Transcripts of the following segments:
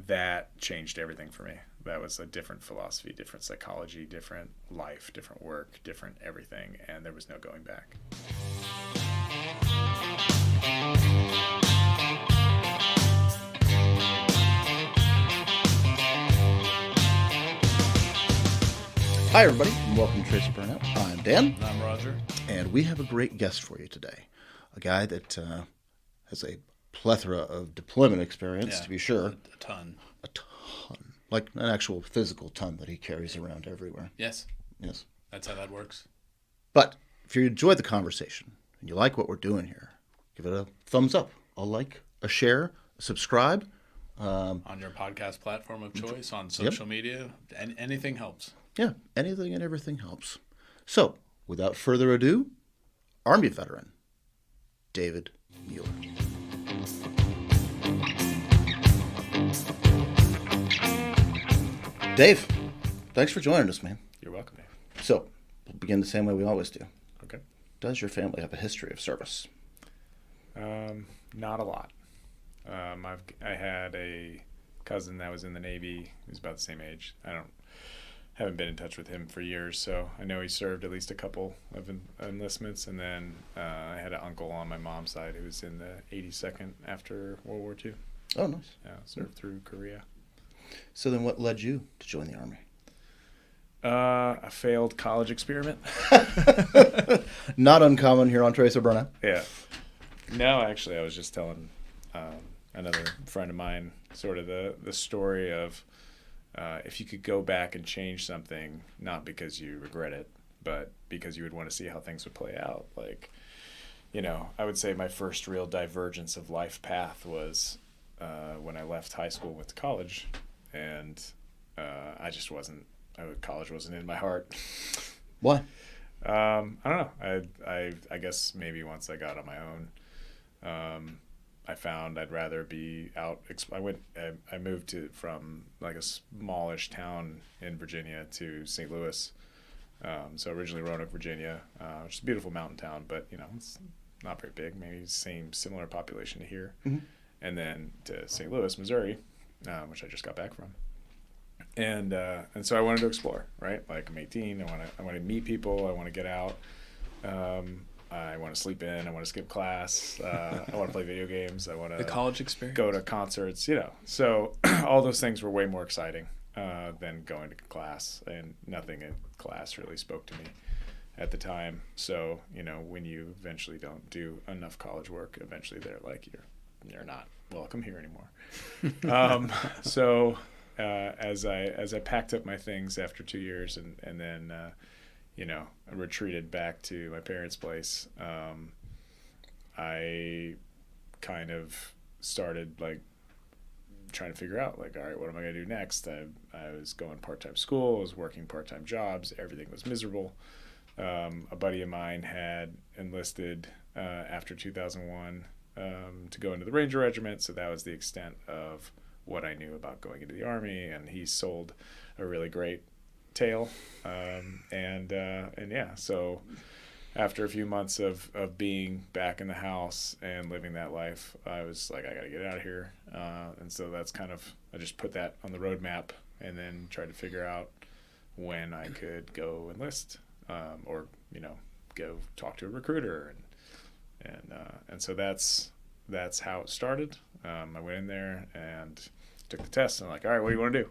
that changed everything for me. That was a different philosophy, different psychology, different life, different work, different everything, and there was no going back. Hi, everybody, and welcome to Tracer Burnout. I'm Dan. I'm Roger. And we have a great guest for you today. A guy that has a plethora of deployment experience, to be sure. A ton. A ton. Like an actual physical ton that he carries around everywhere. Yes. Yes. That's how that works. But if you enjoyed the conversation and you like what we're doing here, give it a thumbs up, a like, a share, a subscribe. On your podcast platform of choice, on social media, and anything helps. Yeah, anything and everything helps. So, without further ado, Army veteran, David Mueller. Dave, thanks for joining us, man. You're welcome, Dave. So, we'll begin the same way we always do. Okay. Does your family have a history of service? Not a lot. I had a cousin that was in the Navy who's about the same age. Haven't been in touch with him for years, so I know he served at least a couple of enlistments, and then I had an uncle on my mom's side who was in the 82nd after World War II. Oh, nice. Yeah, served through Korea. So then what led you to join the Army? A failed college experiment. Not uncommon here on Tracer Burnout. Yeah. No, actually, I was just telling another friend of mine sort of the story of if you could go back and change something, not because you regret it, but because you would want to see how things would play out. Like, I would say my first real divergence of life path was when I left high school, went to college, and college wasn't in my heart. Why? I don't know. I guess maybe once I got on my own, I found I'd rather be out. I moved from like a smallish town in Virginia to St. Louis. So originally Roanoke, Virginia, which is a beautiful mountain town, but it's not very big. Maybe similar population to here. Mm-hmm. And then to St. Louis, Missouri, which I just got back from. And so I wanted to explore, right? Like I'm 18. I want to meet people. I want to get out. I want to sleep in. I want to skip class. I want to play video games. I want to the college experience. Go to concerts. So all those things were way more exciting than going to class, and nothing in class really spoke to me at the time. So when you eventually don't do enough college work, eventually they're like you're not welcome here anymore. So as I packed up my things after 2 years and then I retreated back to my parents' place, I kind of started like trying to figure out like, all right, what am I going to do next? I was going part-time school, I was working part-time jobs, everything was miserable. A buddy of mine had enlisted after 2001 to go into the Ranger Regiment, so that was the extent of what I knew about going into the Army, and he sold a really great tale, and yeah, so after a few months of being back in the house and living that life, I was like, I gotta get out of here, and so that's kind of, I just put that on the roadmap and then tried to figure out when I could go enlist, or go talk to a recruiter, and so that's how it started. I went in there and took the test, and I'm like, all right, what do you want to do?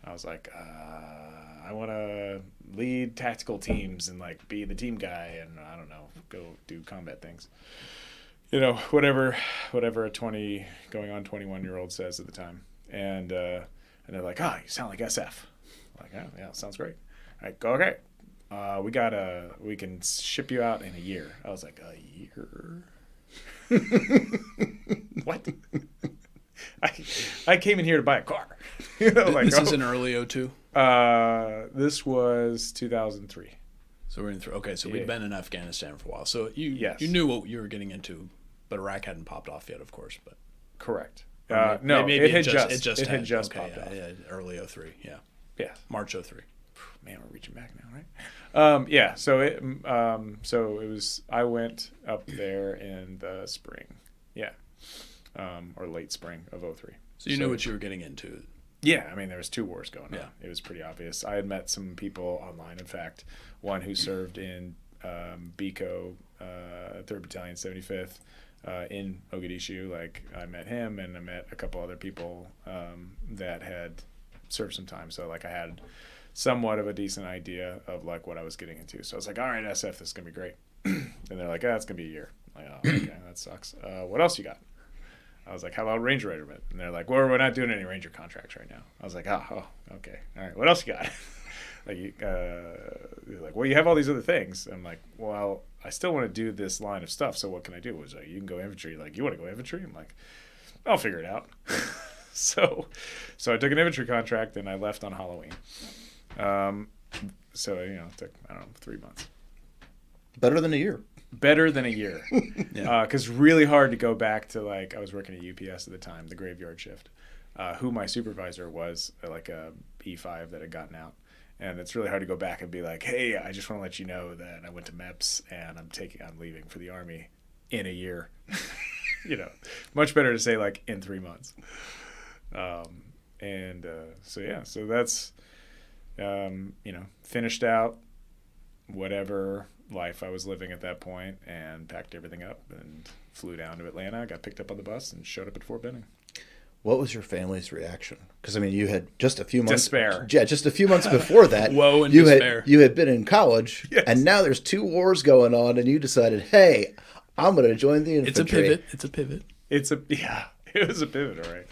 I was like, I want to lead tactical teams and like be the team guy, and I don't know, go do combat things. Whatever a 20 going on 21-year-old says at the time. And they're like, you sound like SF. I'm like, yeah, sounds great. All right, go, okay. We can ship you out in a year. I was like, a year? What? I came in here to buy a car. This is in early 02? This was 2003. So we're in okay, so we'd been in Afghanistan for a while. So you knew what you were getting into, but Iraq hadn't popped off yet, of course. But correct. No, maybe it had just okay, popped off. Yeah, early 03, yeah. Yeah. March 03. Man, we're reaching back now, right? Yeah, so it was, I went up there in the spring. Yeah. Or late spring of 03. So you knew what you were getting into. Yeah, I mean, there was 2 wars going on. Yeah. It was pretty obvious. I had met some people online, in fact, one who served in BICO, 3rd Battalion, 75th, in Mogadishu. Like, I met him, and I met a couple other people that had served some time. So, like, I had somewhat of a decent idea of, like, what I was getting into. So I was like, all right, SF, this is going to be great. And they're like, it's going to be a year. I'm like, oh, okay, that sucks. What else you got? I was like, how about Ranger Regiment? And they're like, well, we're not doing any Ranger contracts right now. I was like, oh, okay. All right. What else you got? They're like, well, you have all these other things. I'm like, well, I still want to do this line of stuff. So what can I do? It was like, you can go infantry. Like, you want to go infantry? I'm like, I'll figure it out. So I took an infantry contract and I left on Halloween. So, it took, I don't know, 3 months. Better than a year. Better than a year. Yeah. Because really hard to go back to, like, I was working at UPS at the time, the graveyard shift, who my supervisor was, like a E5 that had gotten out. And it's really hard to go back and be like, hey, I just want to let you know that I went to MEPS and I'm leaving for the Army in a year. Much better to say, like, in 3 months. So that's, finished out whatever life I was living at that point and packed everything up and flew down to Atlanta, got picked up on the bus and showed up at Fort Benning. What was your family's reaction? Because, I mean, you had just a few months... Despair. Yeah, just a few months before that. Woe and despair. You had been in college, yes. And now there's 2 wars going on, and you decided, hey, I'm going to join the infantry. It's a pivot. It was a pivot, all right.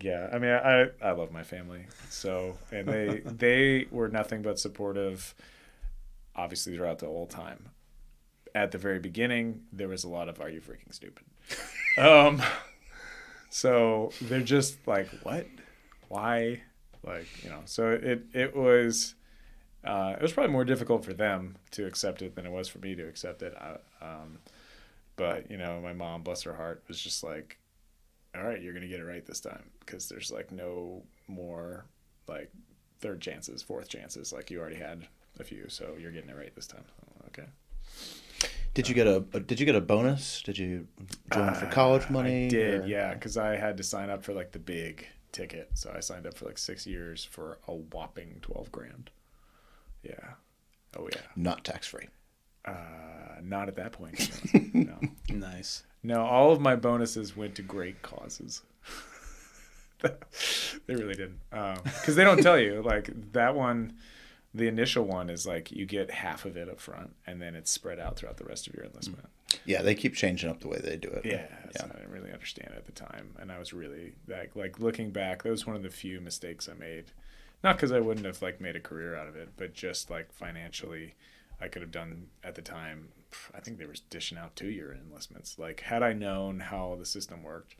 Yeah, I mean, I love my family. So, and they were nothing but supportive, obviously, throughout the whole time. At the very beginning, there was a lot of, are you freaking stupid? So they're just like, what? Why? Like, so it was probably more difficult for them to accept it than it was for me to accept it. But, my mom, bless her heart, was just like, all right, you're going to get it right this time, because there's, like, no more, like, 3rd chances, 4th chances. Like, you already had a few, so you're getting it right this time. Okay. Did you get a bonus? Did you join for college money? I did, yeah, because I had to sign up for, like, the big ticket. So I signed up for, like, 6 years for a whopping $12,000. Yeah. Oh, yeah. Not tax-free. Not at that point. No. Nice. No, all of my bonuses went to great causes. They really didn't. Because they don't tell you. Like, that one, the initial one is like you get half of it up front, and then it's spread out throughout the rest of your enlistment. Yeah, they keep changing up the way they do it. Yeah. So I didn't really understand it at the time. And I was really, like looking back, that was one of the few mistakes I made. Not because I wouldn't have, like, made a career out of it, but just, like, financially, I could have done at the time. I think they were dishing out 2-year enlistments. Like, had I known how the system worked,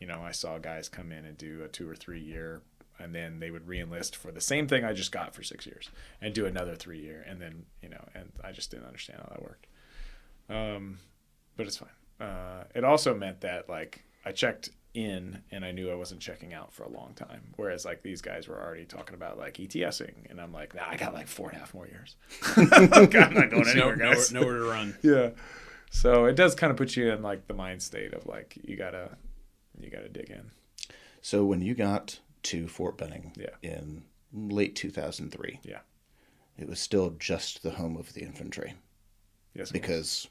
I saw guys come in and do a 2 or 3 year, and then they would re-enlist for the same thing I just got for 6 years and do another 3 year. And then, and I just didn't understand how that worked. But it's fine. It also meant that, like, I checked in and I knew I wasn't checking out for a long time. Whereas, like, these guys were already talking about, like, ETSing. And I'm like, nah, I got like 4.5 more years. I'm not going anywhere, guys. Nowhere to run. Yeah. So it does kind of put you in, like, the mind state of, like, you gotta dig in. So when you got to Fort Benning in late 2003, it was still just the home of the infantry. Yes, because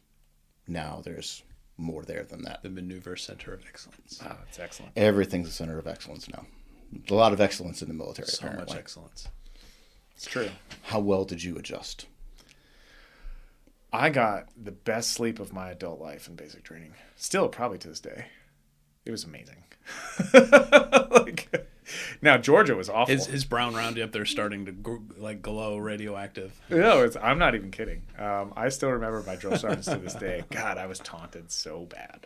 now there's more there than that. The maneuver center of excellence. Oh, it's excellent. Everything's a center of excellence now. A lot of excellence in the military, so apparently. Much excellence. It's true. How well did you adjust? I got the best sleep of my adult life in basic training. Still, probably to this day. It was amazing. Now, Georgia was awful. His brown roundy up there starting to glow radioactive. No, I'm not even kidding. I still remember my drill sergeants to this day. God, I was taunted so bad.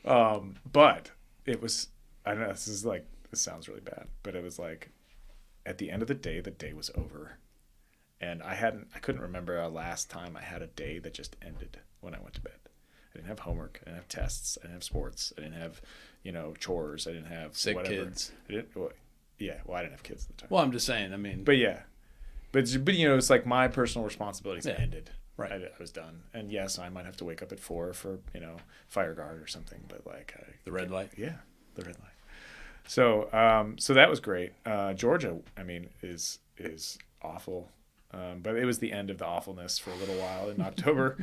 But it was, I don't know, this sounds really bad, but it was like, at the end of the day was over. And I couldn't remember a last time I had a day that just ended when I went to bed. I didn't have homework. I didn't have tests. I didn't have sports. I didn't have, chores. I didn't have sick kids. I didn't have kids at the time. Well, I'm just saying. I mean, but it's like my personal responsibilities ended. Right. I was done. And yes, I might have to wake up at 4 for fire guard or something. But like the red light. Yeah. The red line. So so that was great. Georgia, I mean, is awful. But it was the end of the awfulness for a little while in October,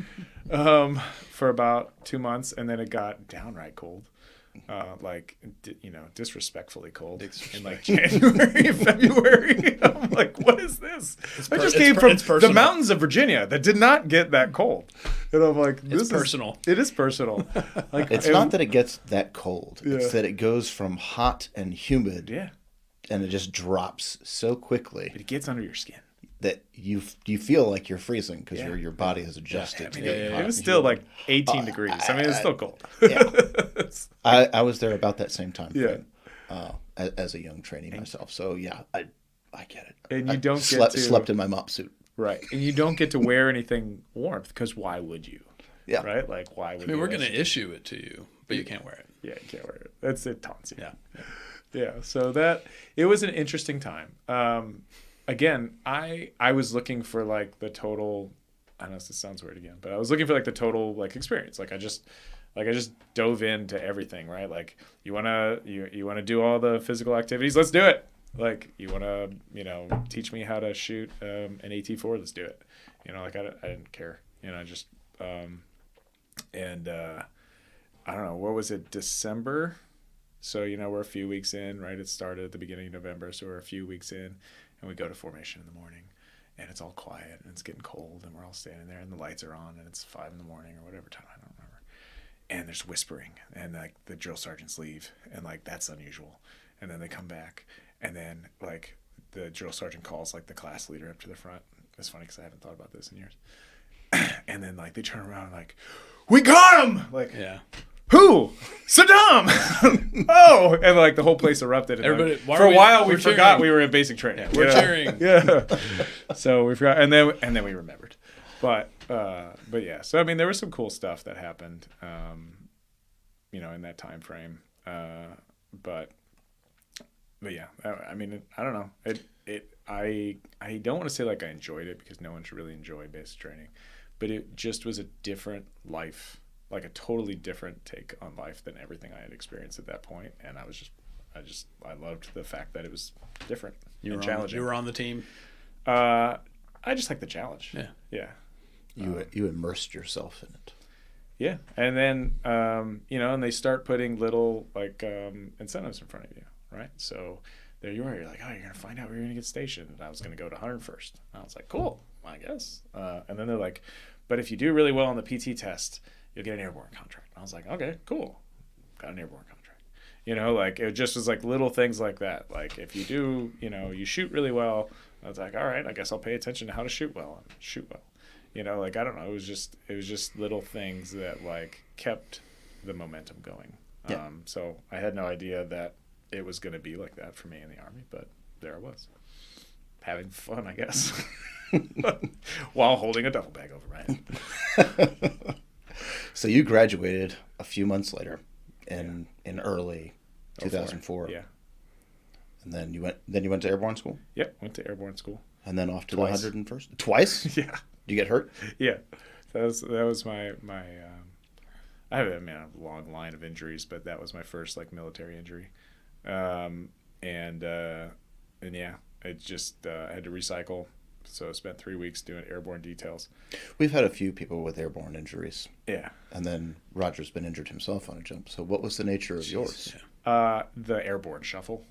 for about 2 months, and then it got downright cold, disrespectfully cold in like January, February. I'm like, what is this? I just came from the mountains of Virginia that did not get that cold, and I'm like, this is personal. It is personal. Like, it's not that it gets that cold; it's that it goes from hot and humid, and it just drops so quickly. But it gets under your skin. That you feel like you're freezing because your body has adjusted. It was still like 18 degrees. I mean, it's still cold. I was there about that same time frame, as a young trainee myself. So I get it. And you don't slept in my mop suit. Right, and you don't get to wear anything warmth because why would you? Yeah. Right. Like why would? I mean, we're going to issue it to you, but you can't wear it. Yeah, you can't wear it. It taunts you. Yeah. So it was an interesting time. Again, I was looking for like the total. I know this sounds weird again, but I was looking for like the total like experience. Like I just dove into everything. Right. Like you wanna do all the physical activities. Let's do it. Like you wanna teach me how to shoot an AT-4. Let's do it. Like I didn't care. Just and I don't know, what was it, December? So we're a few weeks in. Right. It started at the beginning of November, so we're a few weeks in. And we go to formation in the morning, and it's all quiet, and it's getting cold, and we're all standing there, and the lights are on, and it's 5 a.m. or whatever time, I don't remember. And there's whispering, and like the drill sergeants leave, and like that's unusual. And then they come back, and then like the drill sergeant calls like the class leader up to the front. It's funny because I haven't thought about this in years. And then like they turn around and like, we got him! Like, who? Saddam! Oh! And like the whole place erupted. And everybody, for a while we forgot we were in basic training. Yeah, we're cheering. Yeah. So we forgot, and then we remembered. But yeah. So I mean, there was some cool stuff that happened, in that time frame. But yeah. I mean, I don't know. I don't want to say like I enjoyed it because no one should really enjoy basic training, but it just was a different life. Like a totally different take on life than everything I had experienced at that point, and I loved the fact that it was different and challenging. You were on the team. I just like the challenge. Yeah. You immersed yourself in it. Yeah, and then and they start putting little like incentives in front of you, right? So there you are. You're like, oh, you're gonna find out where you're gonna get stationed. And I was gonna go to 101st. And I was like, cool, I guess. And then they're like, but if you do really well on the PT test, you'll get an airborne contract. I was like, okay, cool. Got an airborne contract. Like it just was like little things like that. Like if you do, you shoot really well, I was like, all right, I guess I'll pay attention to how to shoot well and shoot well. Like I don't know, it was just little things that like kept the momentum going. Yeah. So I had no idea that it was going to be like that for me in the Army, but there I was. Having fun, I guess. While holding a duffel bag over my head. So you graduated a few months later in early 2004. Yeah. And then you went to airborne school? Yep, went to airborne school. And then off to Twice. the 101st? Twice? Yeah. Did you get hurt? Yeah. That was my I have a long line of injuries, but that was my first like military injury. And yeah, it just I had to recycle. So I spent 3 weeks doing airborne details. We've had a few people with airborne injuries. Yeah. And then Roger's been injured himself on a jump. So what was the nature of yours? Yeah. The airborne shuffle.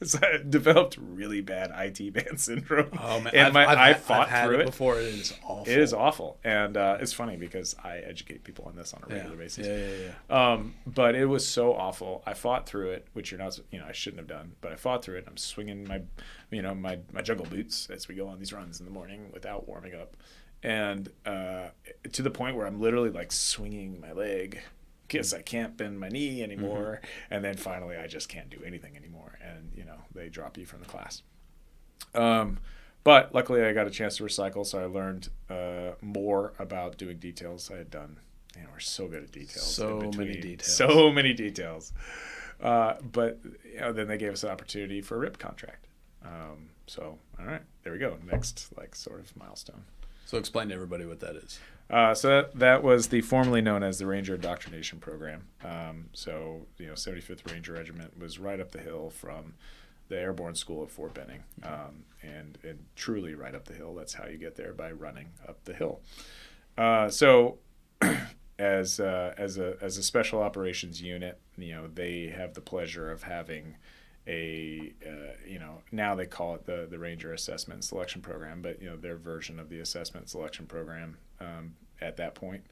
So I developed really bad IT band syndrome. Oh man, and I've fought through it before. It is awful. It is awful, and it's funny because I educate people on this on a regular basis. Yeah. But it was so awful. I fought through it, which you're not, I shouldn't have done. But I fought through it. I'm swinging my, my jungle boots as we go on these runs in the morning without warming up, and to the point where I'm literally like swinging my leg. Because I can't bend my knee anymore, and then finally I just can't do anything anymore, and they drop you from the class. But luckily I got a chance to recycle, so I learned more about doing details. I had done, we're so good at details. So many details. But then they gave us an opportunity for a RIP contract. So all right, there we go. Next sort of milestone. So explain to everybody what that is. So that was the formerly known as the Ranger Indoctrination Program. So 75th Ranger Regiment was right up the hill from the Airborne School at Fort Benning, and truly right up the hill. That's how you get there, by running up the hill. So as a special operations unit, they have the pleasure of having a now they call it the Ranger Assessment and Selection Program, but their version of the Assessment and Selection Program at that point.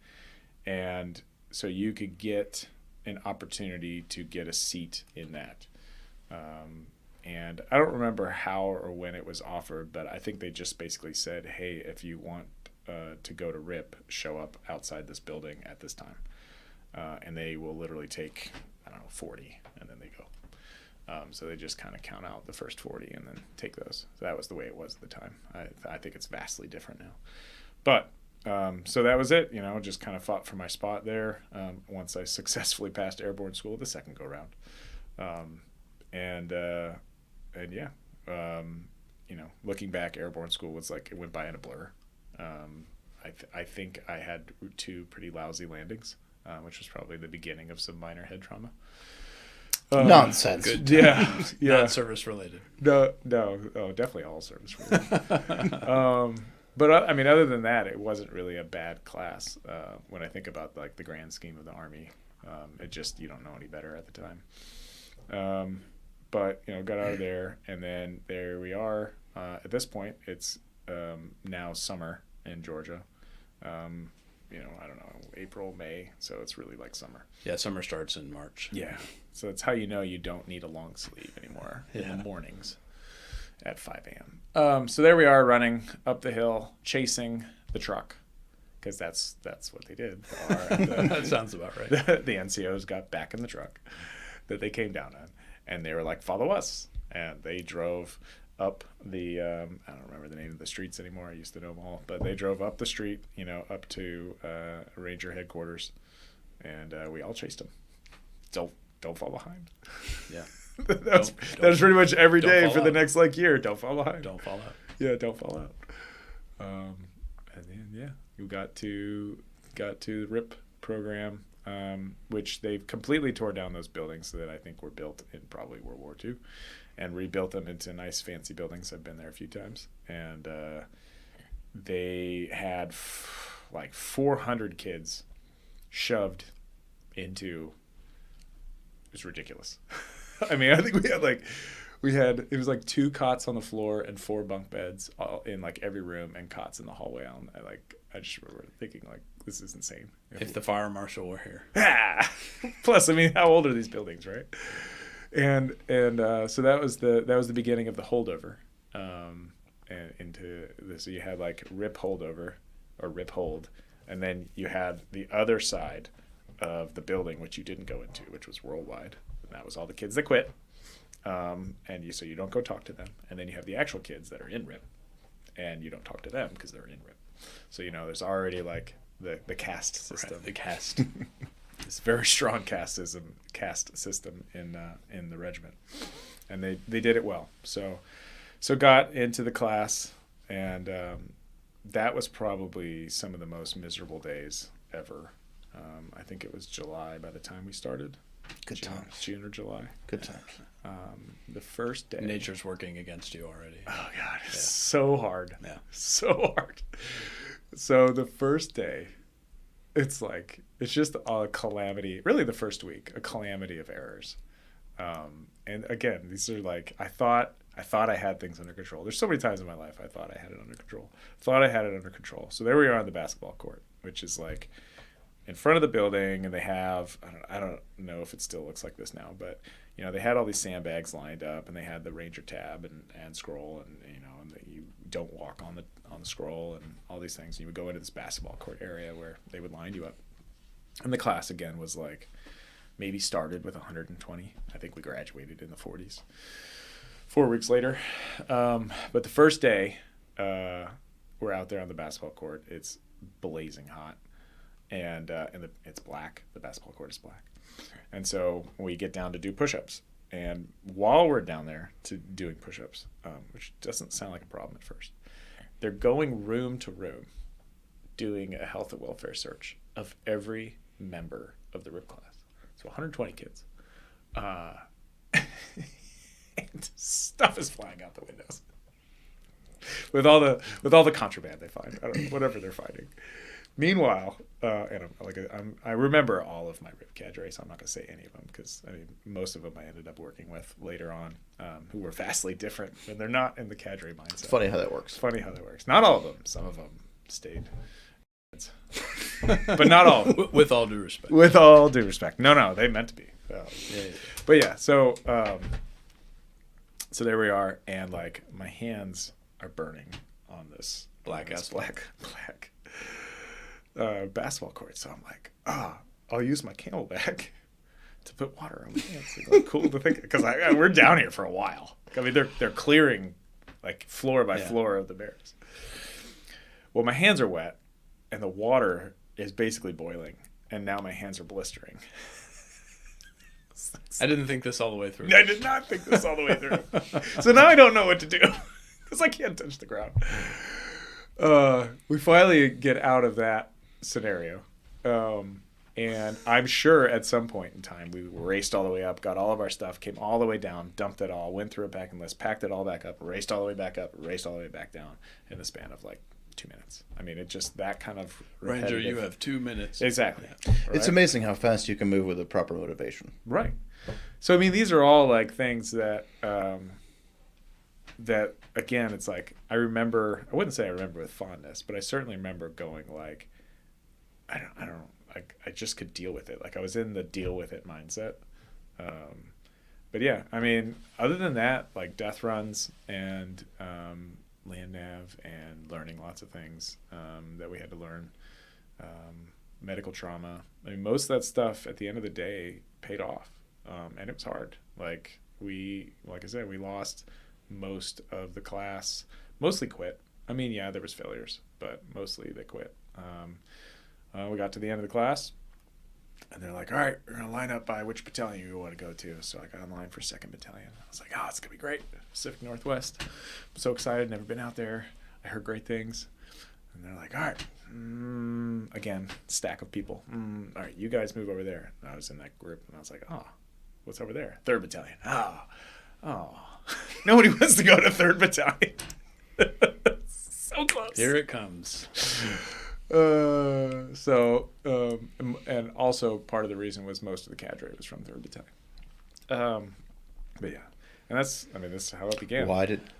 And so you could get an opportunity to get a seat in that. And I don't remember how or when it was offered, but I think they just basically said, hey, if you want to go to RIP, show up outside this building at this time. And they will literally take, 40, and then they go. So they just kind of count out the first 40 and then take those. So that was the way it was at the time. I think it's vastly different now. But so that was it. Just kind of fought for my spot there once I successfully passed airborne school the second go round. Looking back, airborne school was like, it went by in a blur. I think I had 2 pretty lousy landings, which was probably the beginning of some minor head trauma. Nonsense. Good. Yeah. Not service related. No. Oh, definitely all service related. But other than that, it wasn't really a bad class. When I think about like the grand scheme of the Army, it just, you don't know any better at the time. But got out of there, and then there we are. At this point, it's now summer in Georgia. I don't know, April, May, so it's really like summer. Yeah, summer starts in March. Yeah, so it's how you don't need a long sleeve anymore in the mornings at 5 a.m. So there we are, running up the hill, chasing the truck, because that's what they did. That sounds about right. The NCOs got back in the truck that they came down on, and they were like, follow us. And they drove up the, I don't remember the name of the streets anymore. I used to know them all. But they drove up the street, up to Ranger headquarters, and we all chased them. Don't fall behind. Yeah. That was pretty much every day for the next year. Don't fall behind. Don't fall out. Yeah, don't fall out. And then you got to the RIP program, which they've completely tore down those buildings that I think were built in probably World War II, and rebuilt them into nice fancy buildings. I've been there a few times, and they had 400 kids shoved into. It was ridiculous. I think we had it was 2 cots on the floor and 4 bunk beds all in every room, and cots in the hallway. I just remember thinking this is insane. If the fire marshal were here. Plus, how old are these buildings, right? And so that was the beginning of the holdover, and into this. So you had RIP holdover or RIP hold, and then you had the other side of the building, which you didn't go into, which was worldwide. And that was all the kids that quit. So you don't go talk to them. And then you have the actual kids that are in RIP, and you don't talk to them because they're in RIP. So, there's already the caste system. Right, the caste. This very strong caste system in the regiment. And they did it well. So got into the class, and that was probably some of the most miserable days ever. I think it was July by the time we started. Good times. June or July. Good times. The first day. Nature's working against you already. Oh, God. It's so hard. Yeah. So hard. So the first day, it's just a calamity. Really, the first week, a calamity of errors. And again, these are I thought I had things under control. There's so many times in my life I thought I had it under control. So there we are on the basketball court, which is in front of the building, and they have, I don't know if it still looks like this now, but they had all these sandbags lined up, and they had the Ranger tab and scroll, and and you don't walk on the scroll and all these things. You would go into this basketball court area where they would line you up. And the class again was maybe started with 120. I think we graduated in the 40s. 4 weeks later. But the first day, we're out there on the basketball court. It's blazing hot. And it's black. The basketball court is black. And so we get down to do push-ups. And while we're down there to doing push-ups, which doesn't sound like a problem at first, they're going room to room doing a health and welfare search of every member of the RIP class. So 120 kids. And stuff is flying out the windows. With all the contraband they find, I don't know, whatever they're finding. Meanwhile, I remember all of my RIP cadre, so I'm not going to say any of them because most of them I ended up working with later on, who were vastly different, and they're not in the cadre mindset. It's funny how that works. Not all of them. Some of them stayed, but not all. Of them. With all due respect. With all due respect. No, they meant to be. But yeah, so there we are, and like my hands are burning on this black basketball court. So I'm like, I'll use my Camelback to put water on my hands. Like, cool to think, because we're down here for a while. I mean, they're clearing like floor by floor of the barracks. Well, my hands are wet, and the water is basically boiling, and now my hands are blistering. I didn't think this all the way through. I did not think this all the way through. So now I don't know what to do because I can't touch the ground. We finally get out of that scenario. And I'm sure at some point in time we raced all the way up, got all of our stuff, came all the way down, dumped it all, went through a packing list, packed it all back up, raced all the way back up, raced all the way back down in the span of like 2 minutes. I mean, it just that kind of Ranger, you have 2 minutes. Exactly. Right? It's amazing how fast you can move with a proper motivation. Right. So I mean, these are all like things that that again, it's like I wouldn't say I remember with fondness, but I certainly remember going like, I don't like I just could deal with it. Like I was in the deal with it mindset. But yeah, I mean, other than that, like death runs and land nav and learning lots of things that we had to learn, medical trauma. I mean, most of that stuff at the end of the day paid off, and it was hard. Like I said, we lost most of the class, mostly quit. I mean, yeah, there was failures, but mostly they quit. We got to the end of the class, and they're like, all right, we're going to line up by which battalion you want to go to. So I got in line for 2nd Battalion. I was like, it's going to be great. Pacific Northwest. I'm so excited. Never been out there. I heard great things. And they're like, all right. Again, stack of people. All right, you guys move over there. And I was in that group, and I was like, what's over there? 3rd Battalion. Nobody wants to go to 3rd Battalion. So close. Here it comes. And also part of the reason was most of the cadre was from 3rd Battalion. But yeah, and this is how it began. Why did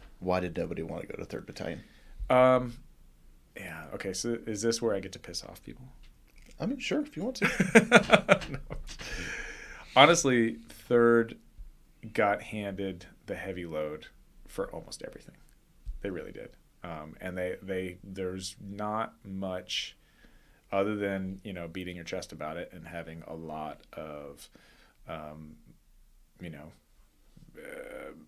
nobody want to go to 3rd Battalion? Yeah. Okay. So is this where I get to piss off people? I mean, sure, if you want to. No. Honestly, 3rd got handed the heavy load for almost everything. They really did. And there's not much other than, beating your chest about it and having a lot of,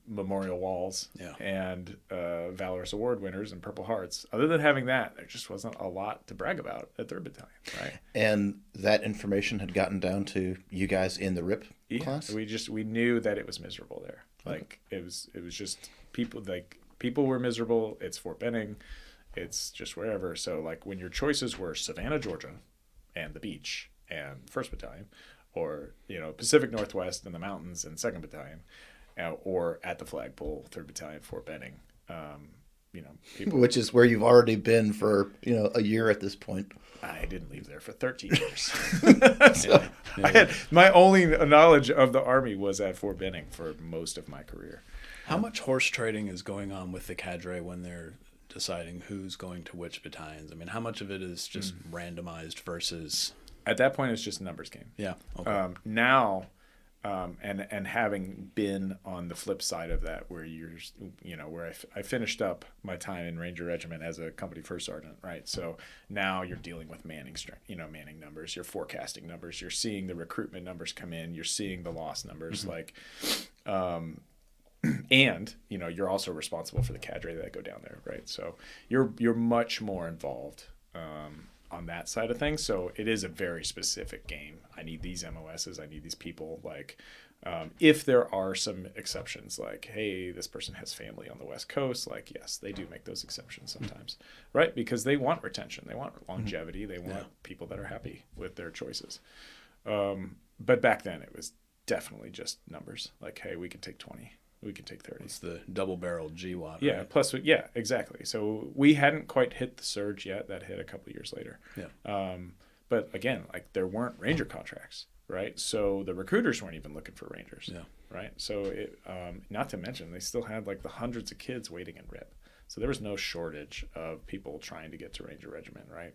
memorial walls and Valorous Award winners and Purple Hearts. Other than having that, there just wasn't a lot to brag about at 3rd Battalion, right? And that information had gotten down to you guys in the RIP class? We knew that it was miserable there. Like, it was just people were miserable. It's Fort Benning. It's just wherever. So, like, when your choices were Savannah, Georgia, and the beach, and 1st Battalion, or, Pacific Northwest and the mountains and 2nd Battalion, or at the flagpole, 3rd Battalion, Fort Benning, people. Which is where you've already been for, a year at this point. I didn't leave there for 13 years. I had my only knowledge of the Army was at Fort Benning for most of my career. How much horse trading is going on with the cadre when they're deciding who's going to which battalions? I mean, how much of it is just randomized versus... At that point, it's just a numbers game. Yeah. Okay. Now, and having been on the flip side of that, where where I finished up my time in Ranger Regiment as a company first sergeant, right? So now you're dealing with manning strength, manning numbers, you're forecasting numbers, you're seeing the recruitment numbers come in, you're seeing the loss numbers, and you're also responsible for the cadre that go down there, right? So you're much more involved on that side of things. So it is a very specific game. I need these MOSs. I need these people. Like, If there are some exceptions, like, hey, this person has family on the West Coast, like, yes, they do make those exceptions sometimes, right? Because they want retention, they want longevity, they want people that are happy with their choices. But back then it was definitely just numbers. Like, hey, we can take 20, we can take 30. It's the double-barreled GWAT. Yeah, right? plus, yeah, exactly. So we hadn't quite hit the surge yet. That hit a couple years later. Yeah. But again, like, there weren't Ranger contracts, right? So the recruiters weren't even looking for Rangers, right? So it, not to mention, they still had like the hundreds of kids waiting in RIP. So there was no shortage of people trying to get to Ranger Regiment, right?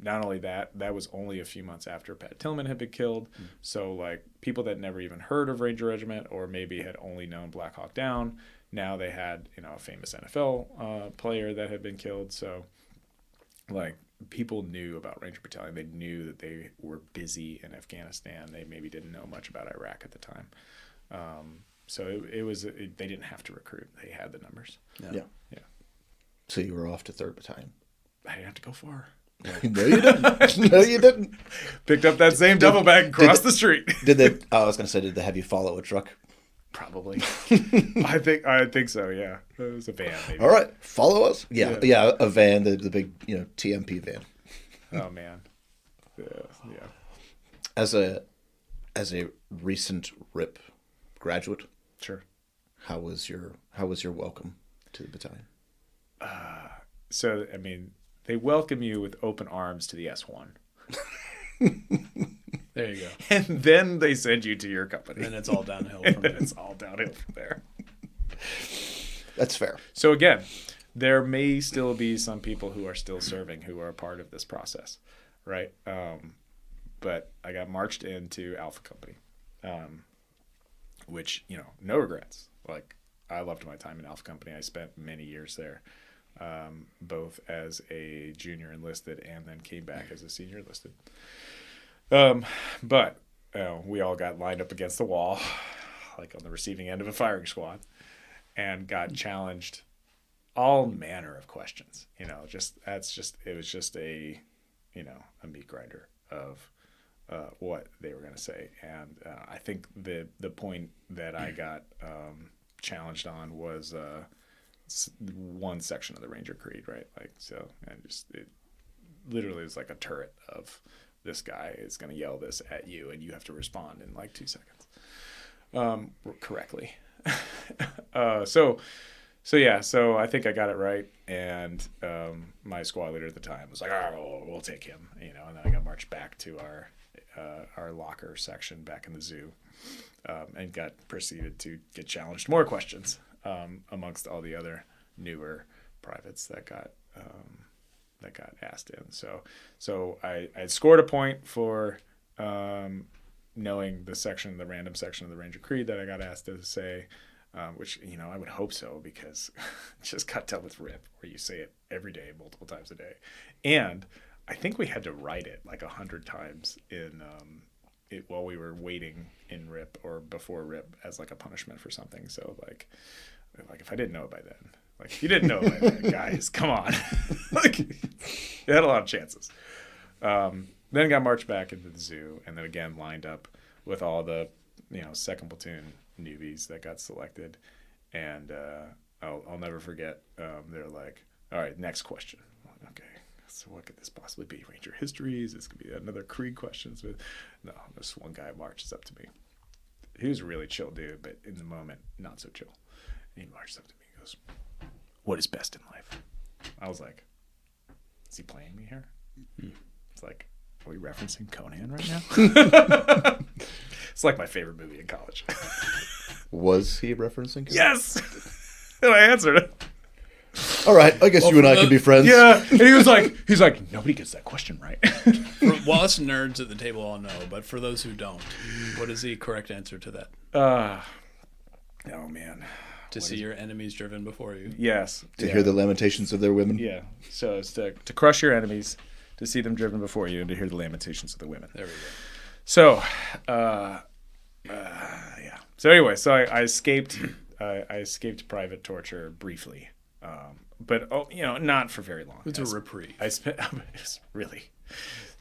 Not only that, that was only a few months after Pat Tillman had been killed. So like people that never even heard of Ranger Regiment or maybe had only known Black Hawk Down, now they had, a famous NFL player that had been killed. So like people knew about Ranger Battalion. They knew that they were busy in Afghanistan. They maybe didn't know much about Iraq at the time. So they didn't have to recruit. They had the numbers. Yeah. So you were off to 3rd Battalion. I didn't have to go far. No, you didn't. No, you didn't. Picked up that same duffel bag and crossed the street. I was going to say, did they have you follow a truck? Probably. I think so, yeah. It was a van, maybe. All right, follow us. Yeah, a van, the big, TMP van. Oh, man. Yeah. As a recent RIP graduate, sure. How was your welcome to the battalion? So, I mean, they welcome you with open arms to the S1. There you go. And then they send you to your company. And it's all downhill from there. It's all downhill from there. That's fair. So again, there may still be some people who are still serving who are a part of this process, right? But I got marched into Alpha Company, which, no regrets. Like, I loved my time in Alpha Company. I spent many years there, both as a junior enlisted and then came back as a senior enlisted. But we all got lined up against the wall, like on the receiving end of a firing squad, and got challenged all manner of questions. It was just a meat grinder of what they were going to say. And I think the point that I got challenged on was one section of the Ranger Creed, right? Like, so, and it literally was like a turret of, this guy is going to yell this at you and you have to respond in like 2 seconds correctly. So I think I got it right. And my squad leader at the time was like, oh, we'll take him, and then I got marched back to our locker section back in the zoo, and got proceeded to get challenged more questions amongst all the other newer privates that got asked in. So I scored a point for knowing the random section of the Ranger Creed that I got asked to say, which, I would hope so, because it just got done with RIP, where you say it every day, multiple times a day. And I think we had to write it like 100 times while we were waiting in RIP or before RIP as like a punishment for something. So like if I didn't know it by then, like, you didn't know it by then, guys, come on. Like, you had a lot of chances. Then got marched back into the zoo, and then again lined up with all the, 2nd platoon newbies that got selected. And I'll never forget, they're like, all right, next question. I'm like, okay, so what could this possibly be? Ranger histories? This could be another Creed questions. But no, this one guy marches up to me. He was a really chill dude, but in the moment, not so chill. And he marches up to me and goes, what is best in life? I was like, is he playing me here? It's like, are we referencing Conan right now? It's like my favorite movie in college. Was he referencing Conan? Yes! And I answered it. All right, I guess you and I can be friends. Yeah, and he's like, nobody gets that question right. Well, us nerds at the table all know, but for those who don't, what is the correct answer to that? Oh, man. To see your enemies driven before you. Yes. To hear the lamentations of their women. Yeah. So it's to crush your enemies, to see them driven before you, and to hear the lamentations of the women. There we go. So, yeah. So anyway, I escaped. I escaped private torture briefly, but not for very long. It's a reprieve. I spent it was really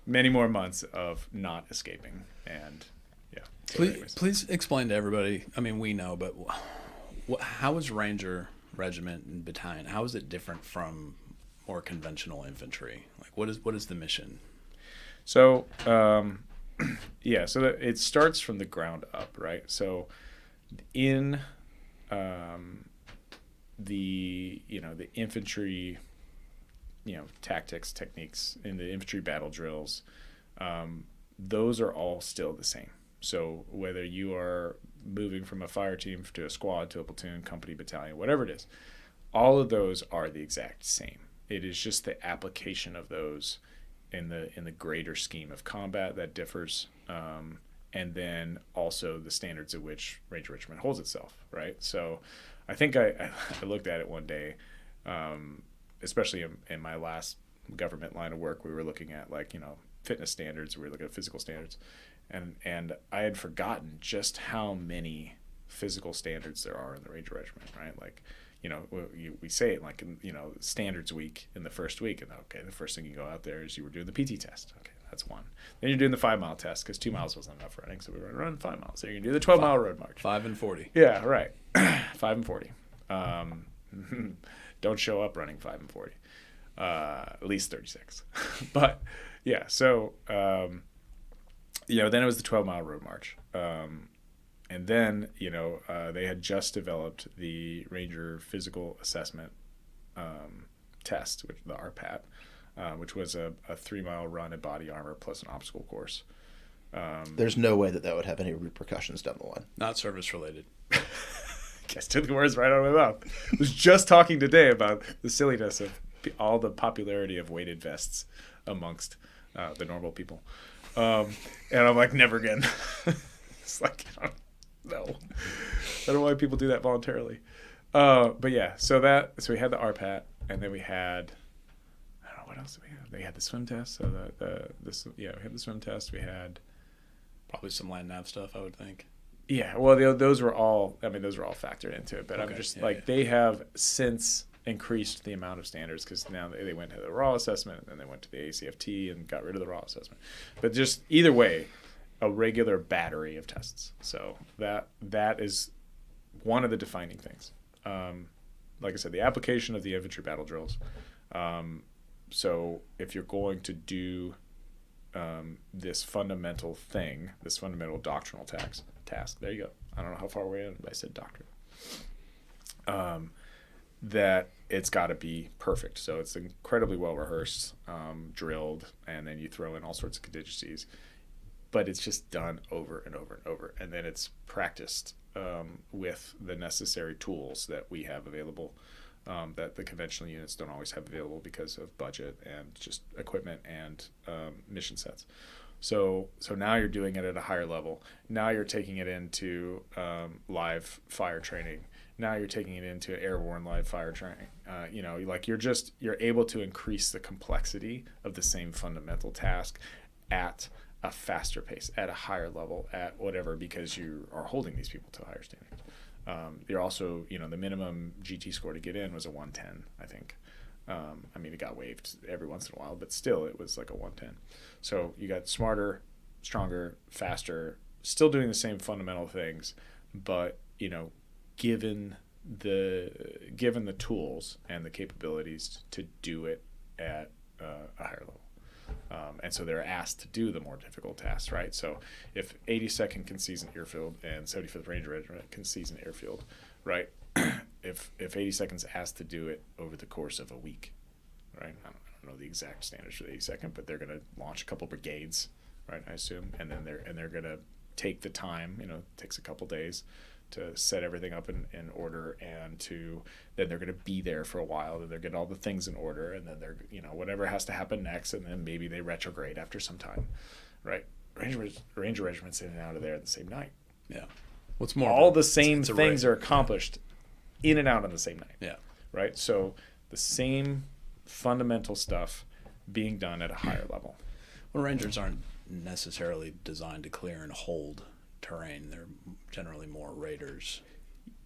many more months of not escaping, and yeah. Please explain to everybody. I mean, we know, but how is Ranger Regiment and Battalion? How is it different from more conventional infantry? Like, what is the mission? So, yeah, so it starts from the ground up, right? So, in the infantry, tactics, techniques, in the infantry battle drills, those are all still the same. So whether you are moving from a fire team to a squad to a platoon, company, battalion, whatever it is, all of those are the exact same. It is just the application of those in the greater scheme of combat that differs, and then also the standards at which Ranger Regiment holds itself, right? So I think I looked at it one day, especially in my last government line of work. We were looking at fitness standards. We were looking at physical standards, and I had forgotten just how many physical standards there are in the Ranger Regiment, right? Like, we say it like, standards week in the first week, and okay, the first thing you go out there is you were doing the PT test. Okay, that's one. Then you're doing the 5-mile test because 2 miles wasn't enough running, so we were running 5 miles. So you're gonna do the 12-mile road march. 5 and 40. Yeah, right. 5 and 40. Don't show up running 5 and 40. At least 36. But yeah, so then it was the 12-mile road march. And then, they had just developed the Ranger Physical Assessment test, which the RPAT, which was a 3-mile run in body armor plus an obstacle course. There's no way that would have any repercussions down the line. Not service related. Guess took the words right out of my mouth. I was just talking today about the silliness of all the popularity of weighted vests amongst the normal people. And I'm like, never again. It's like, no. I don't know why people do that voluntarily. But yeah, so we had the RPAT, and then we had, I don't know, what else did we have? They had the swim test. So we had the swim test. We had probably some land nav stuff, I would think. Yeah, well, those were all factored into it. But okay, I'm just they have since increased the amount of standards because now they went to the raw assessment and then they went to the ACFT and got rid of the raw assessment. But just either way, a regular battery of tests. So that is one of the defining things. Like I said, the application of the infantry battle drills. So if you're going to do this fundamental thing, this fundamental doctrinal task, there you go. I don't know how far we're in, but I said doctrine. That it's got to be perfect. So it's incredibly well rehearsed, drilled, and then you throw in all sorts of contingencies. But it's just done over and over and over. And then it's practiced with the necessary tools that we have available that the conventional units don't always have available because of budget and just equipment and mission sets. So now you're doing it at a higher level. Now you're taking it into live fire training. Now you're taking it into airborne live fire training. You're able to increase the complexity of the same fundamental task at a faster pace, at a higher level, at whatever, because you are holding these people to higher standards. You're also, the minimum GT score to get in was a 110, I think. It got waived every once in a while, but still it was like a 110. So you got smarter, stronger, faster, still doing the same fundamental things, but, given the tools and the capabilities to do it at a higher level. And so they're asked to do the more difficult tasks, right? So if 82nd can seize an airfield and 75th Ranger Regiment can seize an airfield, right? If 82nd's asked to do it over the course of a week, right? I don't know the exact standards for the 82nd, but they're going to launch a couple brigades, right? I assume, and then they're going to take the time. It takes a couple days to set everything up in order, and then they're going to be there for a while, then they're getting all the things in order, and then they're, whatever has to happen next, and then maybe they retrograde after some time, right? Ranger Regiment's in and out of there the same night. Yeah. What's more, all the same things are accomplished in and out on the same night. Yeah. Right? So the same fundamental stuff being done at a higher level. Well, Rangers aren't necessarily designed to clear and hold terrain. They're generally more raiders.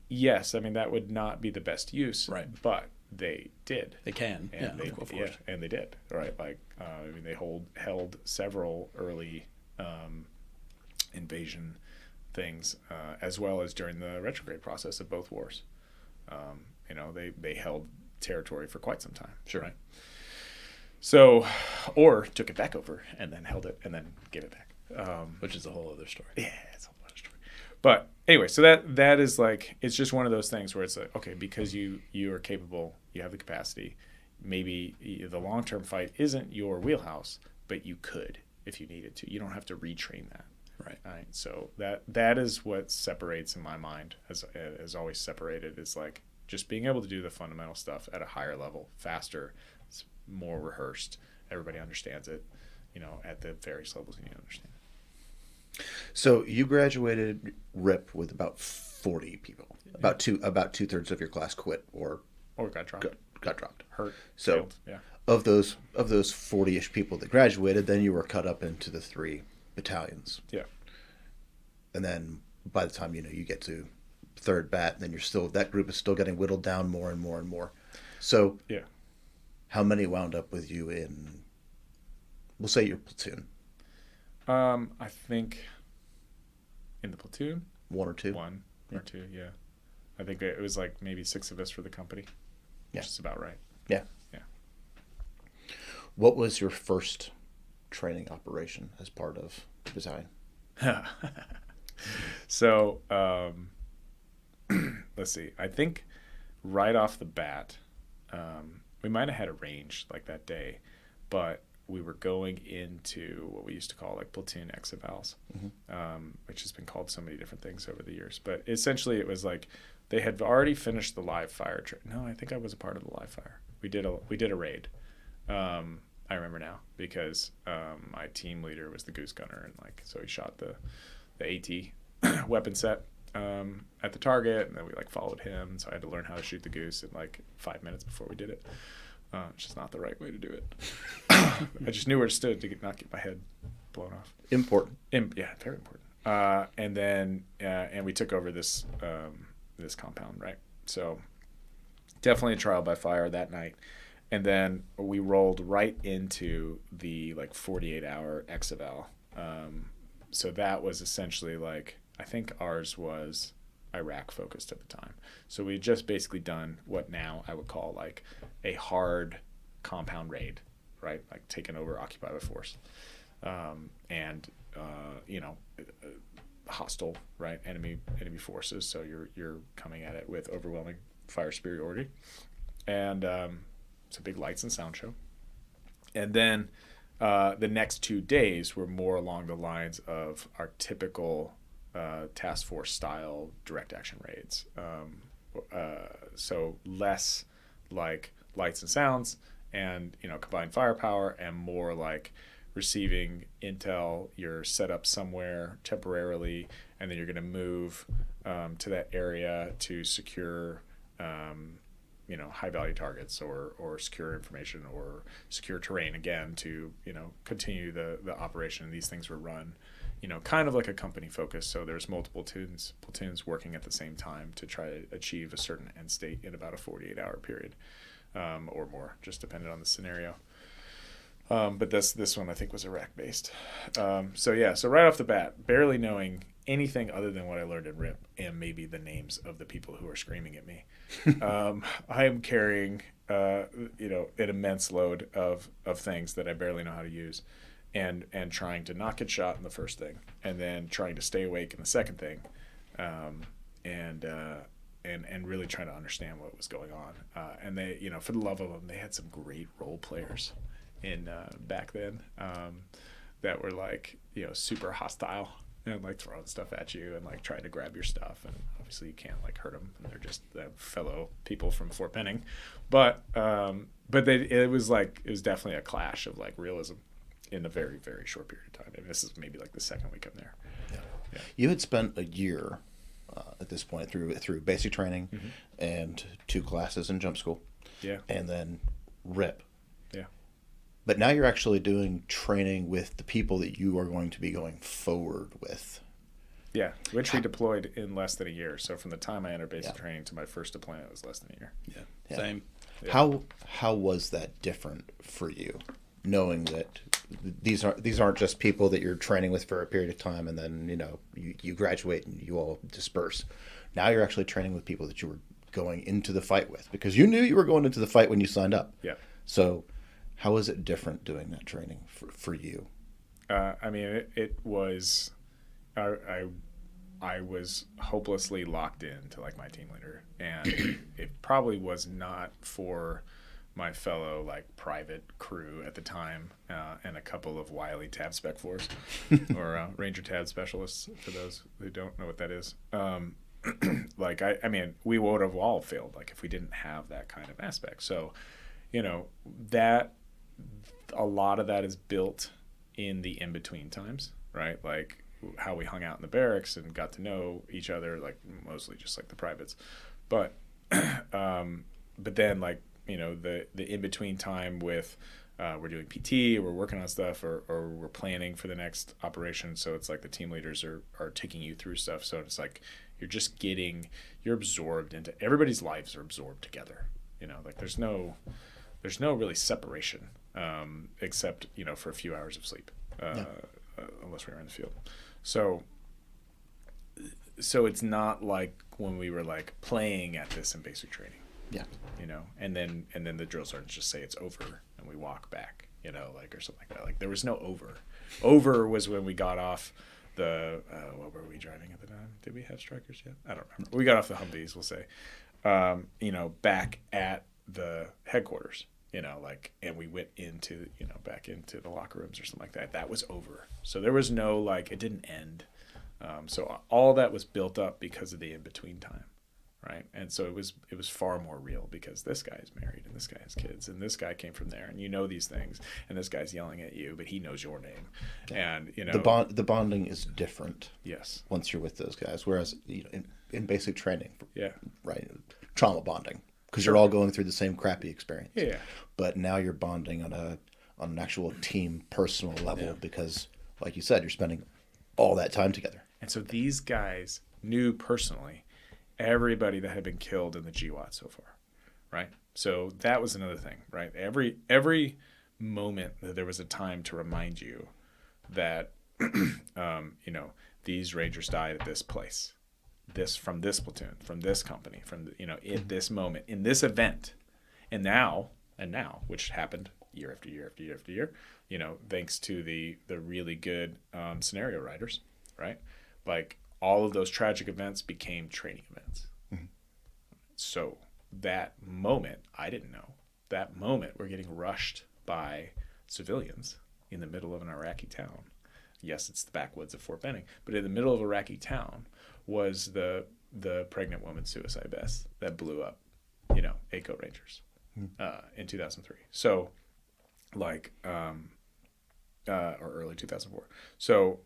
Yes, that would not be the best use, right? But they did. They can, and and they did, right? Like, they held several early invasion things, as well as during the retrograde process of both wars. They held territory for quite some time. Sure. Right? So, or took it back over and then held it and then gave it back. Which is a whole other story. Yeah, it's a whole other story. But anyway, so that is like, it's just one of those things where it's like, okay, because you are capable, you have the capacity, maybe the long-term fight isn't your wheelhouse, but you could if you needed to. You don't have to retrain that. Right. So that is what separates, in my mind, has always separated, is like just being able to do the fundamental stuff at a higher level, faster, it's more rehearsed. Everybody understands it, at the various levels you need to understand. So you graduated RIP with about 40 people. About 2/3 of your class quit or got dropped. Got dropped. Hurt. So failed. Yeah. Of those 40-ish people that graduated, then you were cut up into the 3 battalions. Yeah. And then by the time you get to 3rd Bat, then that group is still getting whittled down more and more and more. So yeah. How many wound up with you in, we'll say, your platoon? I think in the platoon, 1 or 2. 1 or 2, yeah. I think it was like maybe 6 of us for the company. Yeah. Which is about right. Yeah. Yeah. What was your first training operation as part of the battalion? So, let's see. I think right off the bat, we might have had a range like that day, but we were going into what we used to call like platoon exevals, which has been called so many different things over the years. But essentially, it was like they had already finished the live fire. No, I think I was a part of the live fire. We did a raid. I remember now because my team leader was the goose gunner, and so he shot the AT weapon set at the target, and then we followed him. So I had to learn how to shoot the goose in 5 minutes before we did it. Which is not the right way to do it. I just knew where it stood to not get my head blown off. Important. Yeah, very important. And then and we took over this compound, right? So definitely a trial by fire that night. And then we rolled right into the 48-hour exeval. So that was essentially I think ours was Iraq focused at the time. So we had just basically done what now I would call a hard compound raid, right? Taken over, occupied by force. Hostile, right? Enemy forces. So you're coming at it with overwhelming fire superiority. And it's a big lights and sound show. And then the next 2 days were more along the lines of our typical task force style direct action raids. So less lights and sounds and combined firepower, and more receiving intel. You're set up somewhere temporarily, and then you're going to move to that area to secure high value targets or secure information or secure terrain again to continue the operation. These things were run kind of like a company focus. So there's multiple platoons working at the same time to try to achieve a certain end state in about a 48-hour period or more, just depending on the scenario. But this one I think was Iraq based. So right off the bat, barely knowing anything other than what I learned in RIP and maybe the names of the people who are screaming at me, I am carrying an immense load of things that I barely know how to use. And trying to not get shot in the first thing, and then trying to stay awake in the second thing, and really trying to understand what was going on. And they, for the love of them, they had some great role players in back then that were super hostile and throwing stuff at you and trying to grab your stuff. And obviously you can't hurt them. And they're just fellow people from Fort Benning, but it was definitely a clash of realism in a very, very short period of time. And this is maybe the second week I'm there. Yeah. You had spent a year at this point through basic training and 2 classes in jump school. Yeah. And then RIP. Yeah. But now you're actually doing training with the people that you are going to be going forward with. Yeah, which we deployed in less than a year. So from the time I entered basic training to my first deployment, it was less than a year. Yeah. Same. Yeah. How was that different for you, knowing that these aren't just people that you're training with for a period of time and then, you know, you graduate and you all disperse. Now you're actually training with people that you were going into the fight with because you knew you were going into the fight when you signed up. Yeah. So how is it different doing that training for you? I mean, it was, I was hopelessly locked into like my team leader, and it probably was not for my fellow like private crew at the time, and a couple of wily tab spec force or Ranger tab specialists for those who don't know what that is. Like I mean, we would have all failed like if we didn't have that kind of aspect. So, you know, that a lot of that is built in the in-between times, right? Like how we hung out in the barracks and got to know each other, like mostly just like the privates. But then like, you know, the in-between time with we're doing PT, we're working on stuff, or we're planning for the next operation. So it's like the team leaders are taking you through stuff. So it's like you're absorbed into everybody's lives are absorbed together. You know, like there's no really separation, except, you know, for a few hours of sleep, unless we were in the field. So it's not like when we were like playing at this in basic training. Yeah. You know, and then the drill sergeants just say it's over and we walk back, you know, like, or something like that. Like there was no over. Over was when we got off the, what were we driving at the time? Did we have Strikers yet? I don't remember. We got off the Humvees, we'll say, you know, back at the headquarters, you know, like, and we went into, you know, back into the locker rooms or something like that. That was over. So there was no, like, it didn't end. So all that was built up because of the in-between time. Right. And so it was far more real because this guy is married and this guy has kids and this guy came from there and you know these things and this guy's yelling at you, but he knows your name. Yeah. And, you know, the bonding is different. Yes. Once you're with those guys. Whereas, you know, in basic training. Yeah. Right. Trauma bonding because you're all going through the same crappy experience. Yeah. But now you're bonding on an actual team personal level because, like you said, you're spending all that time together. And so these guys knew personally everybody that had been killed in the GWAT so far, right? So that was another thing, right? Every moment that there was a time to remind you that, you know, these Rangers died at this place, this from this platoon, from this company, from the, you know, in this moment, in this event, and now, which happened year after year after year after year, you know, thanks to the really good scenario writers, right? Like, all of those tragic events became training events. Mm-hmm. So that moment, I didn't know. That moment, we're getting rushed by civilians in the middle of an Iraqi town. Yes, it's the backwoods of Fort Benning, but in the middle of Iraqi town was the pregnant woman suicide vest that blew up, you know, ACO Rangers in 2003. So, like, or early 2004. So,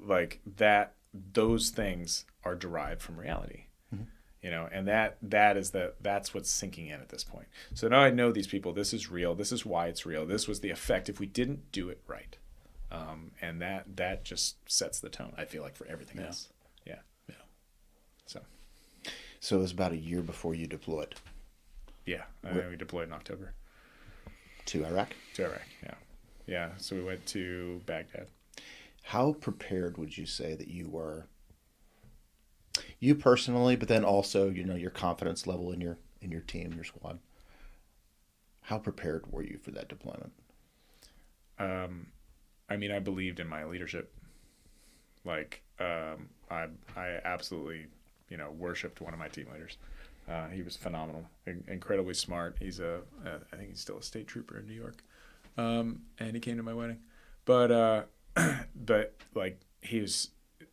like that. Those things are derived from reality, you know, and that's what's sinking in at this point. So now I know these people, this is real. This is why it's real. This was the effect if we didn't do it right. And that just sets the tone, I feel like, for everything else. Yeah. Yeah. So it was about a year before you deployed. Yeah. I think we deployed in October. To Iraq? To Iraq. Yeah. Yeah. So we went to Baghdad. How prepared would you say that you were, you personally, but then also, you know, your confidence level in your team, your squad? How prepared were you for that deployment? I mean, I believed in my leadership. Like, I absolutely, you know, worshipped one of my team leaders. He was phenomenal, incredibly smart. He's I think he's still a state trooper in New York. And he came to my wedding, but like he was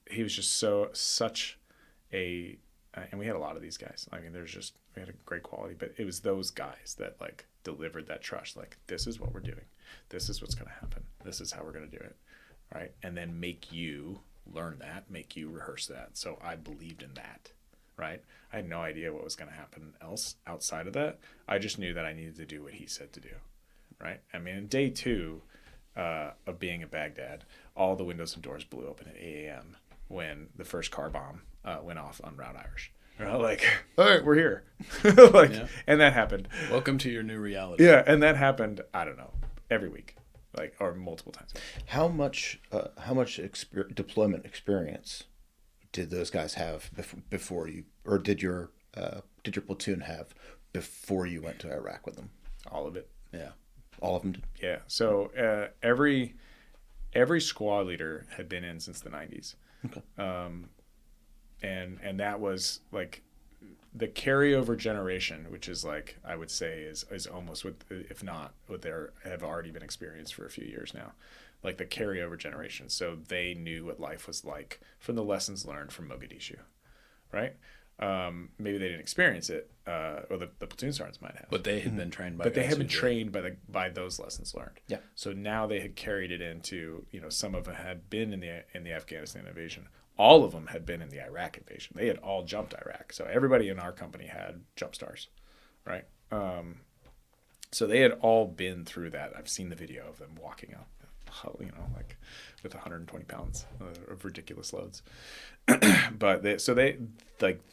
just such a, and we had a lot of these guys. I mean, we had a great quality, but it was those guys that like delivered that trust. Like, this is what we're doing. This is what's going to happen. This is how we're going to do it. Right. And then make you learn that, make you rehearse that. So I believed in that. Right. I had no idea what was going to happen else outside of that. I just knew that I needed to do what he said to do. Right. I mean, in day 2 of being in Baghdad, all the windows and doors blew open at 8 a.m. when the first car bomb went off on Route Irish. You know, like, all right, we're here. Like, yeah. And that happened. Welcome to your new reality. Yeah, and that happened, I don't know, every week. like, or multiple times. How much deployment experience did those guys have before you, or did your platoon have before you went to Iraq with them? All of it. Yeah. All of them did? Yeah. So every squad leader had been in since the 90s. Okay. And that was like the carryover generation, which is like, I would say is almost what, if not what they have already been experienced for a few years now, like the carryover generation. So they knew what life was like from the lessons learned from Mogadishu, right? Maybe they didn't experience it, or the platoon sergeants might have. But they had been trained by. But they guys had been who did. trained by those lessons learned. Yeah. So now they had carried it into, some of them had been in the Afghanistan invasion. All of them had been in the Iraq invasion. They had all jumped Iraq. So everybody in our company had jump stars, right? So they had all been through that. I've seen the video of them walking up, like with 120 pounds of ridiculous loads. But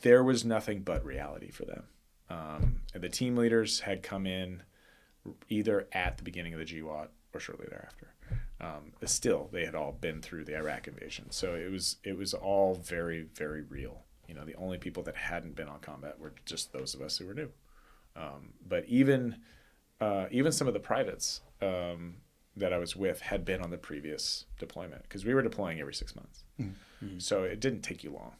there was nothing but reality for them. And the team leaders had come in either at the beginning of the GWAT or shortly thereafter. Still, they had all been through the Iraq invasion, so it was all very, very real. The only people that hadn't been on combat were just those of us who were new. But even some of the privates that I was with had been on the previous deployment, because we were deploying every 6 months. Mm-hmm. So it didn't take you long,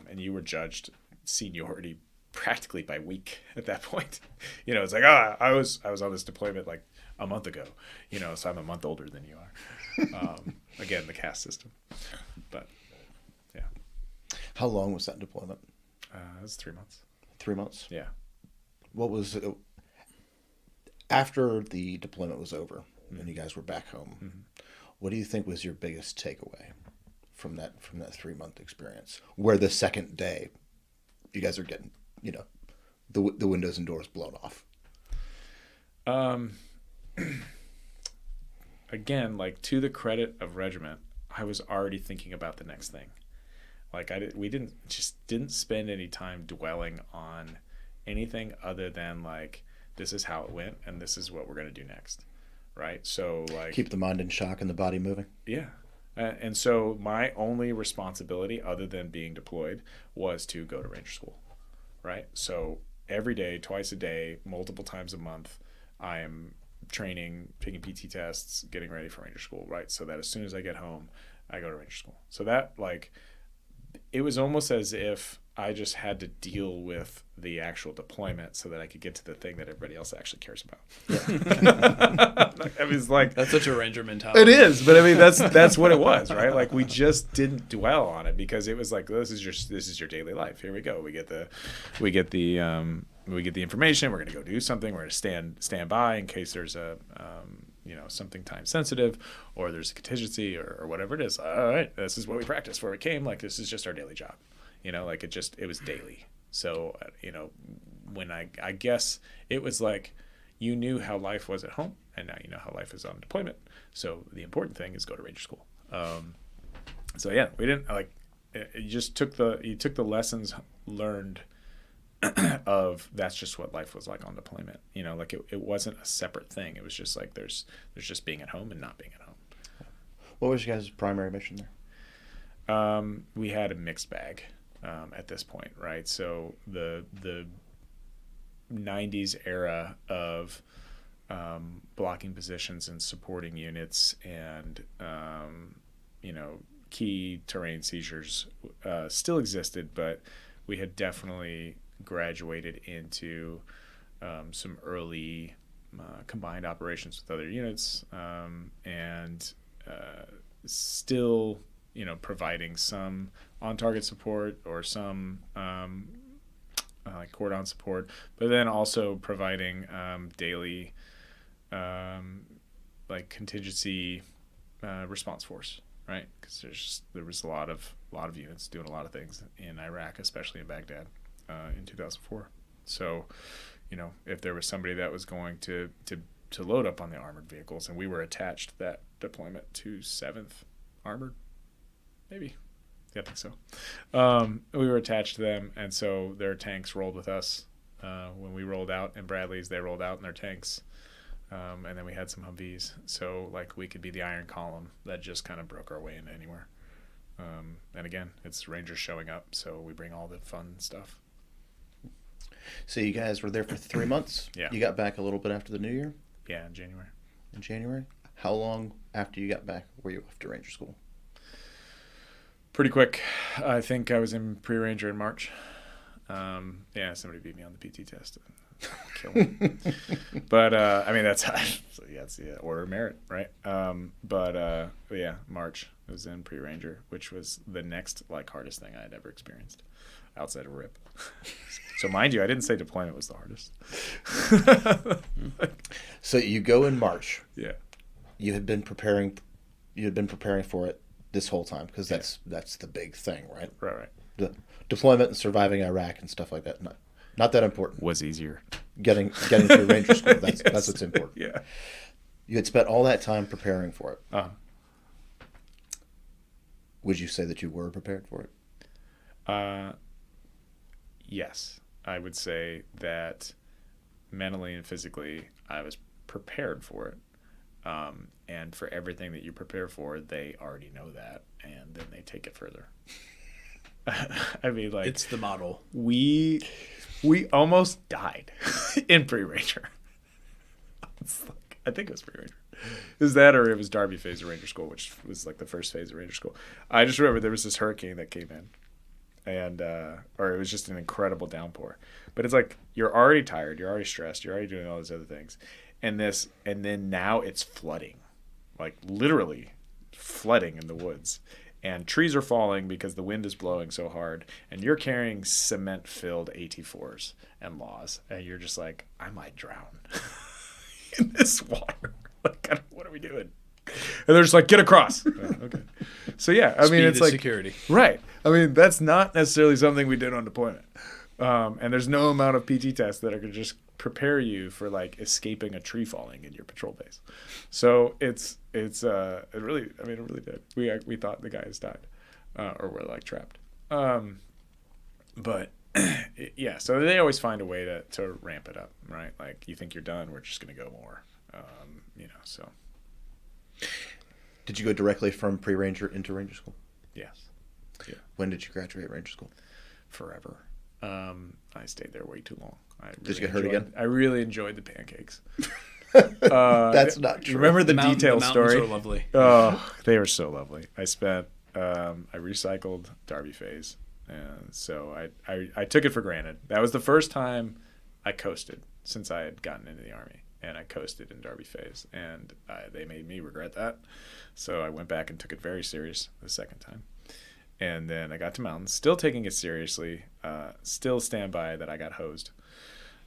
and you were judged seniority practically by week at that point. It's like, I was on this deployment like a month ago, so I'm a month older than you are. Again, the caste system. But yeah. How long was that deployment? It was 3 months. 3 months? Yeah. What was it after the deployment was over and you guys were back home? Mm-hmm. What do you think was your biggest takeaway from that 3 month experience, where the second day you guys are getting, the windows and doors blown off? Again, like, to the credit of regiment, I was already thinking about the next thing. Like, we didn't spend any time dwelling on anything other than like, this is how it went and this is what we're going to do next, right? So like, keep the mind in shock and the body moving. Yeah. And so my only responsibility other than being deployed was to go to Ranger school, right? So every day, twice a day, multiple times a month, I am training, taking PT tests, getting ready for Ranger school, right? So that as soon as I get home, I go to Ranger school. So that, like, it was almost as if I just had to deal with the actual deployment so that I could get to the thing that everybody else actually cares about. Yeah. I mean, it's like, that's such a Ranger mentality. It is, but I mean, that's what it was, right? Like, we just didn't dwell on it because it was like, this is your daily life. Here we go. We get the information. We're going to go do something. We're going to stand by in case there's a something time sensitive or there's a contingency or whatever it is. All right, this is what we practiced where we came. Like, this is just our daily job. Like, it was daily. So, when I guess it was like, you knew how life was at home and now you know how life is on deployment. So the important thing is go to Ranger school. So yeah, we didn't you just took the lessons learned of that's just what life was like on deployment. Like, it wasn't a separate thing. It was just like, there's just being at home and not being at home. What was your guys' primary mission there? We had a mixed bag at this point, right? So the 90s era of blocking positions and supporting units and key terrain seizures still existed, but we had definitely graduated into some early combined operations with other units, and still providing some on-target support or some cordon support, but then also providing daily contingency response force, right? Because there was a lot of units doing a lot of things in Iraq, especially in Baghdad in 2004. So, if there was somebody that was going to load up on the armored vehicles, and we were attached that deployment to 7th Armored, maybe. Yeah, I think so. We were attached to them, and so their tanks rolled with us when we rolled out, and Bradley's, they rolled out in their tanks. And then we had some Humvees. So, like, we could be the iron column that just kind of broke our way into anywhere. And again, it's Rangers showing up, so we bring all the fun stuff. So you guys were there for 3 months? Yeah. You got back a little bit after the new year? Yeah, in January. In January? How long after you got back were you off to Ranger School? Pretty quick. I think I was in pre-Ranger in March. Yeah, somebody beat me on the PT test. Kill me. But, I mean, that's the order of merit, right? But yeah, March was in pre-Ranger, which was the next, like, hardest thing I had ever experienced outside of RIP. So mind you, I didn't say deployment was the hardest. So you go in March. Yeah. You had been preparing for it this whole time because that's the big thing, right? Right. The deployment and surviving Iraq and stuff like that. Not that important. Was easier. Getting through Ranger School. That's what's important. Yeah. You had spent all that time preparing for it. Uh-huh. Would you say that you were prepared for it? Yes. I would say that mentally and physically I was prepared for it. And for everything that you prepare for, they already know that, and then they take it further. I mean, like, It's the model. We almost died in pre-Ranger. I think it was pre-Ranger. Is that, or it was Darby phase of Ranger School, which was like the first phase of Ranger School. I just remember there was this hurricane that came in, and or it was just an incredible downpour. But it's like you're already tired, you're already stressed, you're already doing all these other things, and then now it's flooding, like literally flooding in the woods. And trees are falling because the wind is blowing so hard, and you're carrying cement-filled AT4s and laws, and you're just like, I might drown in this water. Like, what are we doing? And they're just like, get across. Oh, okay. So yeah, I mean, it's like security, right? I mean, that's not necessarily something we did on deployment, and there's no amount of PT tests that are gonna just prepare you for like escaping a tree falling in your patrol base. So it really did. We thought the guys died, or were like trapped. But yeah, so they always find a way to ramp it up, right? Like, you think you're done, we're just gonna go more, so. Did you go directly from pre-Ranger into Ranger School? Yes. Yeah. When did you graduate Ranger School? Forever. I stayed there way too long. Did you get hurt again? I really enjoyed the pancakes. That's not true. Remember the detail the story? mountains are lovely. Oh, they were so lovely. I recycled Darby phase, and so I took it for granted. That was the first time I coasted since I had gotten into the Army, and I coasted in Darby phase, and they made me regret that. So I went back and took it very serious the second time. And then I got to mountains, still taking it seriously, still stand by that I got hosed.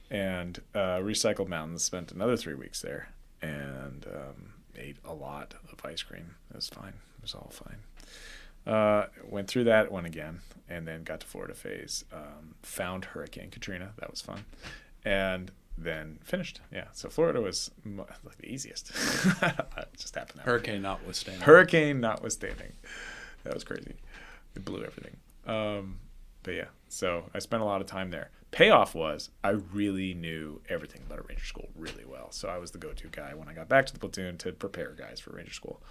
And recycled mountains, spent another 3 weeks there, and ate a lot of ice cream. It was fine. It was all fine. Went through that one again, and then got to Florida phase. Found Hurricane Katrina. That was fun. And then finished. Yeah, so Florida was like the easiest. It just happened that Hurricane notwithstanding. Hurricane notwithstanding. That was crazy. It blew everything. But yeah, so I spent a lot of time there. Payoff was I really knew everything about a Ranger School really well. So I was the go-to guy when I got back to the platoon to prepare guys for Ranger School,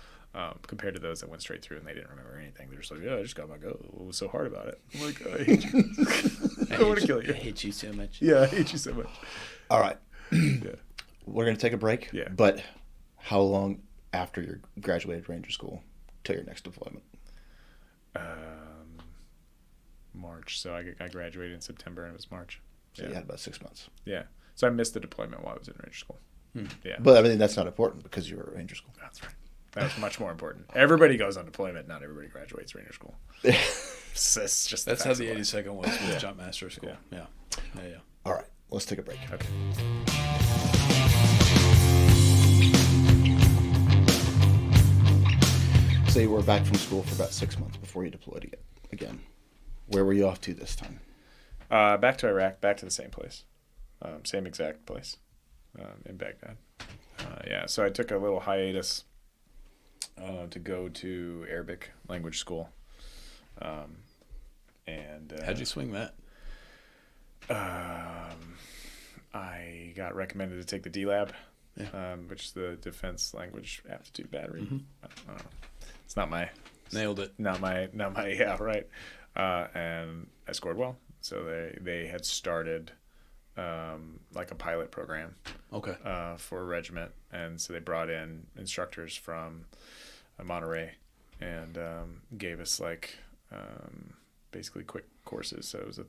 compared to those that went straight through and they didn't remember anything. They're just like, yeah, I just got my go. What was so hard about it? I'm like, I hate you. I want to kill you. I hate you so much. Yeah, I hate you so much. All right. Yeah. We're going to take a break. Yeah. But how long after you graduated Ranger School till your next deployment? March. So I graduated in September and it was March. So you had about 6 months. Yeah. So I missed the deployment while I was in Ranger School. Yeah. But I mean, that's not important because you were at Ranger School. That's right. That was much more important. Everybody goes on deployment. Not everybody graduates Ranger School. It's just That's how the 82nd was with Jump Master School. Yeah. Yeah. All right. Let's take a break. Okay. So you were back from school for about 6 months before you deployed again. Where were you off to this time? Back to Iraq, back to the same place. Same exact place in Baghdad. Yeah, so I took a little hiatus to go to Arabic language school. And How'd you swing that? I got recommended to take the D-Lab which is the Defense Language Aptitude Battery. Mm-hmm. I don't know. It's not my Nailed it. not my yeah, right. And I scored well. So they had started like a pilot program Okay. for a regiment, and so they brought in instructors from Monterey and gave us like basically quick courses. So it was a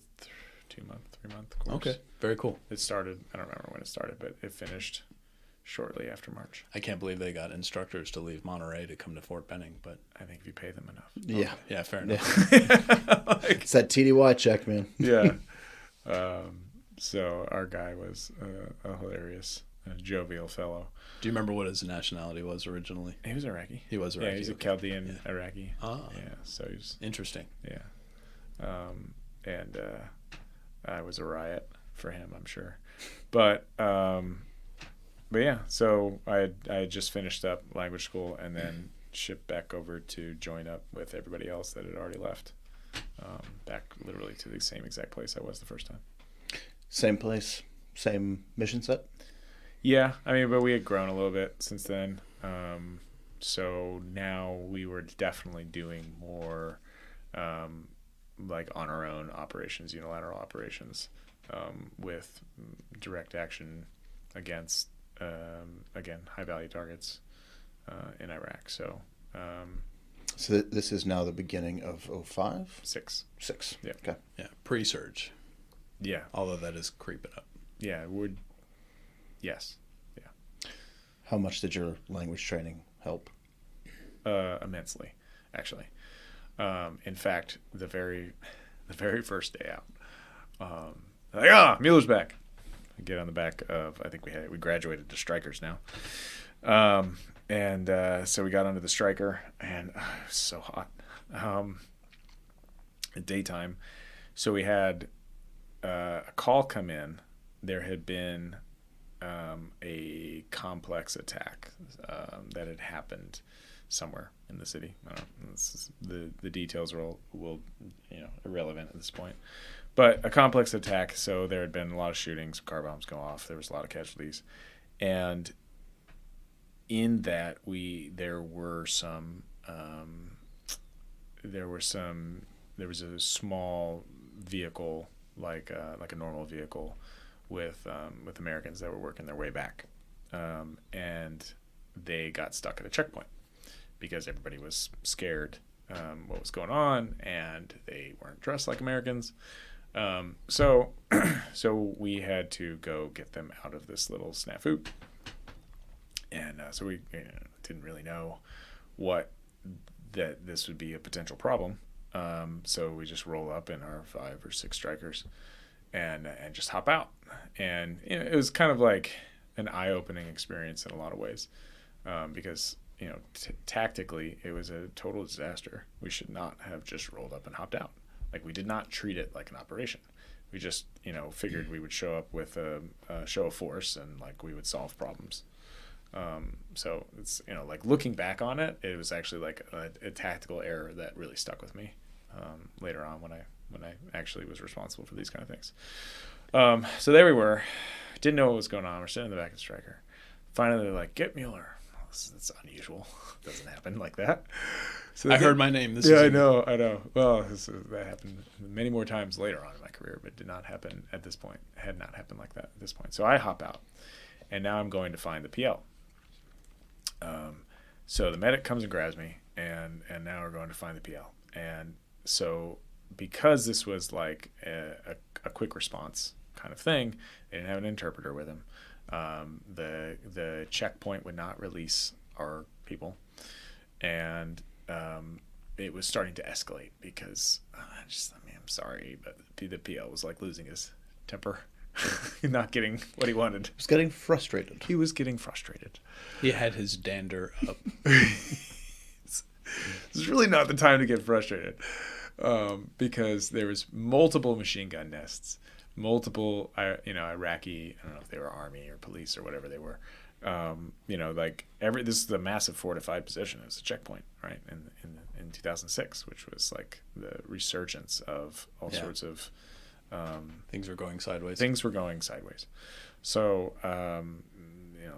2-month, 3-month course. Okay. Very cool. It started, I don't remember when it started, but it finished shortly after March. I can't believe they got instructors to leave Monterey to come to Fort Benning, but I think if you pay them enough. Yeah. yeah, fair enough. It's that TDY check, man. Yeah. So our guy was a hilarious, jovial fellow. Do you remember what his nationality was originally? He was Iraqi. He was Iraqi. Yeah, he's a okay. Chaldean Iraqi. Ah. Yeah, so he's, Interesting. yeah. And I was a riot for him, I'm sure. But yeah, so I had just finished up language school and then shipped back over to join up with everybody else that had already left, back literally to the same exact place I was the first time. Same place, same mission set. Yeah, I mean, but we had grown a little bit since then. So now we were definitely doing more like on our own operations, unilateral operations, with direct action against, again, high-value targets in Iraq. So So this is now the beginning of 05? 6. 6. Yeah. Okay. Yeah, pre-surge. Yeah. Although that is creeping up. Yeah, it would. Yes. Yeah. How much did your language training help? Immensely, actually. In fact, the very first day out, like, Mueller's back. I get on the back of, I think we graduated to strikers now. And so we got onto the striker, and it was so hot. At daytime. So we had a call come in. There had been a complex attack that had happened somewhere in the city. I don't know. The details will irrelevant at this point. But a complex attack, so there had been a lot of shootings, car bombs go off, there was a lot of casualties. And in that there was a small vehicle, like a normal vehicle, with Americans that were working their way back, and they got stuck at a checkpoint because everybody was scared what was going on, and they weren't dressed like Americans. So we had to go get them out of this little snafu, and so we didn't really know that this would be a potential problem. So we just roll up in our 5 or 6 strikers and just hop out. And it was kind of like an eye-opening experience in a lot of ways, because tactically it was a total disaster. We should not have just rolled up and hopped out. Like, we did not treat it like an operation. We just figured we would show up with a show of force and like we would solve problems. So it's like looking back on it, it was actually like a tactical error that really stuck with me later on when I actually was responsible for these kind of things. So there we were, didn't know what was going on. We're sitting in the back of the striker. Finally, they're like, "Get Mueller." That's unusual. Doesn't happen like that. So I heard my name. I know. Well, that happened many more times later on in my career, but did not happen at this point. Had not happened like that at this point. So I hop out, and now I'm going to find the PL. So the medic comes and grabs me, and now we're going to find the PL. And so because this was like a quick response kind of thing, they didn't have an interpreter with him. The checkpoint would not release our people, and it was starting to escalate because I'm sorry, but the PL was like losing his temper, not getting what he wanted. He was getting frustrated. He was getting frustrated. He had his dander up. This is really not the time to get frustrated, because there was multiple machine gun nests, multiple Iraqi, I don't know if they were army or police or whatever they were, this is a massive fortified position. It was a checkpoint, right, in 2006, which was like the resurgence of all sorts of things were going sideways. So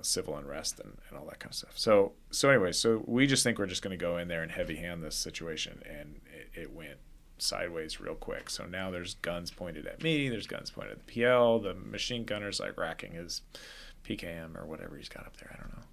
civil unrest and all that kind of stuff. So anyway, so we just think we're just going to go in there and heavy hand this situation, and it went sideways real quick. So now there's guns pointed at me, there's guns pointed at the PL, the machine gunner's like racking his PKM or whatever he's got up there, I don't know.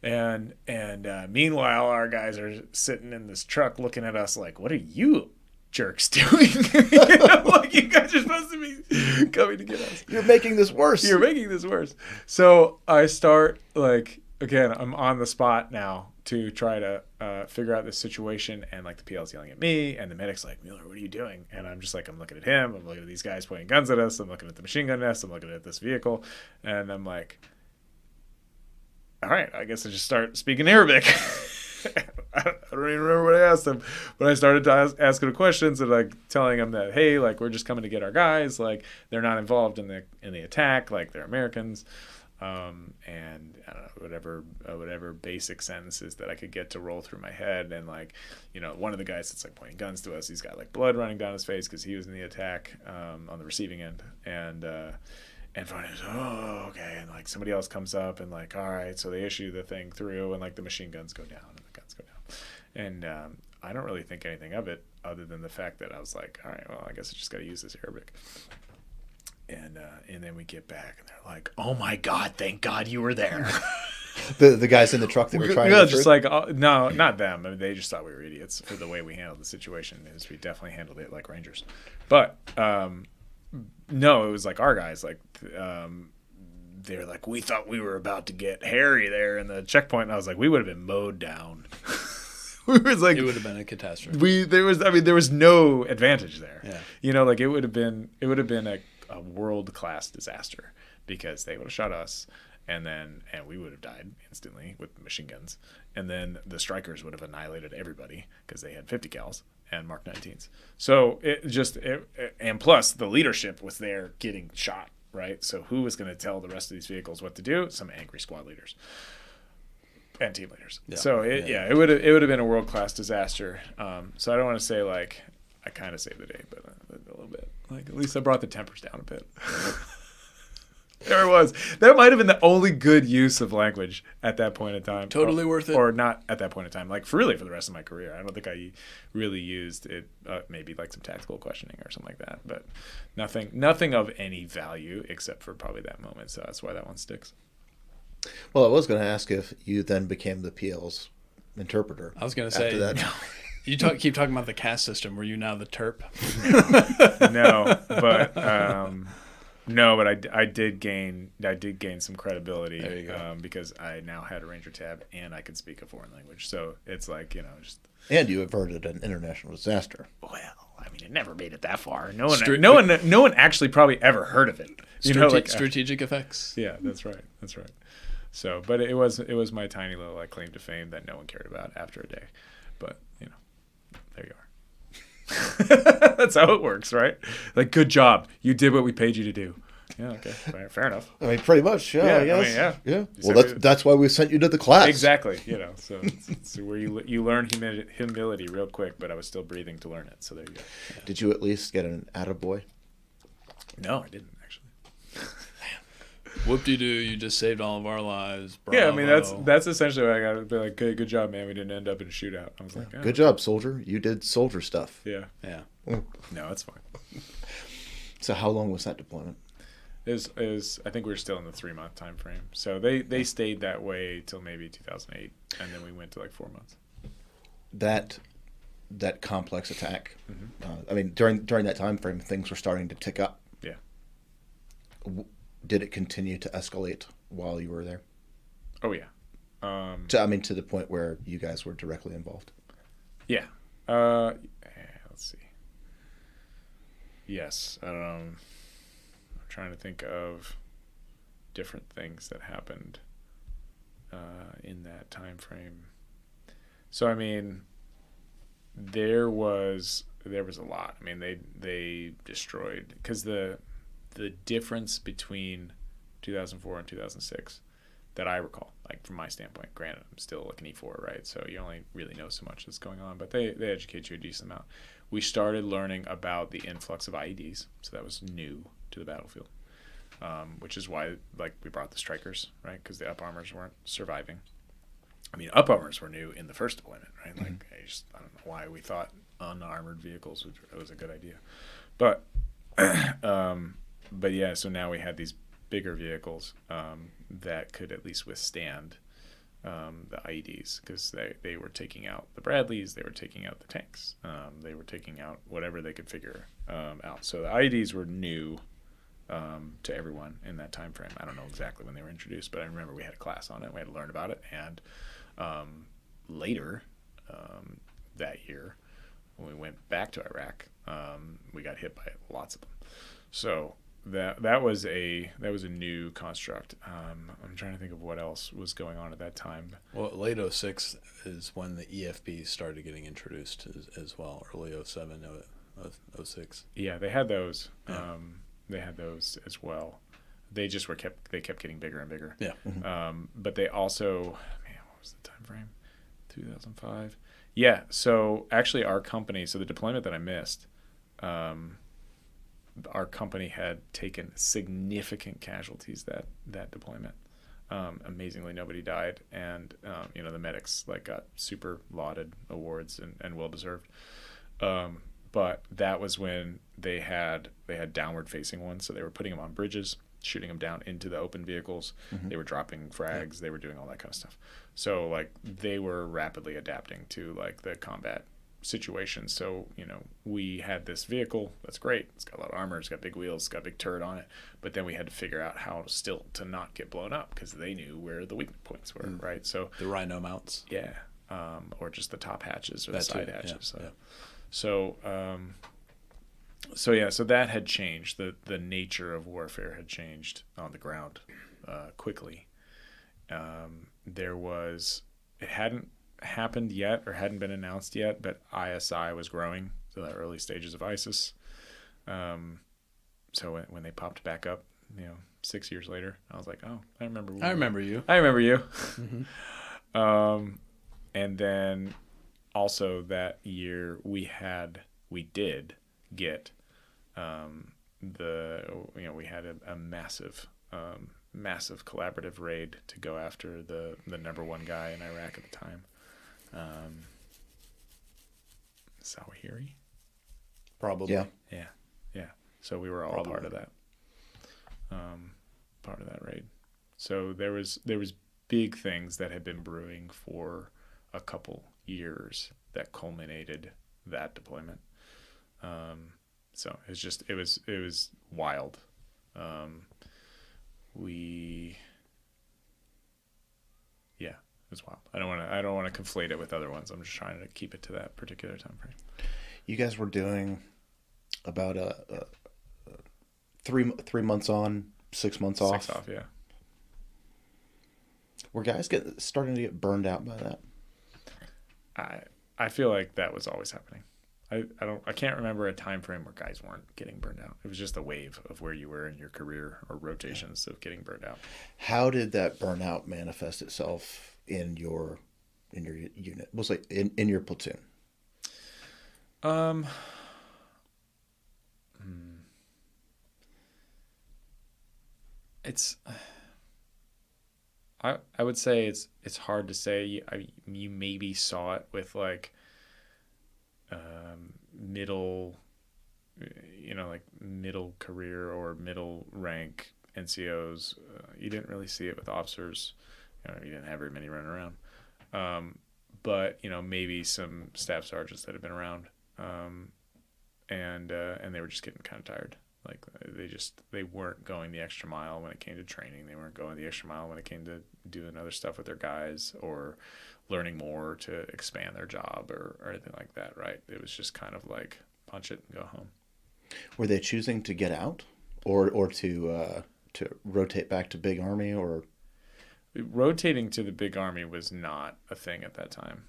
And meanwhile, our guys are sitting in this truck looking at us like, what are you jerks doing? Like, you guys are supposed to be coming to get us. You're making this worse. You're making this worse. So I start, like, again, I'm on the spot now to try to figure out this situation, and like the PL's yelling at me, and the medic's like, Mueller, what are you doing? And I'm just like, I'm looking at him, I'm looking at these guys pointing guns at us, I'm looking at the machine gun nest, I'm looking at this vehicle, and I'm like, all right, I guess I just start speaking Arabic. I don't even remember what I asked him, but I started to asking him questions and like telling him that, hey, like, we're just coming to get our guys, like, they're not involved in the attack, like, they're Americans, and I don't know, whatever basic sentences that I could get to roll through my head. And like, one of the guys that's like pointing guns to us, he's got like blood running down his face because he was in the attack on the receiving end, and finally, oh, okay. And like somebody else comes up and like, all right, so they issue the thing through, and like the machine guns go down and the guns go down. And I don't really think anything of it other than the fact that I was like, all right, well, I guess I just got to use this Arabic. And then we get back and they're like, oh my God, thank God you were there. The guys in the truck that were trying to just like, oh, no, not them. I mean, they just thought we were idiots for the way we handled the situation. Is we definitely handled it like Rangers. But no, it was like our guys, like they're like, we thought we were about to get Harry there in the checkpoint, and I was like, we would have been mowed down. It was like, it would have been a catastrophe. There was no advantage there. Yeah. Like it would have been a world-class disaster because they would have shot us, and we would have died instantly with machine guns, and then the strikers would have annihilated everybody because they had 50 cals and Mark 19s. So and plus the leadership was there getting shot, right? So who was going to tell the rest of these vehicles what to do? Some angry squad leaders and team leaders. Yeah. So it would have been a world-class disaster. So I don't want to say like I kind of saved the day, but a little bit. Like, at least I brought the tempers down a bit. There it was. That might have been the only good use of language at that point in time. Totally worth it. Or not at that point in time. Like, for the rest of my career. I don't think I really used it. Maybe like some tactical questioning or something like that. But nothing of any value except for probably that moment. So that's why that one sticks. Well, I was going to ask if you then became the PL's interpreter. I was going to say that. No. You keep talking about the caste system. Were you now the Terp? No, but I did gain some credibility. There you go. Because I now had a Ranger tab and I could speak a foreign language. So it's like, just. And you averted an international disaster. Well, I mean, it never made it that far. No one actually probably ever heard of it. Strategic effects. Yeah, that's right. So, but it was my tiny little claim to fame that no one cared about after a day. But there you are. That's how it works, right? Like, good job. You did what we paid you to do. Yeah, okay. Fair enough. I mean, pretty much, yeah, I guess. I mean, yeah. Well, that's why we sent you to the class. Exactly. So it's where you learn humility real quick, but I was still breathing to learn it. So there you go. Did you at least get an attaboy? No, I didn't, actually. Whoop-de-doo, you just saved all of our lives. Bravo. Yeah, I mean, that's essentially what I got to be like, good job, man. We didn't end up in a shootout. I was like, good job, soldier. You did soldier stuff. Yeah. Mm. No, that's fine. So how long was that deployment? Is I think we were still in the 3-month time frame. So they stayed that way till maybe 2008, and then we went to like 4 months. That complex attack. Mm-hmm. I mean, during that time frame, things were starting to tick up. Yeah. Did it continue to escalate while you were there? Oh yeah. To the point where you guys were directly involved. Yeah. Let's see. Yes. I'm trying to think of different things that happened in that time frame. So I mean, there was a lot. I mean, they destroyed, because the difference between 2004 and 2006 that I recall, like from my standpoint, granted I'm still like an E4, right? So you only really know so much that's going on, but they educate you a decent amount. We started learning about the influx of IEDs, so that was new to the battlefield. which is why like we brought the strikers, right? Because the up armors weren't surviving. I mean, up armors were new in the first deployment, right? Like I don't know why we thought unarmored vehicles was a good idea, but but yeah. So now we had these bigger vehicles that could at least withstand the IEDs, because they were taking out the Bradleys, they were taking out the tanks, they were taking out whatever they could figure out. So the IEDs were new to everyone in that time frame. I don't know exactly when they were introduced, but I remember we had a class on it. We had to learn about it, and later that year, when we went back to Iraq, we got hit by lots of them. So that was a new construct. I'm trying to think of what else was going on at that time. Well, late 06 is when the EFBs started getting introduced as well. Early 07, 06. Yeah, they had those. Yeah. They had those as well. They just kept getting bigger and bigger. Yeah. But they also, man, what was the time frame? 2005. Yeah. So actually, our company. So the deployment that I missed. Our company had taken significant casualties that deployment. Amazingly, nobody died, and the medics got super lauded awards and well deserved. But that was when they had downward facing ones, so they were putting them on bridges, shooting them down into the open vehicles. They were dropping frags. They were doing all that kind of stuff. So they were rapidly adapting to the combat situation. So we had this vehicle that's great. It's got a lot of armor. It's got big wheels. It's got a big turret on it. But then we had to figure out how still to not get blown up, because they knew where the weak points were, right? So the rhino mounts. Yeah, or just the top hatches or That the side too, hatches. yeah. So so that had changed. The nature of warfare had changed on the ground quickly. It hadn't happened yet or hadn't been announced yet, but ISI was growing, so the early stages of ISIS. So when they popped back up, 6 years later, I was like, oh, I remember you. I remember you. Mm-hmm. And then also that year we did get we had a massive collaborative raid to go after the number one guy in Iraq at the time. Zawahiri? Probably. Yeah. Yeah. So we were all Probably. part of that. Part of that raid. So there was big things that had been brewing for a couple years that culminated that deployment. So it was wild. It was wild. I don't want to conflate it with other ones. I'm just trying to keep it to that particular time frame. You guys were doing about a 3 months on, 6 months off. 6 off, yeah. Were guys starting to get burned out by that? I feel like that was always happening. I can't remember a time frame where guys weren't getting burned out. It was just a wave of where you were in your career or rotations of getting burned out. How did that burnout manifest itself in your unit? Was in your platoon? It's I would say it's hard to say. You maybe saw it with middle career or middle rank NCOs. You didn't really see it with officers. You didn't have very many running around. But maybe some staff sergeants that have been around, and they were just getting kind of tired. They weren't going the extra mile when it came to training. They weren't going the extra mile when it came to doing other stuff with their guys or learning more to expand their job or anything like that, right? It was just kind of punch it and go home. Were they choosing to get out or to rotate back to Big Army? Or rotating to the Big Army was not a thing at that time.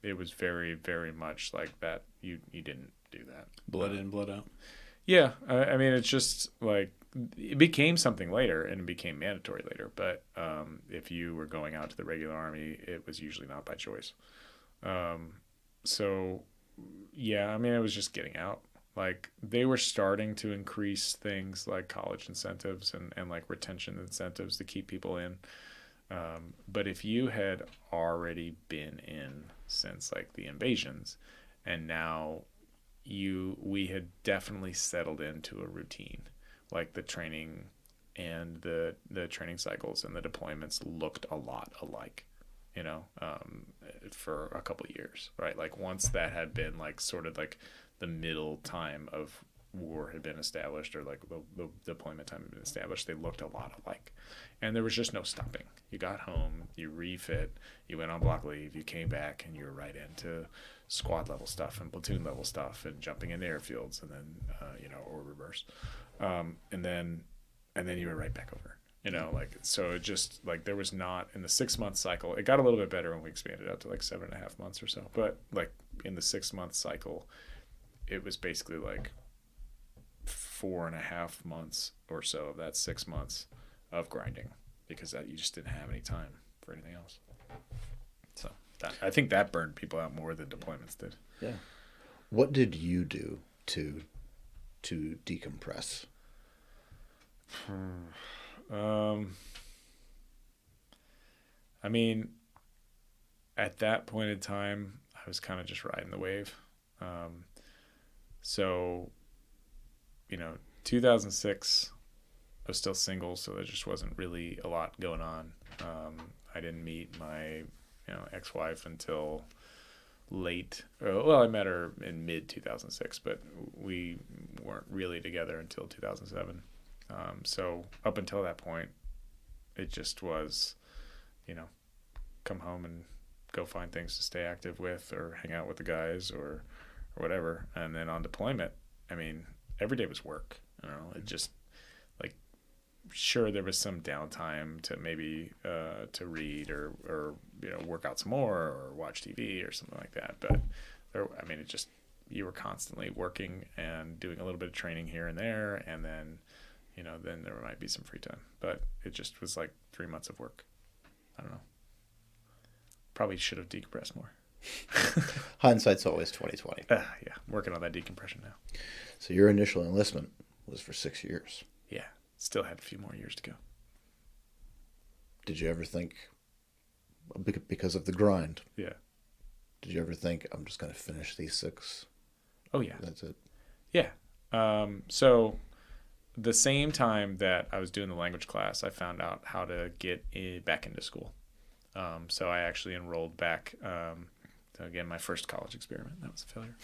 It was very, very much like that. You didn't do that. Blood in, blood out. Yeah, I mean, it's just it became something later and it became mandatory later. But if you were going out to the regular Army, it was usually not by choice. So, yeah, I mean, it was just getting out. Like they were starting to increase things like college incentives and like retention incentives to keep people in. But if you had already been in since like the invasions, and now we had definitely settled into a routine, like the training and the training cycles and the deployments looked a lot alike, for a couple of years, right? Like once that had been like sort of like the middle time of war had been established, or like the deployment time had been established, they looked a lot alike, and there was just no stopping. You got home, you refit, you went on block leave, you came back, and you were right into squad level stuff and platoon level stuff and jumping into airfields, and then or reverse, and then you were right back over. Like, so it just like there was not, in the 6-month cycle, it got a little bit better when we expanded out to like 7.5 months or so, but like in the 6-month cycle, it was basically like 4.5 months or so of that 6 months of grinding, because that you just didn't have any time for anything else. So I think that burned people out more than deployments did. Yeah. What did you do to decompress? I mean, at that point in time, I was kind of just riding the wave. So 2006, I was still single, so there just wasn't really a lot going on. I didn't meet my ex-wife until late. Well, I met her in mid 2006, but we weren't really together until 2007. So up until that point, it just was, come home and go find things to stay active with, or hang out with the guys, or whatever. And then on deployment, I mean, every day was work. It just like, sure, there was some downtime to maybe to read or work out some more or watch TV or something like that. But it just, you were constantly working and doing a little bit of training here and there, and then then there might be some free time. But it just was like 3 months of work. I don't know. Probably should have decompressed more. Hindsight's always 20/20. Yeah, working on that decompression now. So your initial enlistment was for 6 years. Yeah, still had a few more years to go. Did you ever think, because of the grind? Yeah. Did you ever think, I'm just going to finish these 6? Oh yeah. That's it. Yeah. So the same time that I was doing the language class, I found out how to get back into school. So I actually enrolled back. Again, my first college experiment. That was a failure.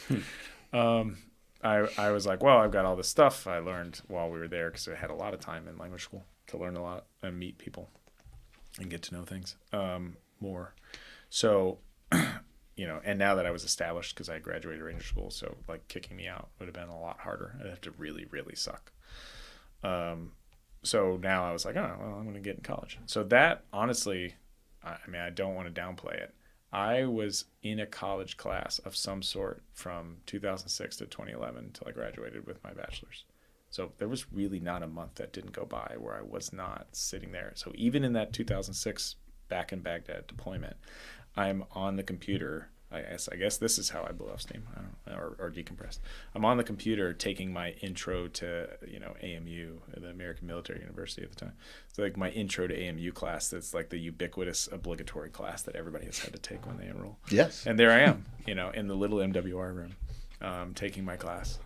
I was like, well, I've got all this stuff I learned while we were there, because I had a lot of time in language school to learn a lot and meet people and get to know things more. So, and now that I was established, because I graduated Ranger school, so like kicking me out would have been a lot harder. I'd have to really, really suck. So now I was like, oh, well, I'm going to get in college. So that, honestly, I don't want to downplay it. I was in a college class of some sort from 2006 to 2011 until I graduated with my bachelor's. So there was really not a month that didn't go by where I was not sitting there. So even in that 2006 back in Baghdad deployment, I'm on the computer. I guess this is how I blew off steam, I don't know, or decompressed. I'm on the computer taking my intro to AMU, the American Military University at the time. So like my intro to AMU class, that's like the ubiquitous obligatory class that everybody has had to take when they enroll. Yes. And there I am, in the little MWR room, taking my class,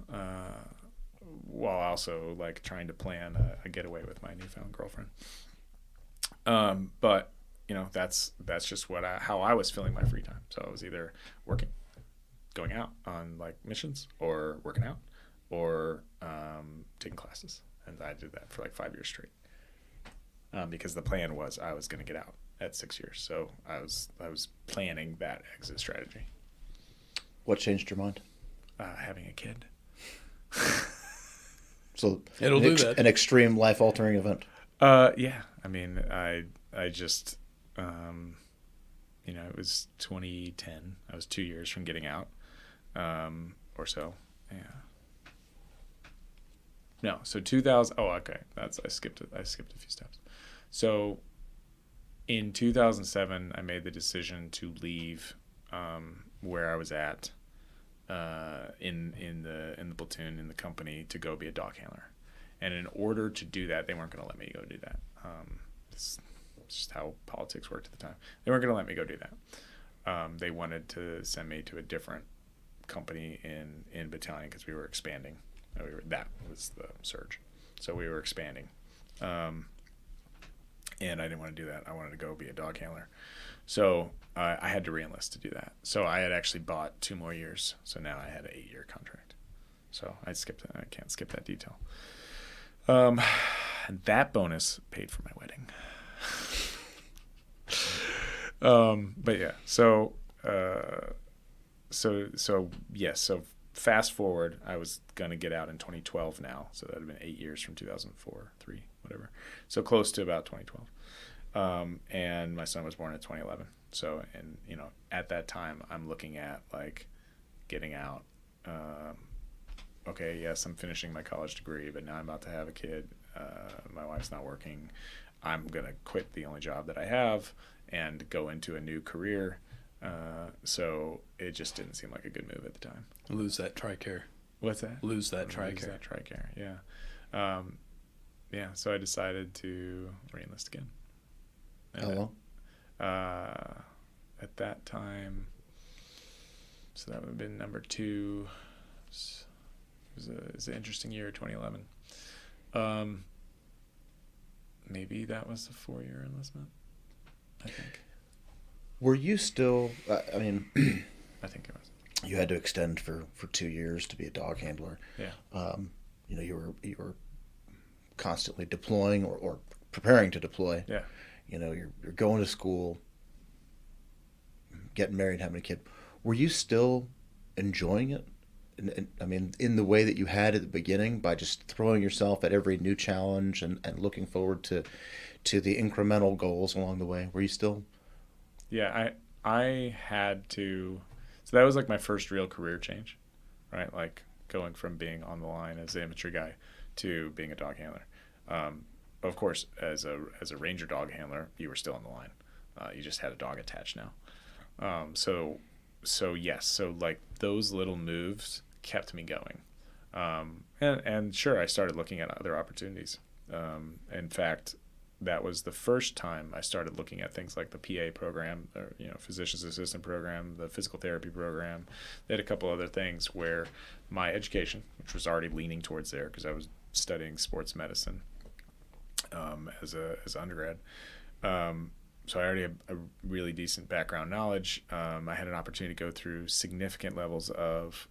while also like trying to plan a getaway with my newfound girlfriend. But that's just how I was filling my free time. So I was either working, going out on like missions, or working out, or taking classes. And I did that for like 5 years straight. Because the plan was I was going to get out at 6 years. So I was planning that exit strategy. What changed your mind? Having a kid. So it'll do that. An extreme life-altering event. Yeah. I mean, I just, it was 2010. I was 2 years from getting out, or so. Yeah. No, so 2000. Oh, okay. I skipped a few steps. So in 2007, I made the decision to leave where I was at, in the platoon, in the company, to go be a dog handler. And in order to do that, they weren't going to let me go do that. It's just how politics worked at the time. They weren't going to let me go do that. They wanted to send me to a different company in battalion because we were expanding. That was the surge. So we were expanding. And I didn't want to do that. I wanted to go be a dog handler. So I had to re-enlist to do that. So I had actually bought 2 more years. So now I had an 8-year contract. So I skipped that. I can't skip that detail. And that bonus paid for my wedding. But yeah, so yes. So fast forward, I was gonna get out in 2012 now. So that'd have been 8 years from 2004, 3, whatever. So close to about 2012. And my son was born in 2011. So, and at that time, I'm looking at like getting out. Okay, yes, I'm finishing my college degree, but now I'm about to have a kid. My wife's not working. I'm going to quit the only job that I have and go into a new career. So it just didn't seem like a good move at the time. Lose that TRICARE. What's that? Lose that TRICARE. Lose that TRICARE, yeah. Yeah, so I decided to re-enlist again. How long? At that time, so that would have been number 2. It was an interesting year, 2011. Maybe that was a 4-year enlistment, I think. Were you still, I mean, I think it was. You had to extend for 2 years to be a dog handler. Yeah. You were constantly deploying or preparing to deploy. Yeah. You're going to school, getting married, having a kid. Were you still enjoying it? And I mean, in the way that you had at the beginning, by just throwing yourself at every new challenge and looking forward to the incremental goals along the way, were you still? Yeah, I had to. So that was like my first real career change, right? Like going from being on the line as an infantry guy to being a dog handler. Of course, as a Ranger dog handler, you were still on the line. You just had a dog attached now. So yes, so like those little moves kept me going. And sure, I started looking at other opportunities. In fact, that was the first time I started looking at things like the PA program, or, physician's assistant program, the physical therapy program. They had a couple other things where my education, which was already leaning towards there because I was studying sports medicine as an undergrad. So I already have a really decent background knowledge. I had an opportunity to go through significant levels of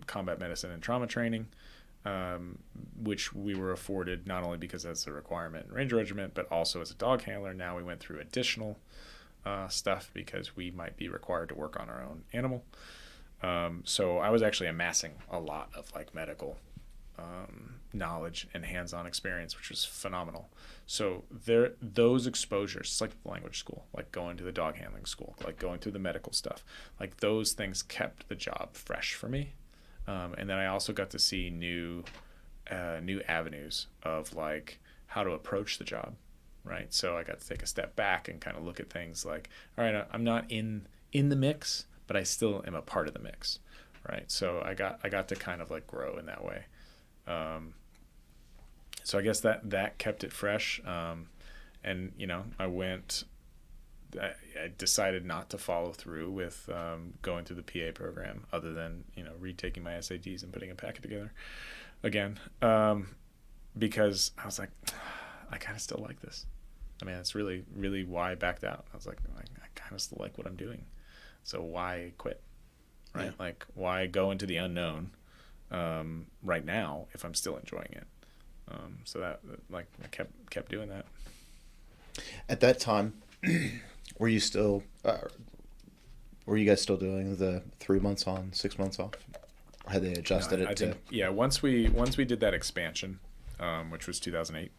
combat medicine and trauma training, which we were afforded not only because that's a requirement in Ranger Regiment, but also as a dog handler. Now we went through additional stuff because we might be required to work on our own animal. So I was actually amassing a lot of like medical knowledge and hands-on experience, which was phenomenal. So those exposures, it's like language school, like going to the dog handling school, like going through the medical stuff, like those things kept the job fresh for me. And then I also got to see new avenues of like how to approach the job, right? So I got to take a step back and kind of look at things like, all right, I'm not in the mix, but I still am a part of the mix, right? So I got to kind of like grow in that way. So I guess that kept it fresh. And I decided not to follow through with going through the PA program, other than retaking my SATs and putting a packet together again, because I was like, I kind of still like this. I mean, that's really, really why I backed out. I was like, I kind of still like what I'm doing, so why quit, right? Yeah. Like, why go into the unknown right now if I'm still enjoying it? So that like I kept doing that. At that time, were you guys still doing the 3 months on, 6 months off? Or had they adjusted it to? Yeah, once we did that expansion, which was 2008.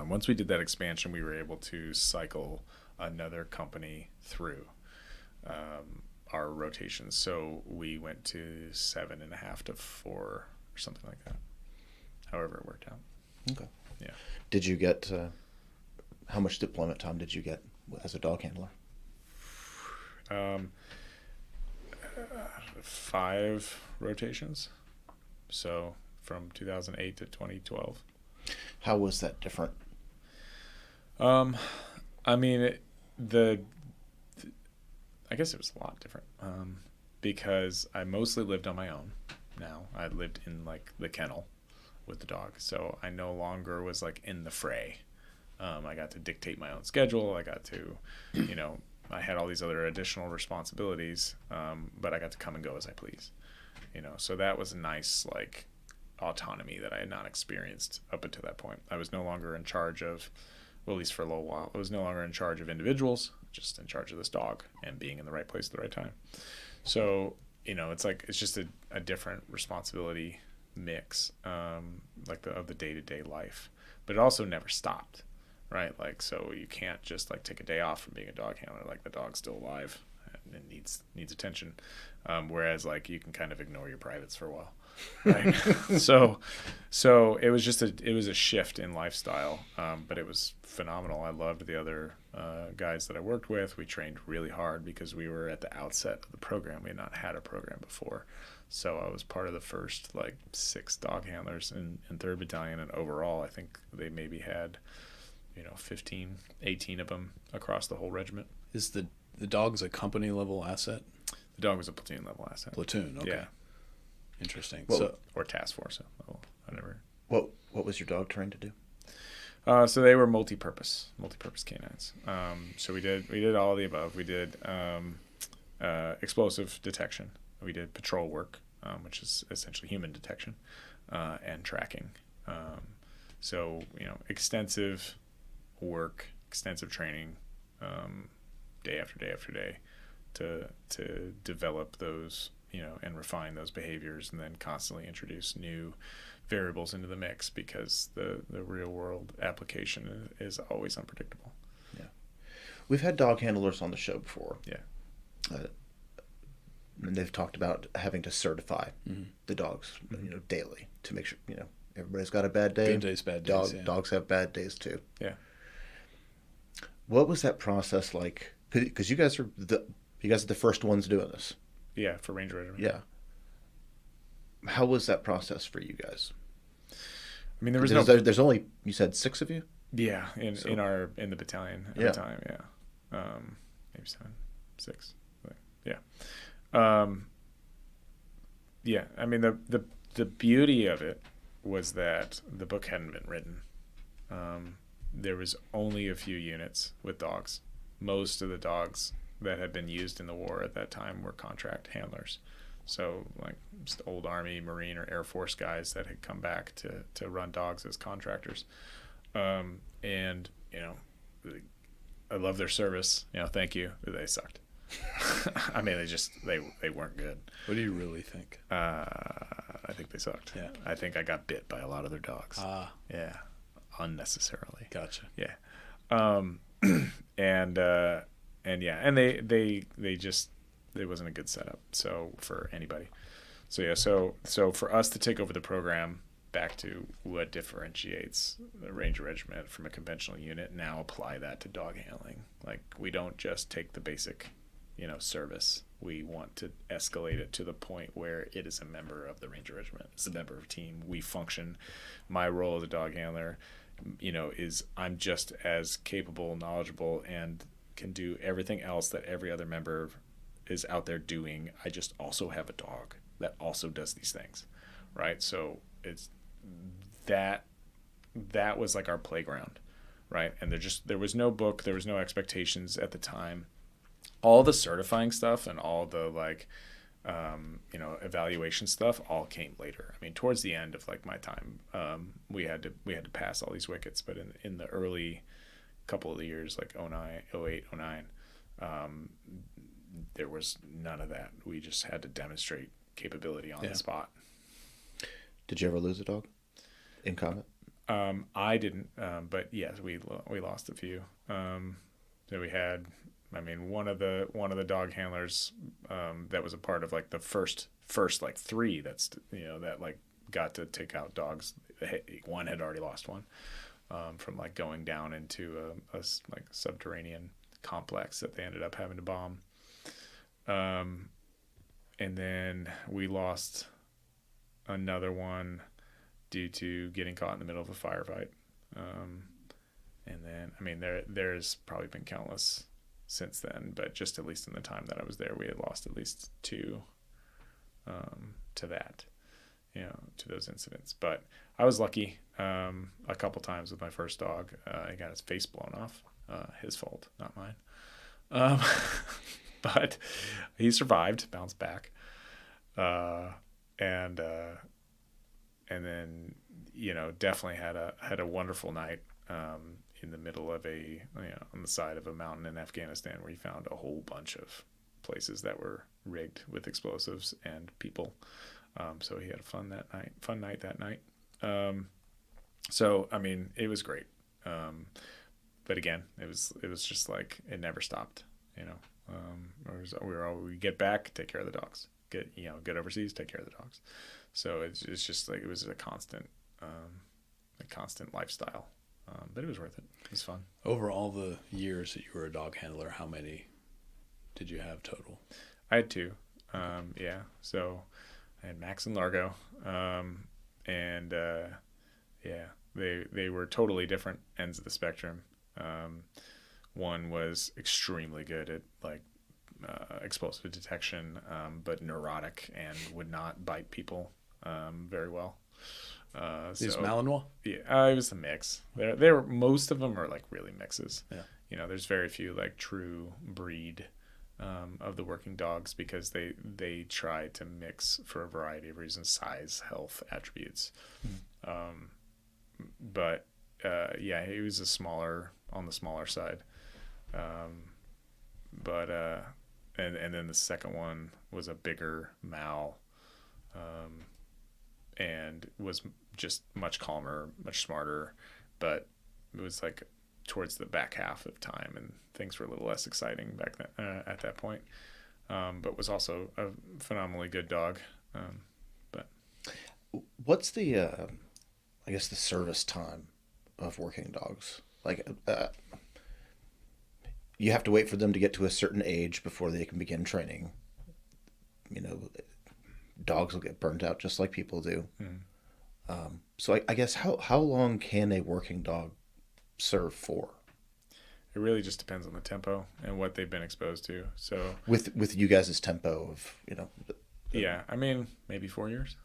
Once we did that expansion, we were able to cycle another company through our rotations. So we went to 7.5 to 4 or something like that. However it worked out. Okay. Yeah. Did you get, how much deployment time did you get as a dog handler? 5 rotations. So from 2008 to 2012. How was that different? I mean, I guess it was a lot different because I mostly lived on my own. Now I lived in like the kennel with the dog, so I no longer was like in the fray. I got to dictate my own schedule. I got to, I had all these other additional responsibilities, but I got to come and go as I please. So that was a nice like autonomy that I had not experienced up until that point. I was no longer in charge of, well, at least for a little while, I was no longer in charge of individuals, just in charge of this dog and being in the right place at the right time. So, it's just a different responsibility mix, like of the day-to-day life, but it also never stopped, right? Like, so you can't just like take a day off from being a dog handler. Like the dog's still alive and it needs attention. Whereas like you can kind of ignore your privates for a while. Right. so it was a shift in lifestyle, but it was phenomenal. I loved the other guys that I worked with. We trained really hard because we were at the outset of the program. We had not had a program before, so I was part of the first like 6 dog handlers in 3rd Battalion, and overall I think they maybe had 15, 18 of them across the whole regiment. Is the dog's a company level asset? The dog was a platoon level asset. Platoon, okay. Yeah. Interesting. Or task force. Whatever. What was your dog trained to do? So they were multi-purpose canines. So we did all of the above. We did explosive detection. We did patrol work, which is essentially human detection, and tracking. So extensive work, extensive training, day after day after day, to develop those. And refine those behaviors, and then constantly introduce new variables into the mix because the real world application is always unpredictable. Yeah. We've had dog handlers on the show before. Yeah. And they've talked about having to certify the dogs, daily to make sure, everybody's got a bad day. Good days, bad days. Dogs have bad days too. Yeah. What was that process like? Because you guys are the first ones doing this. Yeah, for Ranger Regiment. Yeah. How was that process for you guys? I mean, there's only, you said 6 of you? Yeah, in the battalion at the time, yeah. Maybe 7, 6. Yeah. Yeah, I mean the beauty of it was that the book hadn't been written. There was only a few units with dogs. Most of the dogs that had been used in the war at that time were contract handlers. So like just old Army, Marine, or Air Force guys that had come back to run dogs as contractors. And, I love their service. Thank you. They sucked. I mean, they weren't good. What do you really think? I think they sucked. Yeah. I think I got bit by a lot of their dogs. Yeah. Unnecessarily. Gotcha. Yeah. And they wasn't a good setup for anybody. So yeah, so for us to take over the program, back to what differentiates the Ranger Regiment from a conventional unit, now apply that to dog handling. Like we don't just take the basic, service. We want to escalate it to the point where it is a member of the Ranger Regiment. It's a member of a team. We function. My role as a dog handler, is I'm just as capable, knowledgeable, and can do everything else that every other member is out there doing. I just also have a dog that also does these things, right? So it's that was like our playground, right? And there was no book, there was no expectations at the time. All the certifying stuff and all the like evaluation stuff all came later. I mean, towards the end of like my time, we had to pass all these wickets, but in the early couple of the years, like 08, 09, there was none of that. We just had to demonstrate capability on the spot. Did you ever lose a dog in combat? I didn't, but yes, we lost a few. So we had, one of the dog handlers that was a part of like the first like 3 that's that like got to take out dogs. One had already lost one. From like going down into a like subterranean complex that they ended up having to bomb. And then we lost another one due to getting caught in the middle of a firefight. And then, I mean, there's probably been countless since then, but just at least in the time that I was there, we had lost at least two to that, to those incidents. But I was lucky a couple times with my first dog. He got his face blown off. His fault, not mine. But he survived, bounced back. And then, definitely had a wonderful night in the middle of on the side of a mountain in Afghanistan, where he found a whole bunch of places that were rigged with explosives and people. So he had a fun night that night. So, I mean, it was great. But again, it was just like, it never stopped, we get back, take care of the dogs, get overseas, take care of the dogs. So it's just like, it was a constant lifestyle. But it was worth it. It was fun. Over all the years that you were a dog handler, how many did you have total? I had two. So I had Max and Largo. They were totally different ends of the spectrum. One was extremely good at explosive detection, but neurotic and would not bite people very well. These Malinois? Yeah, it was a mix. There most of them are like really mixes. Yeah. There's very few like true breed of the working dogs, because they try to mix for a variety of reasons: size, health, attributes. But he was on the smaller side. And then the second one was a bigger Mal, and was just much calmer, much smarter, but it was like towards the back half of time, and things were a little less exciting back then, at that point. But was also a phenomenally good dog. But what's the I guess the service time of working dogs? Like, you have to wait for them to get to a certain age before they can begin training. Dogs will get burnt out just like people do. So I guess how long can a working dog serve for? It really just depends on the tempo and what they've been exposed to. So with you guys' tempo of I mean, maybe 4 years.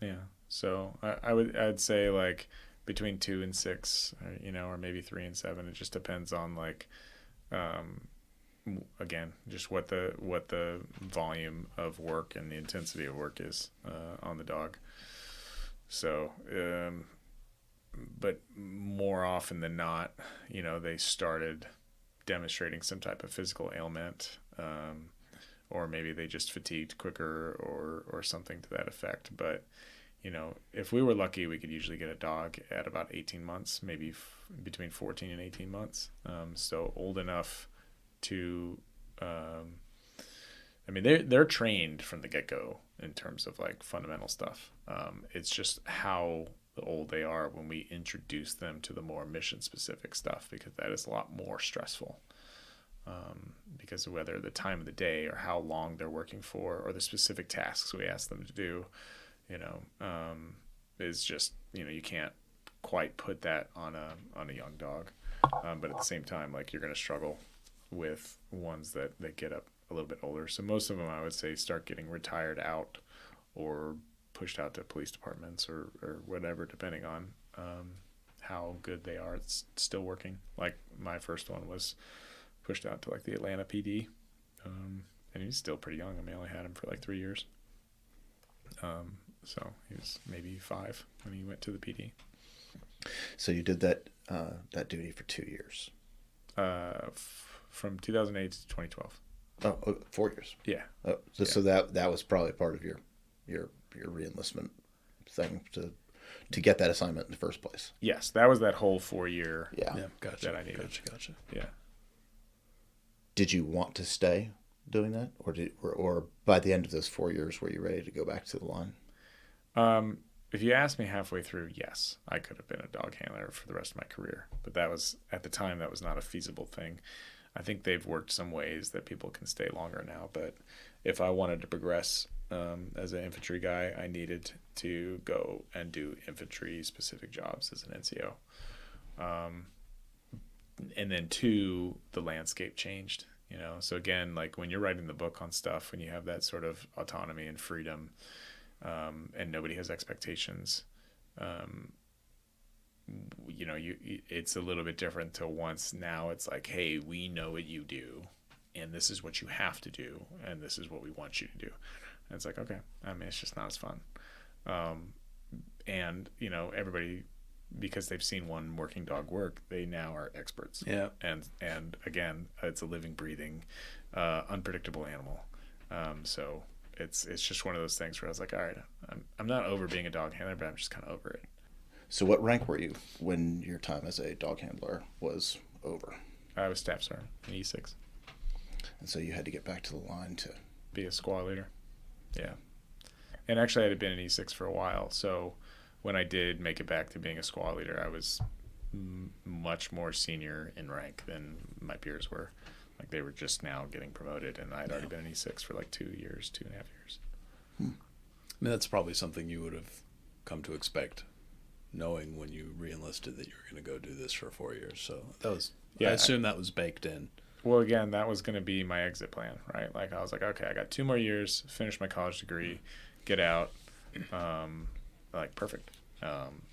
Yeah. So I'd say like between 2 and 6, or maybe 3 and 7. It just depends on again, just what the volume of work and the intensity of work is on the dog. So, but more often than not, they started demonstrating some type of physical ailment, or maybe they just fatigued quicker or something to that effect. But, if we were lucky, we could usually get a dog at about 18 months, maybe between 14 and 18 months. So old enough to, I mean, they're trained from the get-go in terms of like fundamental stuff. It's just how old they are when we introduce them to the more mission-specific stuff, because that is a lot more stressful. Because whether the time of the day or how long they're working for, or the specific tasks we ask them to do, is just, you can't quite put that on a young dog. But at the same time, like, you're going to struggle with ones that get up a little bit older. So most of them, I would say, start getting retired out or pushed out to police departments or whatever, depending on how good they are. It's still working. Like, my first one was pushed out to like the Atlanta PD, and he's still pretty young. I mean, I only had him for like 3 years. So he was maybe 5 when he went to the PD. So you did that duty for 2 years. From 2008 to 2012. Oh, 4 years. Yeah. Oh, so that was probably part of your re-enlistment thing to get that assignment in the first place. Yes, that was that whole 4 year. Yeah. Gotcha. That I needed. Gotcha. Yeah. Did you want to stay doing that, or by the end of those 4 years, were you ready to go back to the line? If you asked me halfway through, yes, I could have been a dog handler for the rest of my career. But that was, at the time, that was not a feasible thing. I think they've worked some ways that people can stay longer now, but if I wanted to progress as an infantry guy, I needed to go and do infantry specific jobs as an NCO. And then two, the landscape changed, you know? So again, like when you're writing the book on stuff, when you have that sort of autonomy and freedom, and nobody has expectations, you know, it's a little bit different to once. Now it's like, hey, we know what you do, and this is what you have to do, and this is what we want you to do. And it's like, okay, I mean, it's just not as fun. And you know, everybody, because they've seen one working dog work, they now are experts. Yeah. And again, it's a living, breathing, unpredictable animal. So it's just one of those things where I was like, all right, I'm not over being a dog handler, but I'm just kind of over it. So what rank were you when your time as a dog handler was over? I was staff sergeant in E6. And so you had to get back to the line to be a squad leader. Yeah. And actually I had been in E6 for a while. So when I did make it back to being a squad leader, I was much more senior in rank than my peers were. Like they were just now getting promoted, and I'd already been in E6 for like 2.5 years. I mean, that's probably something you would have come to expect, knowing when you re-enlisted that you were going to go do this for 4 years. So that was, I assume that was baked in. Well, again, that was going to be my exit plan, right? Like I was like, okay, I got 2 more years, finish my college degree, get out. Like perfect,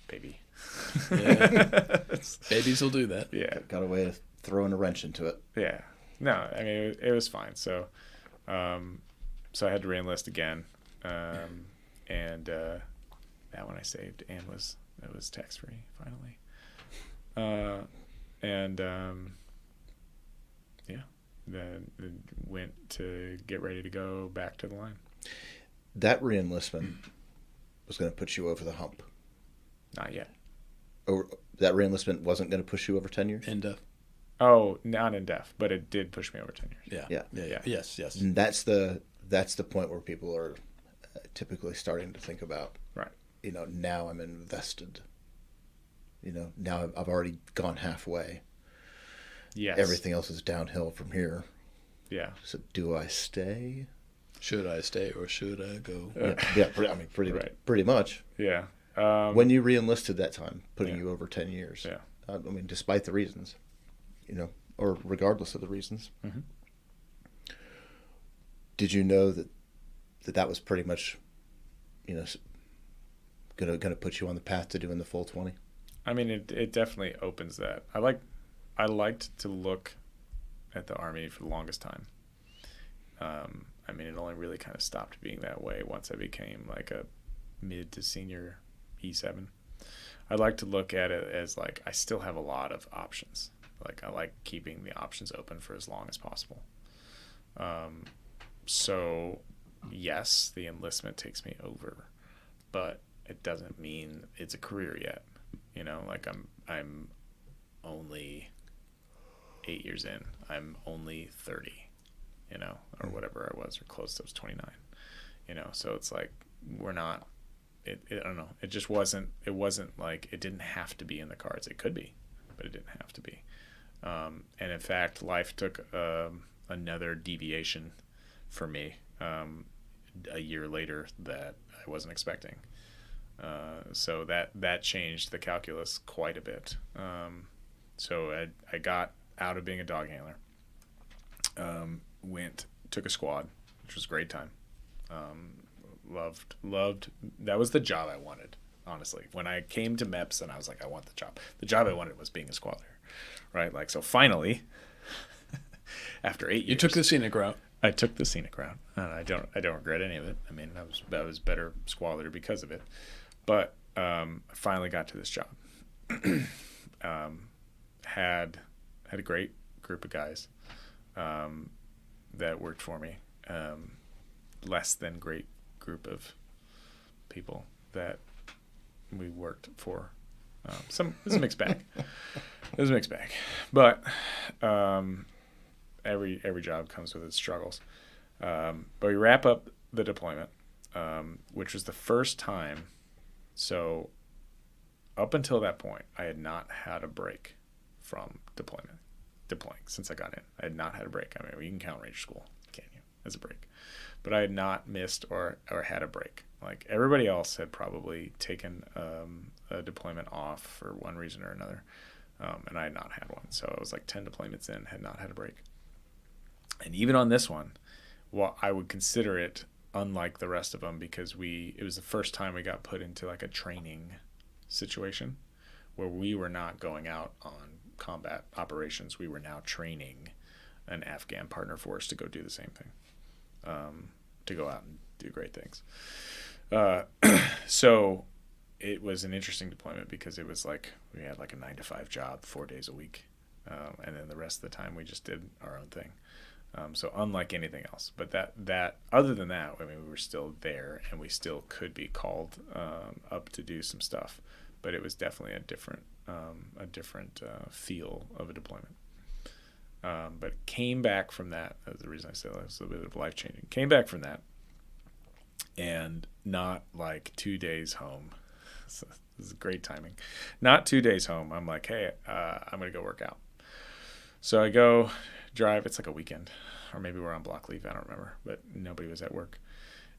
baby. Yeah. Babies will do that. Yeah. got a way of throwing a wrench into it. Yeah. No, I mean, it was fine. So, so I had to re-enlist again. And that one I saved and it was tax-free finally. Yeah, then went to get ready to go back to the line. That re-enlistment was going to put you over the hump. Not yet. Or that re-enlistment wasn't going to push you over 10 years? And Oh, not in depth, but it did push me over 10 years. yeah. Yes. And that's the point where people are typically starting to think about, Right. you know, now I'm invested. You know, now I've already gone halfway. Yes. Everything else is downhill from here. Yeah. So do I stay? Should I stay or should I go? Pretty much. Yeah. When you re-enlisted that time, putting you over 10 years. Yeah. I mean, despite the reasons, you know, or regardless of the reasons. Mm-hmm. Did you know that was pretty much, you know, gonna put you on the path to doing the full 20? I mean, it definitely opens that. I liked to look at the Army for the longest time. I mean, it only really kind of stopped being that way once I became like a mid to senior E7. I like to look at it as like I still have a lot of options. Like I like keeping the options open for as long as possible. So yes, the enlistment takes me over, but it doesn't mean it's a career yet. You know, like I'm only 8 years in. I'm only 30, you know, or whatever I was, or close to, I was 29, you know. So it's like we're not. I don't know. It just wasn't. It wasn't like it didn't have to be in the cards. It could be, but it didn't have to be. And in fact, life took another deviation for me a year later that I wasn't expecting. So that changed the calculus quite a bit. So I got out of being a dog handler. Took a squad, which was a great time. Loved. That was the job I wanted, honestly. When I came to MEPS and I was like, I want the job. The job I wanted was being a squad leader, right? Like, so finally, after 8 years, You took the scenic route. I took the scenic route, and I don't regret any of it. I mean, I was better squad leader because of it. But I finally got to this job. Had a great group of guys that worked for me. Less than great group of people that we worked for. It was a mixed bag. It was a mixed bag, but every job comes with its struggles. But we wrap up the deployment, which was the first time. So up until that point, I had not had a break from deploying since I got in. I had not had a break. I mean, you can count Ranger School, can't you? as a break. But I had not missed or had a break. Like everybody else had probably taken a deployment off for one reason or another. And I had not had one. So I was like 10 deployments in, had not had a break. And even on this one, well, I would consider it unlike the rest of them because it was the first time we got put into like a training situation where we were not going out on combat operations. We were now training an Afghan partner force to go do the same thing, to go out and do great things. So it was an interesting deployment because it was like we had like a 9-to-5 job 4 days a week. And then the rest of the time we just did our own thing. So unlike anything else, but that other than that, I mean, we were still there and we still could be called up to do some stuff, but it was definitely a different feel of a deployment. But came back from that. That's the reason I said it was a bit of life changing. Came back from that, and not like 2 days home. So this is great timing. Not 2 days home. I'm like, hey, I'm gonna go work out. So I go drive. It's like a weekend, or maybe we're on block leave. I don't remember, but nobody was at work,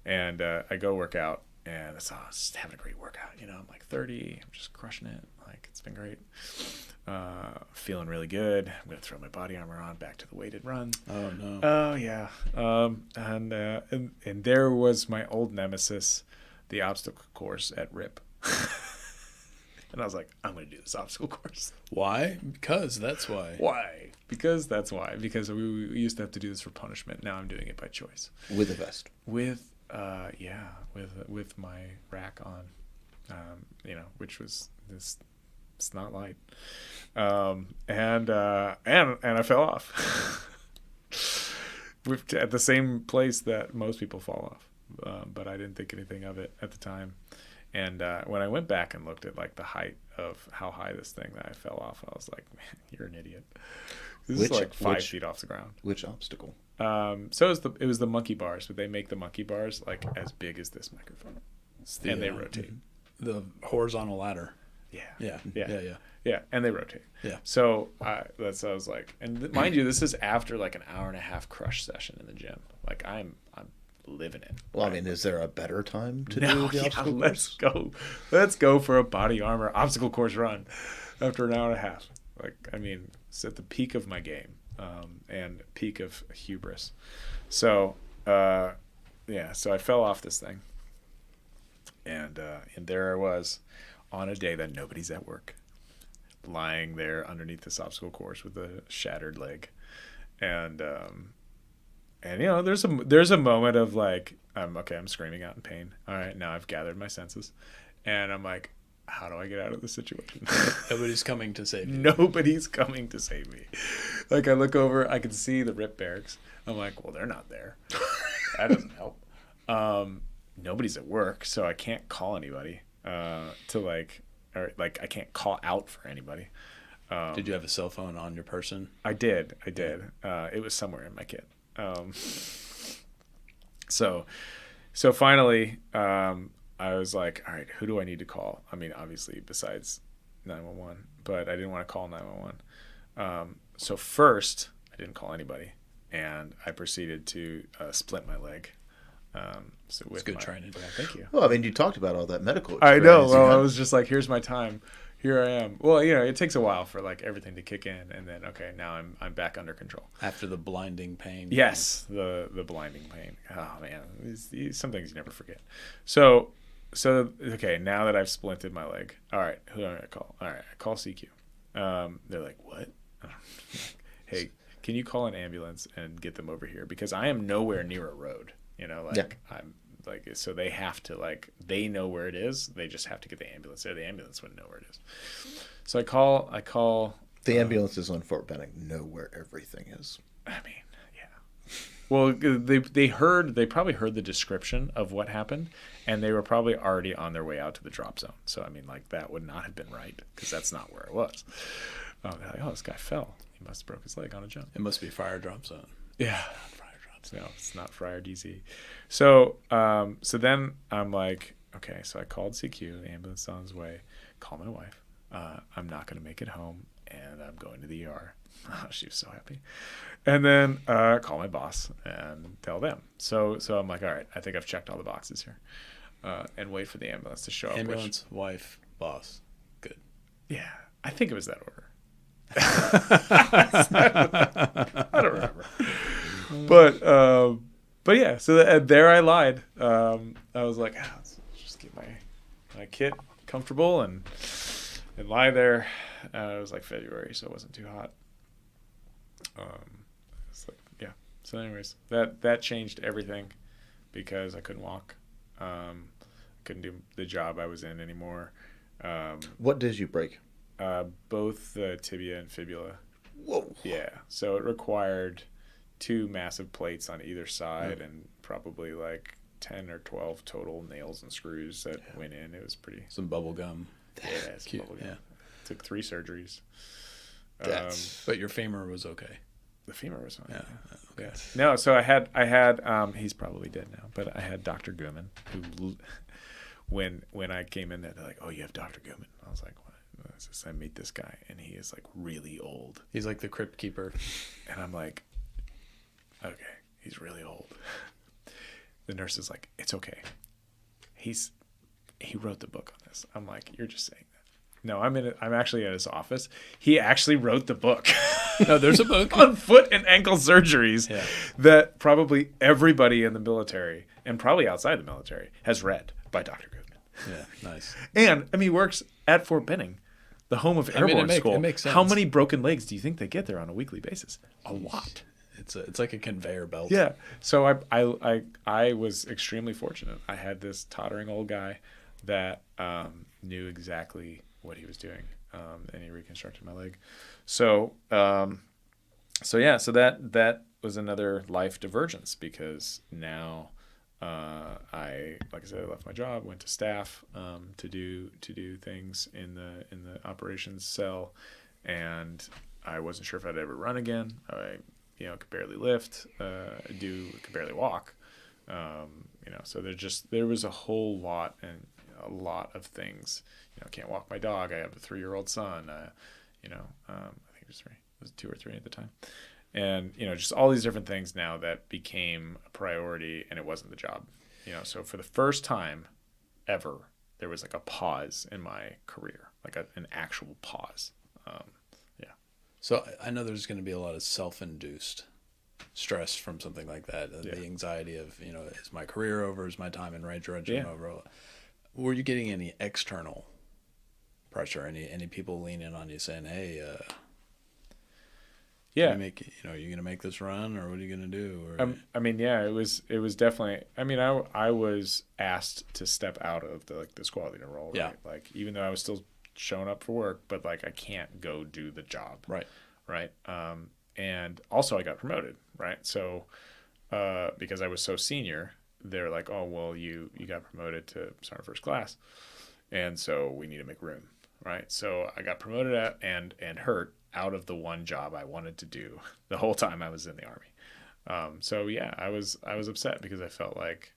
and I go work out. And I was just having a great workout, I'm like 30, I'm just crushing it. Like, it's been great. Feeling really good. I'm going to throw my body armor on, back to the weighted run. Oh, no. Oh, yeah. And there was my old nemesis, the obstacle course at RIP. And I was like, I'm going to do this obstacle course. Why? Because that's why. Why? Because that's why. Because we used to have to do this for punishment. Now I'm doing it by choice. With a vest. With my rack on, which was this. It's not light, and I fell off at the same place that most people fall off, but I didn't think anything of it at the time. And when I went back and looked at like the height of how high this thing that I fell off, I was like, man, you're an idiot. This is like 5 feet off the ground. Which obstacle? So it was the monkey bars, but they make the monkey bars like as big as this microphone, and they rotate. The horizontal ladder. Yeah, and they rotate. Yeah. So I was like, and mind you, this is after like an hour and a half crush session in the gym. Like I'm living it. Well, I mean, is there a better time to do the obstacle course? Let's go for a body armor obstacle course run after an hour and a half. Like, I mean, it's at the peak of my game. And peak of hubris. So, so I fell off this thing. And there I was on a day that nobody's at work, lying there underneath this obstacle course with a shattered leg. And there's a moment of like, I'm screaming out in pain. All right, now I've gathered my senses. And I'm like, how do I get out of this situation? Nobody's coming to save you. Nobody's coming to save me. Like, I look over, I can see the RIP barracks. I'm like, well, they're not there. That doesn't help. Nobody's at work, so I can't call anybody I can't call out for anybody. Did you have a cell phone on your person? I did. It was somewhere in my kit. So finally, I was like, all right, who do I need to call? I mean, obviously, besides 911, but I didn't want to call 911. So first, I didn't call anybody, and I proceeded to splint my leg. So with good training. Yeah, thank you. Well, I mean, you talked about all that medical experience. I know. Well, I was just like, here's my time. Here I am. Well, it takes a while for like everything to kick in, and then now I'm back under control. After the blinding pain. Yes, the blinding pain. Oh man, some things you never forget. So okay, now that I've splinted my leg, all right, who am I gonna call? All right, I call CQ. They're like, what? Hey, can you call an ambulance and get them over here? Because I am nowhere near a road. I'm like, so they have to they know where it is. They just have to get the ambulance there. The ambulance wouldn't know where it is. So I call. The ambulances on Fort Benning know where everything is. I mean, yeah. Well, they probably heard the description of what happened, and they were probably already on their way out to the drop zone. So I mean, like, that would not have been right because that's not where it was. They're like, oh, this guy fell. He must have broke his leg on a jump. It must be fire drop zone. Yeah. No, it's not Friar DC. So then I'm like, okay, so I called CQ, the ambulance on his way, call my wife. I'm not going to make it home, and I'm going to the ER. She was so happy. And then call my boss and tell them. So I'm like, all right, I think I've checked all the boxes here, and wait for the ambulance to show up. Ambulance, wife, boss. Good. Yeah, I think it was that order. I don't remember. But yeah, so there I lied. I was like, let's just get my kit comfortable and lie there. It was like February, so it wasn't too hot. It's like, yeah. So anyways, that changed everything because I couldn't walk. Couldn't do the job I was in anymore. What did you break? Both the tibia and fibula. Whoa. Yeah. So it required 2 massive plates on either side and probably like 10 or 12 total nails and screws that went in. It was pretty. Some bubble gum. Yeah, it's Cute. bubble gum. Yeah. Took 3 surgeries. That's But your femur was okay. The femur was fine. Yeah. Yeah. Yeah. No, so I had he's probably dead now, but I had Dr. Gooman who when I came in there, they're like, "Oh, you have Dr. Gooman." I was like, "What?" I meet this guy, and he is like really old. He's like the crypt keeper. And I'm like, okay, he's really old. The nurse is like, it's okay. He wrote the book on this. I'm like, you're just saying that. No, I'm actually at his office. He actually wrote the book. No, there's a book on foot and ankle surgeries Yeah. that probably everybody in the military and probably outside the military has read by Dr. Goodman. Yeah, nice. And I mean, he works at Fort Benning, the home of airborne school. It makes sense. How many broken legs do you think they get there on a weekly basis? A lot. It's like a conveyor belt. Yeah. So I was extremely fortunate. I had this tottering old guy that knew exactly what he was doing, and he reconstructed my leg. So yeah. So that was another life divergence because now like I said, I left my job, went to staff to do things in the operations cell, and I wasn't sure if I'd ever run again. I could barely lift, could barely walk. So there was a whole lot and a lot of things. Can't walk my dog. I have a 3-year-old son. I think it was 3. It was 2 or 3 at the time. And, just all these different things now that became a priority, and it wasn't the job. So for the first time ever, there was like a pause in my career, like an actual pause. So I know there's going to be a lot of self-induced stress from something like that. Yeah. The anxiety of, is my career over? Is my time in Ranger Regiment over? Were you getting any external pressure? Any people leaning on you saying, "Hey, yeah, are you going to make this run, or what are you going to do?" Or, yeah, it was definitely. I was asked to step out of the squad leader role. Yeah. Right? Like, even though I was still showing up for work, but like I can't go do the job. Right. And also I got promoted. Right. So because I was so senior, they're like, "Oh, well, you got promoted to Sergeant First Class, and so we need to make room." Right. So I got promoted and hurt out of the one job I wanted to do the whole time I was in the Army. So yeah, I was upset because I felt like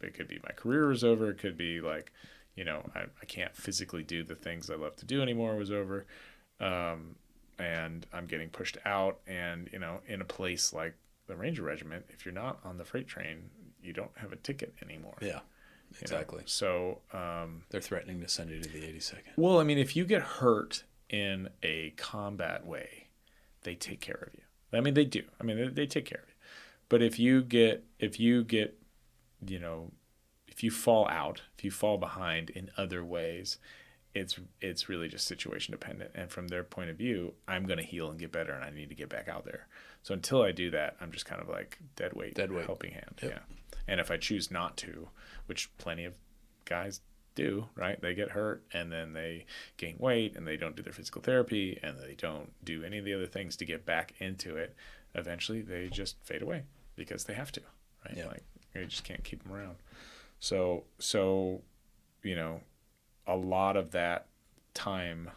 it could be my career was over. It could be like, I can't physically do the things I love to do anymore was over. And I'm getting pushed out, and, in a place like the Ranger Regiment, if you're not on the freight train, you don't have a ticket anymore. Yeah, exactly. So they're threatening to send you to the 82nd. Well, if you get hurt in a combat way, they take care of you. They do. They take care of you. But if you fall out, if you fall behind in other ways, it's really just situation dependent. And from their point of view, I'm going to heal and get better, and I need to get back out there. So until I do that, I'm just kind of like dead weight. Helping hand. Yep. Yeah. And if I choose not to, which plenty of guys do, right? They get hurt, and then they gain weight, and they don't do their physical therapy, and they don't do any of the other things to get back into it. Eventually, they just fade away because they have to, right? Yeah. Like, you just can't keep them around. So a lot of that time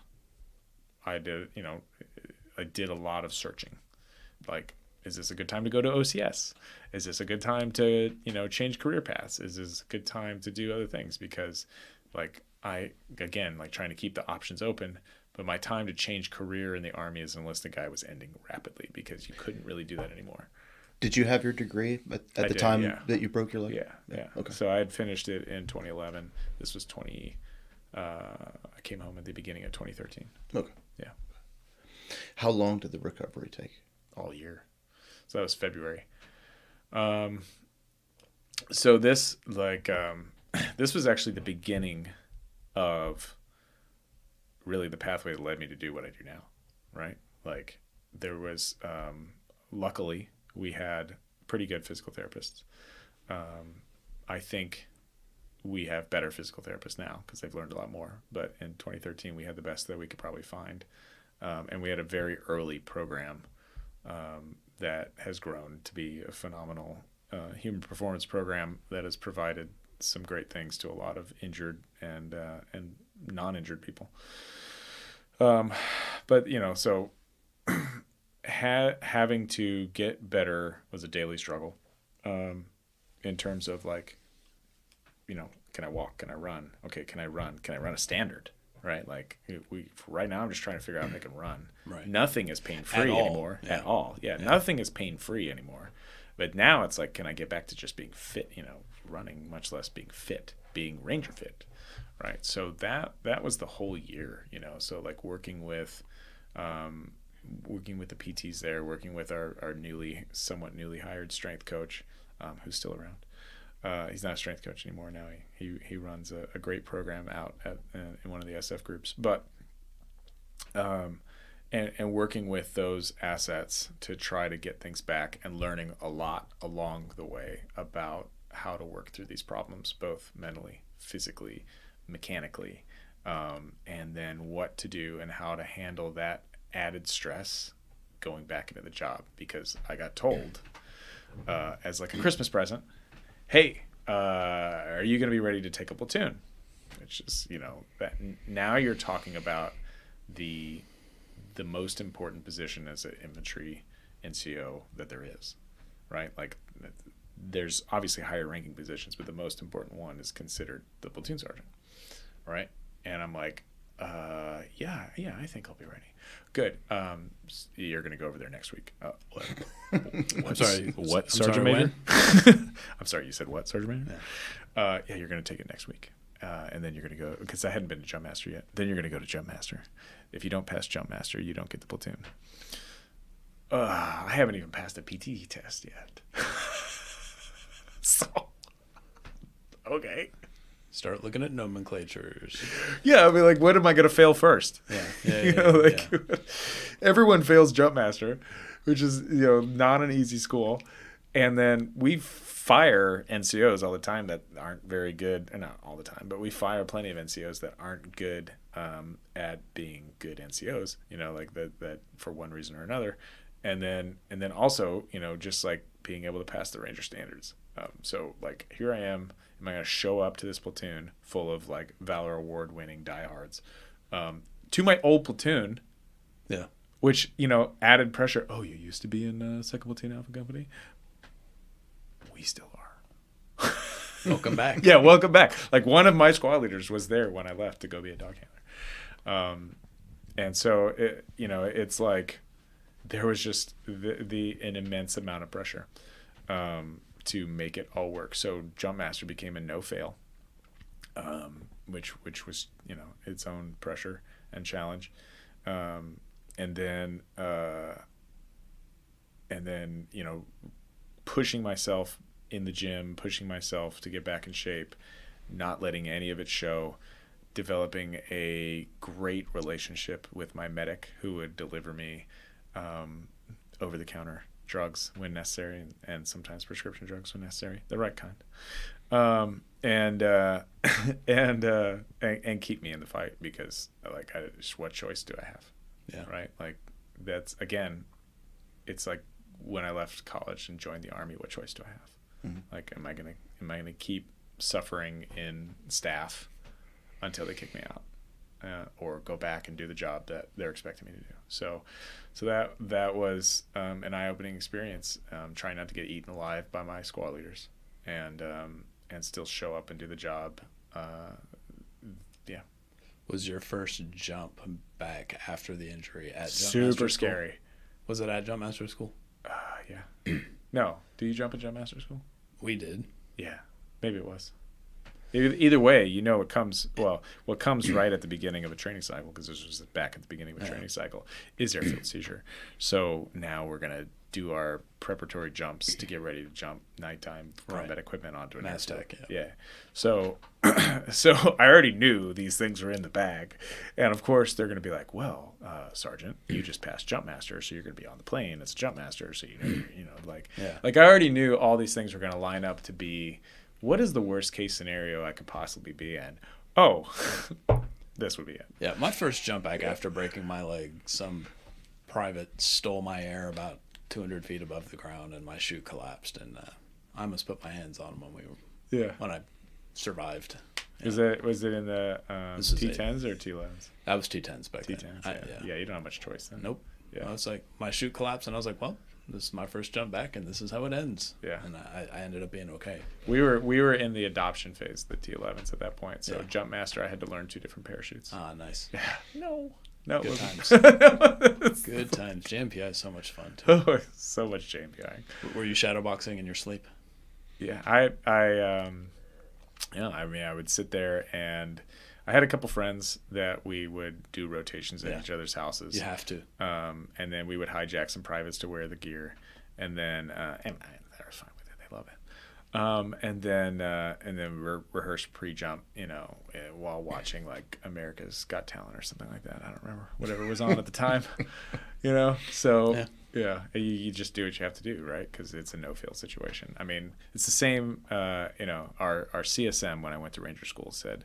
I did a lot of searching. Like, is this a good time to go to OCS? Is this a good time to, change career paths? Is this a good time to do other things? Because, like, I, again, like trying to keep the options open, but my time to change career in the Army as an enlisted guy was ending rapidly because you couldn't really do that anymore. Did you have your degree at the did, time yeah. that you broke your leg? Yeah. Okay. So I had finished it in 2011. This was I came home at the beginning of 2013. Okay. Yeah. How long did the recovery take? All year. So that was February. So this this was actually the beginning of really the pathway that led me to do what I do now, right? Like there was, luckily we had pretty good physical therapists. I think we have better physical therapists now because they've learned a lot more. But in 2013, we had the best that we could probably find. And we had a very early program that has grown to be a phenomenal human performance program that has provided some great things to a lot of injured and non-injured people. But, so having to get better was a daily struggle in terms of like, can I walk? Can I run? Okay, can I run? Can I run a standard? Right? Like right now I'm just trying to figure out if I can run. Right. Nothing is pain-free anymore at all. Yeah, nothing is pain-free anymore. But now it's like, can I get back to just being fit, running, much less being fit, being Ranger fit, right? So that was the whole year, so like working with the PTs there, working with our somewhat newly hired strength coach, who's still around. He's not a strength coach anymore now. He runs a great program out in one of the SF groups, but and working with those assets to try to get things back and learning a lot along the way about how to work through these problems, both mentally, physically, mechanically, and then what to do and how to handle that added stress going back into the job. Because I got told as like a Christmas present, hey, are you going to be ready to take a platoon? Which is, that now you're talking about the most important position as an infantry NCO that there is, right? Like there's obviously higher ranking positions, but the most important one is considered the platoon sergeant, right? And I'm like, yeah, I think I'll be ready. Good. You're going to go over there next week. What? I'm sorry. What, Sergeant Major? I'm sorry, you said what, Sergeant Major? Yeah, you're going to take it next week. And then you're going to go, because I hadn't been to Jump Master yet. Then you're going to go to Jump Master. If you don't pass Jump Master, you don't get the platoon. I haven't even passed a PT test yet. So, okay. Start looking at nomenclatures. Yeah, I mean, like, what am I going to fail first? Yeah. Everyone fails Jump Master, which is, not an easy school. And then we fire NCOs all the time that aren't very good, and not all the time, but we fire plenty of NCOs that aren't good at being good NCOs, like that for one reason or another. And then also, just like being able to pass the Ranger standards. So like here I am I going to show up to this platoon full of like Valor Award winning diehards to my old platoon. Yeah. Which, added pressure. Oh, you used to be in 2nd Platoon Alpha Company? We still are. Welcome back. Yeah, welcome back. Like one of my squad leaders was there when I left to go be a dog handler. And so, it's like there was just an immense amount of pressure to make it all work. So Jump Master became a no-fail, which was, its own pressure and challenge. And then, pushing myself in the gym, pushing myself to get back in shape, not letting any of it show, developing a great relationship with my medic who would deliver me over-the-counter drugs when necessary, and sometimes prescription drugs when necessary, the right kind, and keep me in the fight because, like, what choice do I have? Yeah. Right. Like that's again, it's like when I left college and joined the Army, what choice do I have? Mm-hmm. Like, am I gonna keep suffering in staff until they kick me out, or go back and do the job that they're expecting me to do? So that was an eye-opening experience. Trying not to get eaten alive by my squad leaders, and still show up and do the job. Yeah, was your first jump back after the injury at Jump Super Master School? scary. Was it at Jump Master School? Yeah. No. Do you jump at Jump Master School? We did. Yeah. Maybe it was. Either way, you know, what comes right at the beginning of a training cycle, because this was back at the beginning of a training cycle, is airfield seizure. So now we're going to do our preparatory jumps to get ready to jump nighttime combat equipment onto an airfield. Yeah. So I already knew these things were in the bag. And of course, they're going to be like, well, Sergeant, you just passed Jump Master, so you're going to be on the plane as a Jump Master. So, like I already knew all these things were going to line up to be, what is the worst case scenario I could possibly be in? Oh, this would be it. Yeah, my first jump back after breaking my leg, some private stole my air about 200 feet above the ground, and my chute collapsed, and I almost put my hands on him when I survived. Was it in the T10s or T11s? That was T10s back then. T10s, yeah. You don't have much choice then. Nope. Yeah. I was like, my chute collapsed, and I was like, well, this is my first jump back, and this is how it ends. Yeah. And I ended up being okay. We were in the adoption phase, the T11s at that point. So Jump Master, I had to learn 2 different parachutes. Ah, nice. Yeah. No. Good times. Good times. JMPI is so much fun too. Oh, so much JMPI. Were you shadowboxing in your sleep? Yeah, I would sit there, and I had a couple friends that we would do rotations at each other's houses. You have to. And then we would hijack some privates to wear the gear, and then and they were fine with it. They love it. And then rehearse pre-jump, while watching like America's Got Talent or something like that. I don't remember, whatever was on at the time, So you just do what you have to do, right? Because it's a no-fail situation. I mean, it's the same. Our CSM when I went to Ranger School said,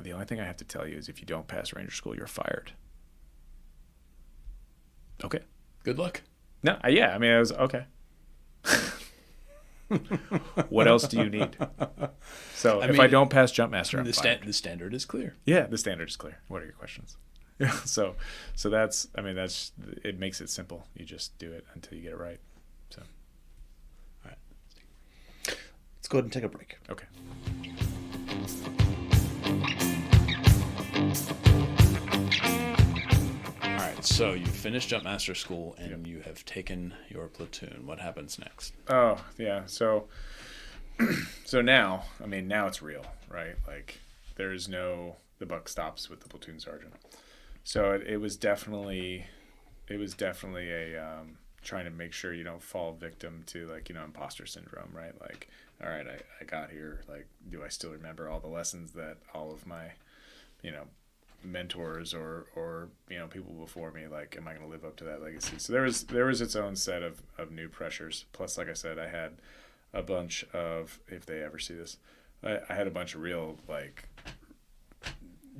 the only thing I have to tell you is if you don't pass Ranger School, you're fired. Okay. Good luck. No, I mean, I was okay. What else do you need? So if I don't pass Jump Master, I'm fired. The standard is clear. Yeah, the standard is clear. What are your questions? Yeah. So that's it makes it simple. You just do it until you get it right. So, all right. Let's go ahead and take a break. Okay. So you finished Jump Master School and you have taken your platoon. What happens next? Oh, yeah. So now it's real, right? Like the buck stops with the platoon sergeant. So it was definitely a trying to make sure you don't fall victim to imposter syndrome, right? Like, all right, I got here. Like, do I still remember all the lessons that all of my, mentors or people before me, like, am I going to live up to that legacy? So there was its own set of new pressures. Plus, like I said, I had a bunch of, if they ever see this, I had a bunch of real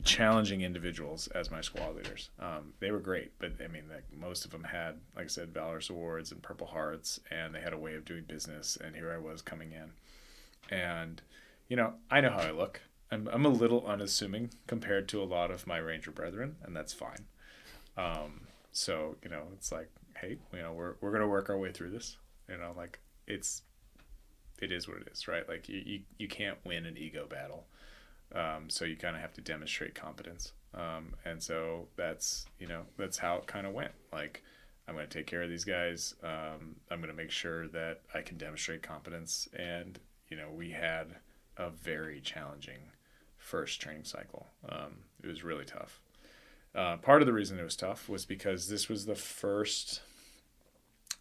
challenging individuals as my squad leaders. They were great, but I mean, most of them had, like I said, Valorous Awards and Purple Hearts, and they had a way of doing business, and here I was coming in. And I know how I look. I'm a little unassuming compared to a lot of my Ranger brethren, and that's fine. So it's like, hey, we're gonna work our way through this. It is what it is, right? Like you can't win an ego battle, so you kind of have to demonstrate competence. And so that's how it kind of went. Like, I'm gonna take care of these guys. I'm gonna make sure that I can demonstrate competence, and we had a very challenging first training cycle. It was really tough. Part of the reason it was tough was because this was the first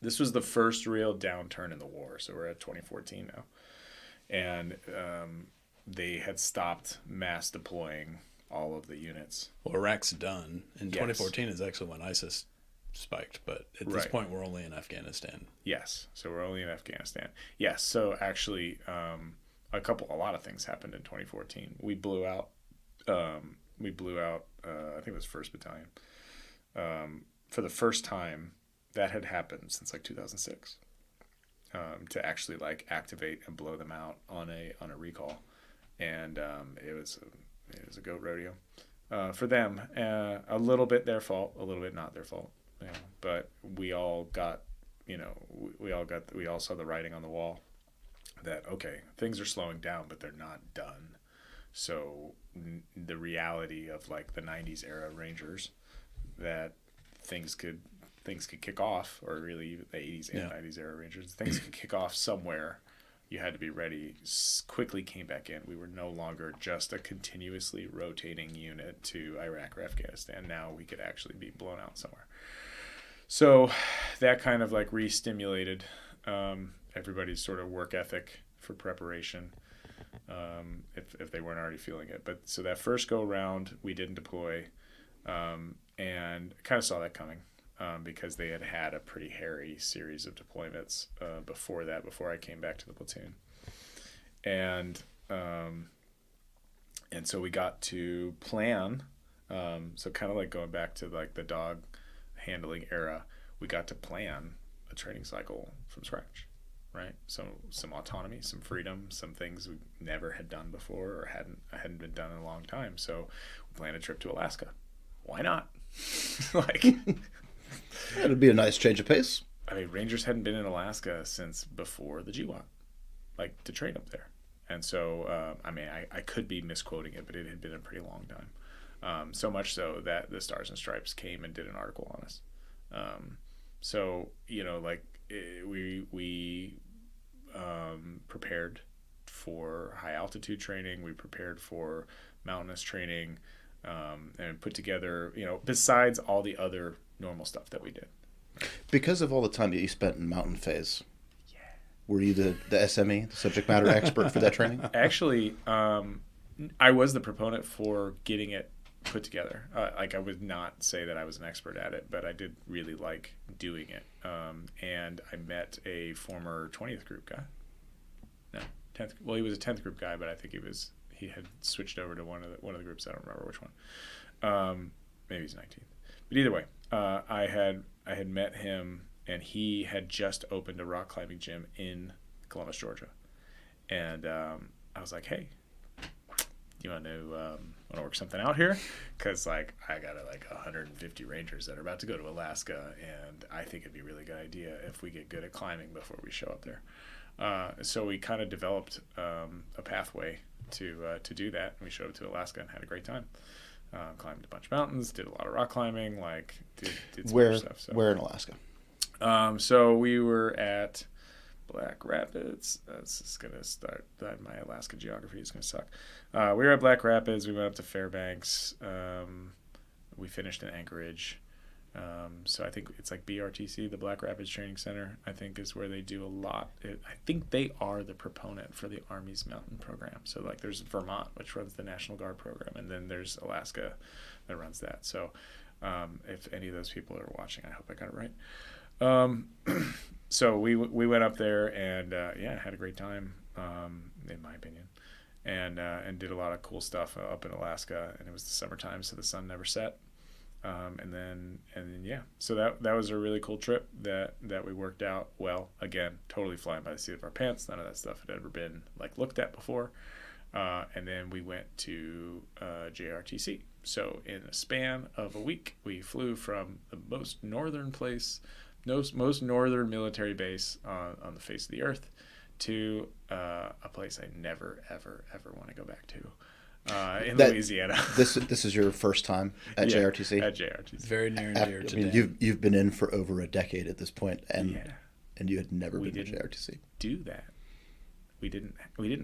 real downturn in the war. So we're at 2014 now, and they had stopped mass deploying all of the units. Well, Iraq's done, and 2014 is actually when ISIS spiked, but at this point we're only in Afghanistan. Yes, so we're only in Afghanistan. Yes, so actually a lot of things happened in 2014. We blew out I think it was 1st Battalion. For the first time, that had happened since 2006. To actually activate and blow them out on a recall, and it was a goat rodeo for them. A little bit their fault, a little bit not their fault. But we all saw the writing on the wall that, okay, things are slowing down, but they're not done. So the reality of like the 90s era Rangers, that things could kick off, or really even the 80s and 90s era Rangers, things could kick off somewhere. You had to be ready. Quickly came back in. We were no longer just a continuously rotating unit to Iraq or Afghanistan. Now we could actually be blown out somewhere. So that kind of like re-stimulated everybody's sort of work ethic for preparation, if they weren't already feeling it. But so that first go round, we didn't deploy, and kind of saw that coming. Because they had a pretty hairy series of deployments before I came back to the platoon, and so we got to plan. So kind of like going back to like the dog handling era, we got to plan a training cycle from scratch, right? So some autonomy, some freedom, some things we never had done before or hadn't been done in a long time. So we planned a trip to Alaska. Why not? Like. It'd be a nice change of pace. I mean, Rangers hadn't been in Alaska since before the GWOT, like to train up there. And so, I mean, I could be misquoting it, but it had been a pretty long time. So much so that the Stars and Stripes came and did an article on us. So, you know, like we prepared for high altitude training. We prepared for mountainous training, and put together, you know, besides all the other normal stuff that we did. Because of all the time that you spent in mountain phase, were you the SME, the subject matter expert for that training? Actually, I was the proponent for getting it put together. Like I would not say that I was an expert at it, but I did really like doing it. And I met a former 20th group guy. No, 10th. Well, he was a 10th group guy, but I think he had switched over to one of the groups. I don't remember which one. Maybe he's 19th. But either way, I had met him, and he had just opened a rock climbing gym in Columbus, Georgia, and I was like, "Hey, you want to work something out here? Because like I got like 150 Rangers that are about to go to Alaska, and I think it'd be a really good idea if we get good at climbing before we show up there." So we kind of developed a pathway to do that, and we showed up to Alaska and had a great time. Climbed a bunch of mountains, did a lot of rock climbing, like did some other stuff. So. Where in Alaska? So we were at Black Rapids. That's just gonna start. My Alaska geography is gonna suck. We were at Black Rapids. We went up to Fairbanks. We finished in Anchorage. So I think it's like BRTC, the Black Rapids Training Center, I think is where they do a lot. I think they are the proponent for the Army's mountain program. So like there's Vermont, which runs the National Guard program, and then there's Alaska that runs that. So if any of those people are watching, I hope I got it right. So we went up there and had a great time, in my opinion, and did a lot of cool stuff up in Alaska. And it was the summertime, so the sun never set. And then so that was a really cool trip that we worked out well. Again, totally flying by the seat of our pants. None of that stuff had ever been like looked at before. And then we went to JRTC. So in a span of a week, we flew from the most northern military base on the face of the earth to a place I never ever want to go back to. In Louisiana. This is your first time at JRTC? At JRTC. Very near and dear to I mean, you've been in for over a decade at this point, and you had never been to JRTC. Do that. We didn't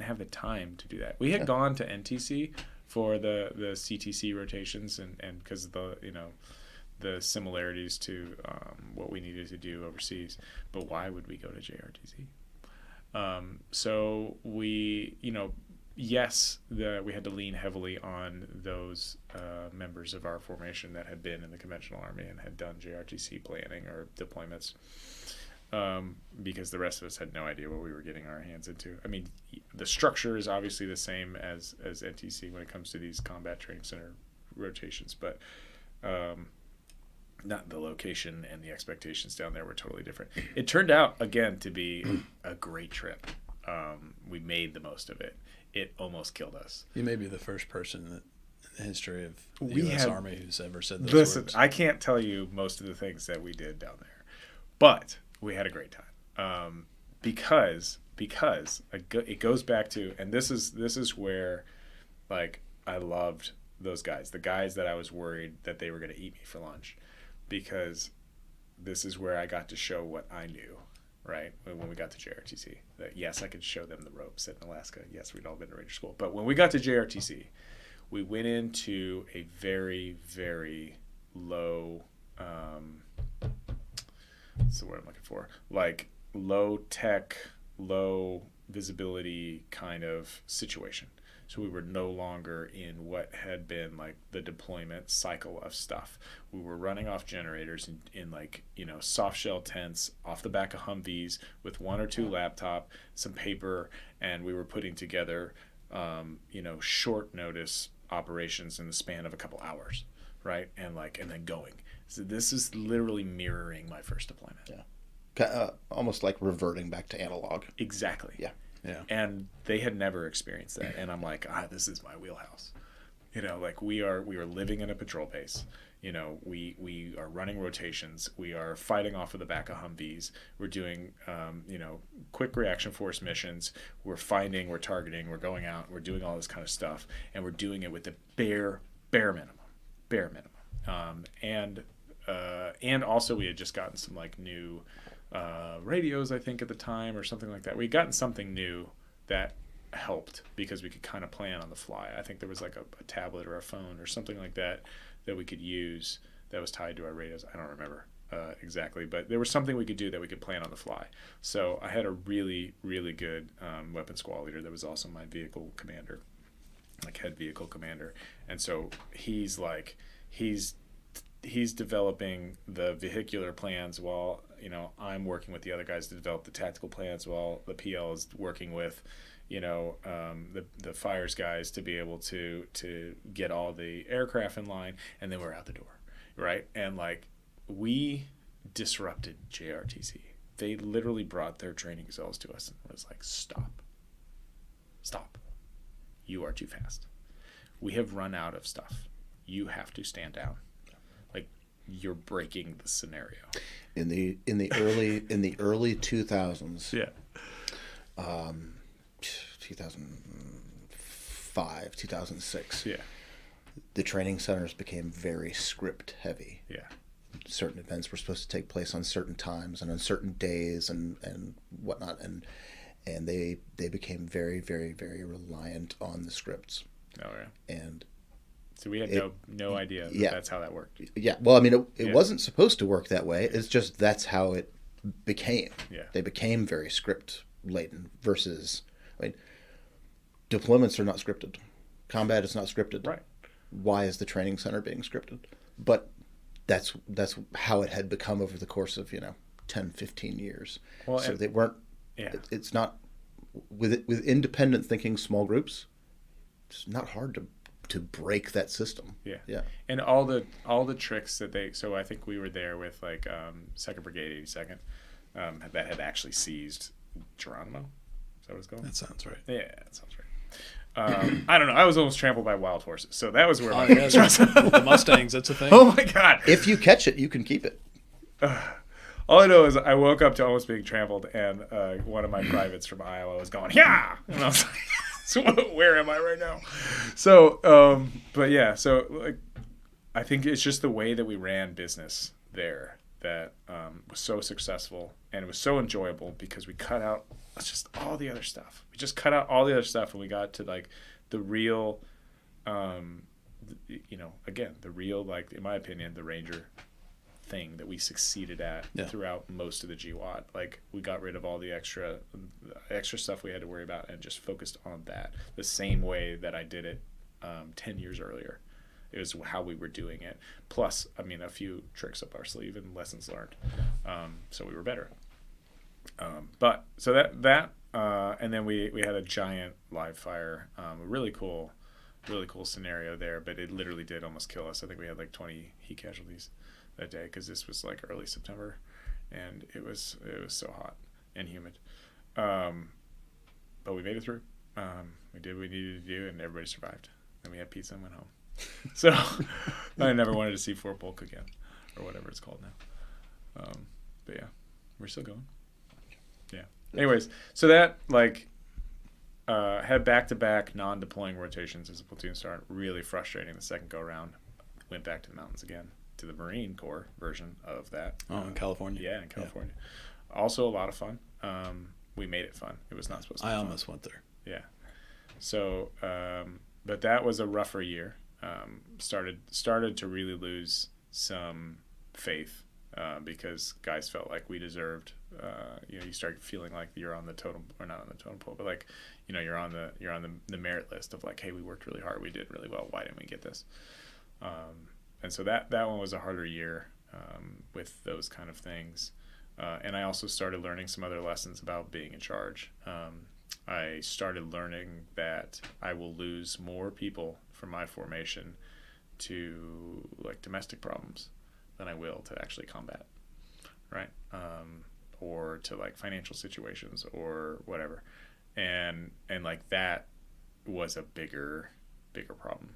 have the time to do that. We had gone to NTC for the CTC rotations and because of the similarities to what we needed to do overseas. But why would we go to JRTC? So we, yes, we had to lean heavily on those members of our formation that had been in the conventional Army and had done JRTC planning or deployments, because the rest of us had no idea what we were getting our hands into. I mean, the structure is obviously the same as NTC when it comes to these combat training center rotations, but not the location and the expectations down there were totally different. It turned out, again, to be a great trip. We made the most of it. It almost killed us. You may be the first person in the history of the U.S. Army who's ever said those words. I can't tell you most of the things that we did down there, but we had a great time, because it goes back to, and this is where Like, I loved those guys, the guys that I was worried that they were going to eat me for lunch, because this is where I got to show what I knew, right? When we got to JRTC, that yes, I could show them the ropes in Alaska. Yes, we'd all been to Ranger School. But when we got to JRTC, we went into a very, very low, what's the word I'm looking for? Like low tech, low visibility kind of situation. So we were no longer in what had been like the deployment cycle of stuff. We were running off generators in like, you know, soft shell tents off the back of Humvees with 1 or 2 laptop, some paper, and we were putting together, you know, short notice operations in the span of a couple hours, right? And then going. So this is literally mirroring my first deployment. Yeah. Almost like reverting back to analog. Exactly. Yeah. Yeah. And they had never experienced that. And I'm like, this is my wheelhouse. You know, like we are living in a patrol base. You know, we are running rotations. We are fighting off of the back of Humvees. We're doing, you know, quick reaction force missions. We're finding, we're targeting, we're going out, we're doing all this kind of stuff. And we're doing it with the bare minimum. And also we had just gotten some like new radios, I think, at the time or something like that. We had gotten something new that helped because we could kind of plan on the fly. I think there was like a tablet or a phone or something like that we could use that was tied to our radios. I don't remember exactly, but there was something we could do that we could plan on the fly. So I had a really, really good weapon squad leader that was also my vehicle commander, like head vehicle commander. And so he's developing the vehicular plans while, you know, I'm working with the other guys to develop the tactical plans while the PL is working with, you know, the fires guys to be able to get all the aircraft in line, and then we're out the door, right? And like we disrupted JRTC. They literally brought their training cells to us and was like, stop. You are too fast. We have run out of stuff. You have to stand down. Like you're breaking the scenario. In the early 2000s. Yeah. 2005, 2006. Yeah. The training centers became very script heavy. Yeah. Certain events were supposed to take place on certain times and on certain days and whatnot, and they became very, very, very reliant on the scripts. Oh yeah. And so we had no idea that's how that worked. Yeah. Well, I mean, it wasn't supposed to work that way. It's just that's how it became. Yeah. They became very script laden versus, I mean, deployments are not scripted. Combat is not scripted. Right. Why is the training center being scripted? But that's how it had become over the course of, 10, 15 years. Well, so they weren't. Yeah. It's not with independent thinking small groups. It's not hard to break that system. Yeah. Yeah. And all the tricks that so I think we were there with like 2nd Brigade 82nd that had actually seized Geronimo. Is that what it's called? That sounds right. Yeah, that sounds right. I don't know. I was almost trampled by wild horses, so that was where my the Mustangs. That's a thing. Oh my god! If you catch it, you can keep it. All I know is I woke up to almost being trampled, and one of my privates from Iowa was going, "Yeah," and I was like, so "Where am I right now?" So, but yeah, so like, I think it's just the way that we ran business there that was so successful, and it was so enjoyable because we cut out just all the other stuff. We just cut out all the other stuff, and we got to like the real, again, the real, like in my opinion, the Ranger thing that we succeeded at throughout most of the GWAT. Like we got rid of all the extra stuff we had to worry about and just focused on that the same way that I did it 10 years earlier. It was how we were doing it. Plus, I mean, a few tricks up our sleeve and lessons learned. So we were better. But so that and then we had a giant live fire, a really cool scenario there, but it literally did almost kill us. I think we had like 20 heat casualties that day because this was like early September, and it was so hot and humid. But we made it through. We did what we needed to do, and everybody survived. And we had pizza and went home. So I never wanted to see Fort Polk again, or whatever it's called now. But yeah, we're still going. Yeah. Anyways, so that like had back-to-back non-deploying rotations as a platoon sergeant. Really frustrating the second go-around. Went back to the mountains again, to the Marine Corps version of that. Oh, in California? Yeah, in California. Yeah. Also a lot of fun. We made it fun. It was not supposed to be I fun. almost went there. Yeah. So, but that was a rougher year. Started to really lose some faith because guys felt like we deserved. You start feeling like you're on the totem, or not on the totem pole, but like, you're on the merit list of like, hey, we worked really hard, we did really well. Why didn't we get this? And so that one was a harder year with those kind of things. And I also started learning some other lessons about being in charge. I started learning that I will lose more people from my formation to like domestic problems than I will to actually combat, right? Or to like financial situations or whatever. And like that was a bigger problem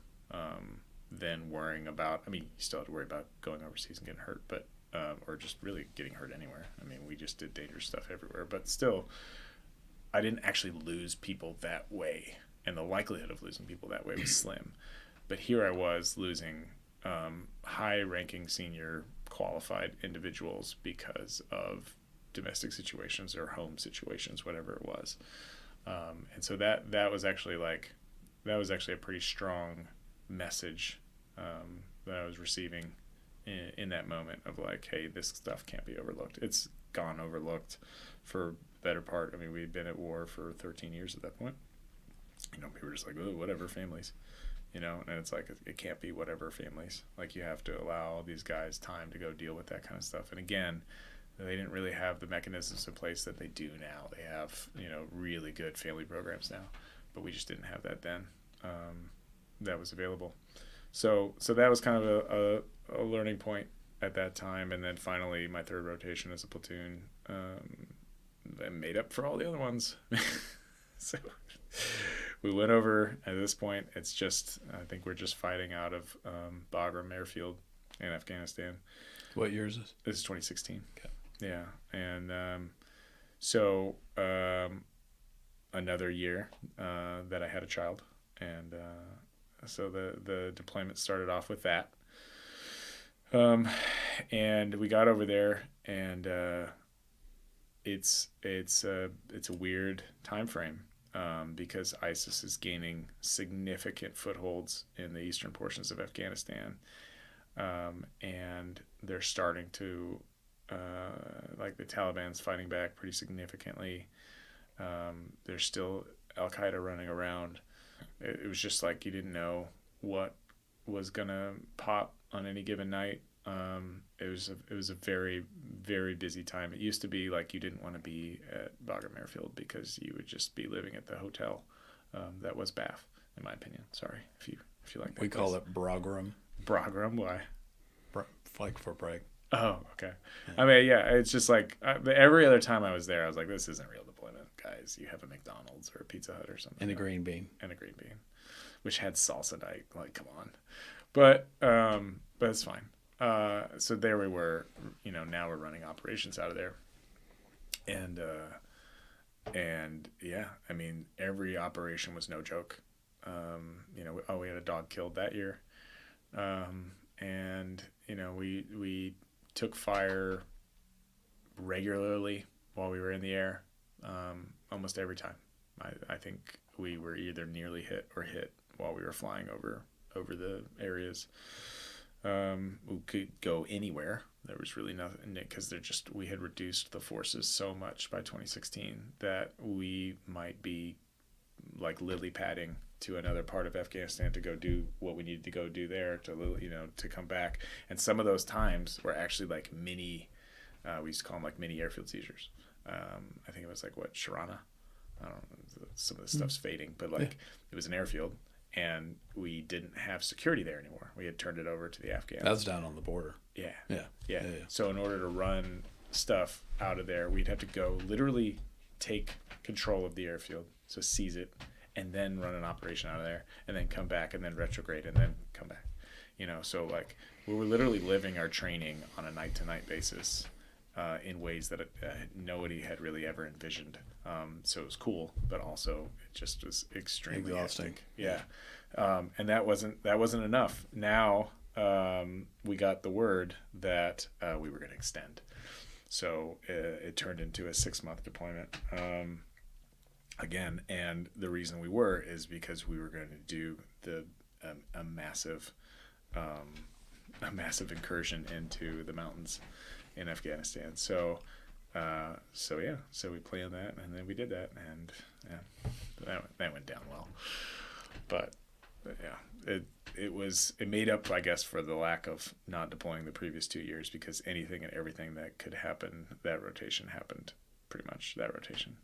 than worrying about. I mean, you still have to worry about going overseas and getting hurt, but or just really getting hurt anywhere. I mean, we just did dangerous stuff everywhere, but still, I didn't actually lose people that way, and the likelihood of losing people that way was slim. But here I was losing high-ranking senior qualified individuals because of domestic situations or home situations, whatever it was. And so that was actually a pretty strong message that I was receiving in that moment of like, hey, this stuff can't be overlooked. It's gone overlooked for better part. I mean, we'd been at war for 13 years at that point. People were just like, oh, whatever, families. And it's like, it can't be whatever families. Like, you have to allow these guys time to go deal with that kind of stuff. And again, they didn't really have the mechanisms in place that they do now. They have, really good family programs now, but we just didn't have that then. That was available. So that was kind of a learning point at that time. And then finally my third rotation as a platoon, I made up for all the other ones. So we went over. At this point, it's just, I think we're just fighting out of Bagram Airfield in Afghanistan. What year is this? This is 2016. Okay. Yeah. And so another year that I had a child. And so the deployment started off with that. And we got over there, and it's a weird time frame because ISIS is gaining significant footholds in the eastern portions of Afghanistan, and they're starting to like the Taliban's fighting back pretty significantly. There's still Al-Qaeda running around. It was just like you didn't know what was gonna pop on any given night. It was a very, very busy time. It used to be like you didn't want to be at Bagram Airfield because you would just be living at the hotel that was Bath, in my opinion. Sorry if you like that. We call it Brogram. Brogram, why? Like for brag. Oh, okay. Yeah. I mean, yeah, it's just like every other time I was there, I was like, this isn't real deployment, guys. You have a McDonald's or a Pizza Hut or something. And a green bean. Which had salsa night. Like, come on. But it's fine. So there we were, now we're running operations out of there. And yeah, I mean, every operation was no joke. We had a dog killed that year. And we took fire regularly while we were in the air, almost every time. I think we were either nearly hit or hit while we were flying over the areas. We could go anywhere. There was really nothing, because we had reduced the forces so much by 2016 that we might be like lily padding to another part of Afghanistan to go do what we needed to go do there to come back. And some of those times were actually like mini, we used to call them like mini airfield seizures. I think it was like Sharana. I don't know, some of the stuff's fading, but like It was an airfield. And we didn't have security there anymore. We had turned it over to the Afghans. That's down on the border. Yeah. So in order to run stuff out of there, we'd have to go literally take control of the airfield, so seize it, and then run an operation out of there, and then come back, and then retrograde, and then come back. So like we were literally living our training on a night-to-night basis, in ways that nobody had really ever envisioned. So it was cool, but also it just was extremely exhausting. hectic. Yeah. And that wasn't enough. Now we got the word that we were going to extend. So it turned into a 6-month deployment again. And the reason we were is because we were going to do a massive incursion into the mountains in Afghanistan. So we planned that, and then we did that, and that went down well. But yeah, it made up, I guess, for the lack of not deploying the previous 2 years, because anything and everything that could happen, that rotation happened pretty much that rotation.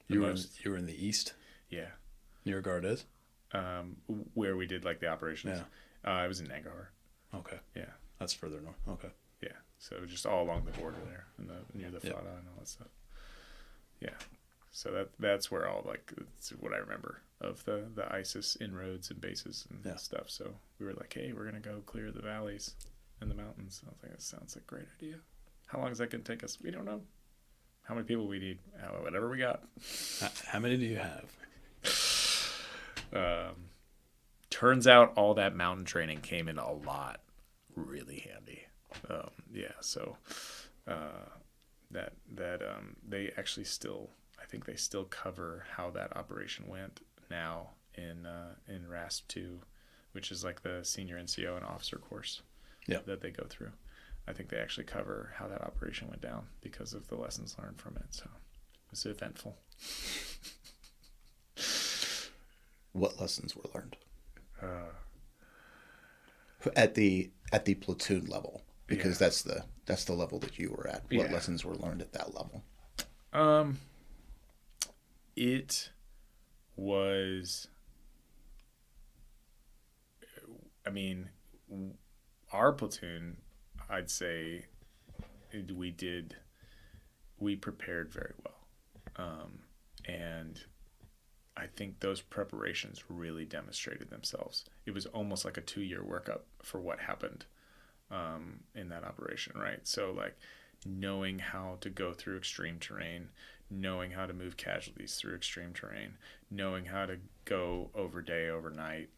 You were in the East? Yeah. Your guard is? Where we did like the operations. Yeah. I was in Nangarhar. Okay. Yeah. That's further north. Okay. Yeah. So just all along the border there, near the Fada and all that stuff. Yeah. So that's where all, like, it's what I remember of the ISIS inroads and bases and stuff. So we were like, hey, we're gonna go clear the valleys and the mountains. I was like, that sounds like a great idea. How long is that gonna take us? We don't know. How many people we need? Whatever we got. How many do you have? Turns out all that mountain training came in a lot, really handy. So they actually still, I think they still cover how that operation went now in RASP 2, which is like the senior NCO and officer course that they go through. I think they actually cover how that operation went down because of the lessons learned from it. So it was eventful. What lessons were learned? At the platoon level, because that's the level that you were at. What lessons were learned at that level? It was, I mean, our platoon, I'd say we prepared very well. And I think those preparations really demonstrated themselves. It was almost like a 2-year workup for what happened in that operation, right? So, like, knowing how to go through extreme terrain, knowing how to move casualties through extreme terrain, knowing how to go overnight,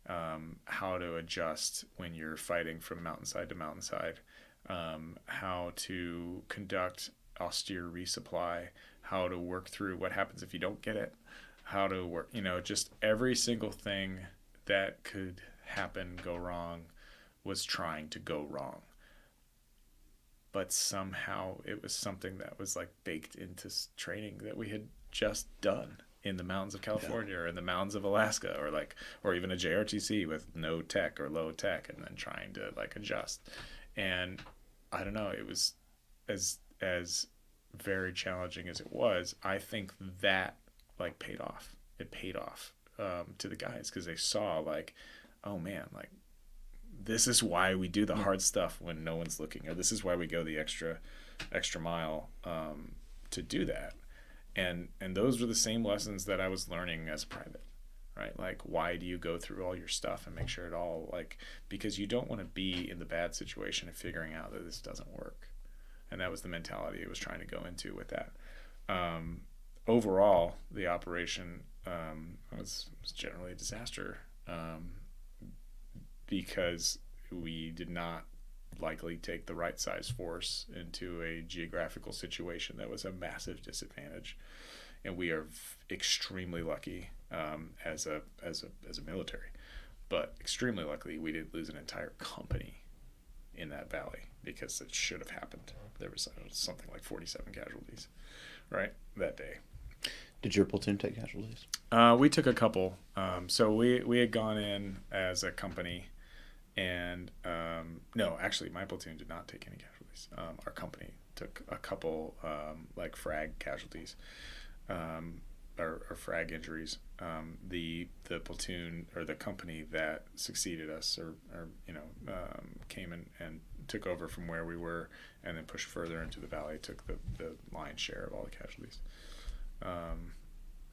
how to adjust when you're fighting from mountainside to mountainside, how to conduct austere resupply, how to work through what happens if you don't get it, how to work, just every single thing that could happen, go wrong, was trying to go wrong. But somehow it was something that was like baked into training that we had just done in the mountains of California or in the mountains of Alaska, or even a JRTC with no tech or low tech, and then trying to like adjust. And I don't know, it was as very challenging as it was. I think that like paid off. It paid off to the guys, because they saw like, oh man, like this is why we do the hard stuff when no one's looking, or this is why we go the extra mile to do that. And those were the same lessons that I was learning as a private, right? Like, why do you go through all your stuff and make sure it all, like, because you don't want to be in the bad situation of figuring out that this doesn't work. And that was the mentality I was trying to go into with that. Overall, the operation was generally a disaster, because we did not likely take the right size force into a geographical situation that was a massive disadvantage. And we are extremely lucky as a military, but extremely lucky we didn't lose an entire company in that valley, because it should have happened. There was something like 47 casualties, right, that day. Did your platoon take casualties? We took a couple. So we had gone in as a company, and no, actually my platoon did not take any casualties. Our company took a couple like frag casualties, or frag injuries. The platoon or the company that succeeded us or came and took over from where we were, and then pushed further into the valley, took the lion's share of all the casualties.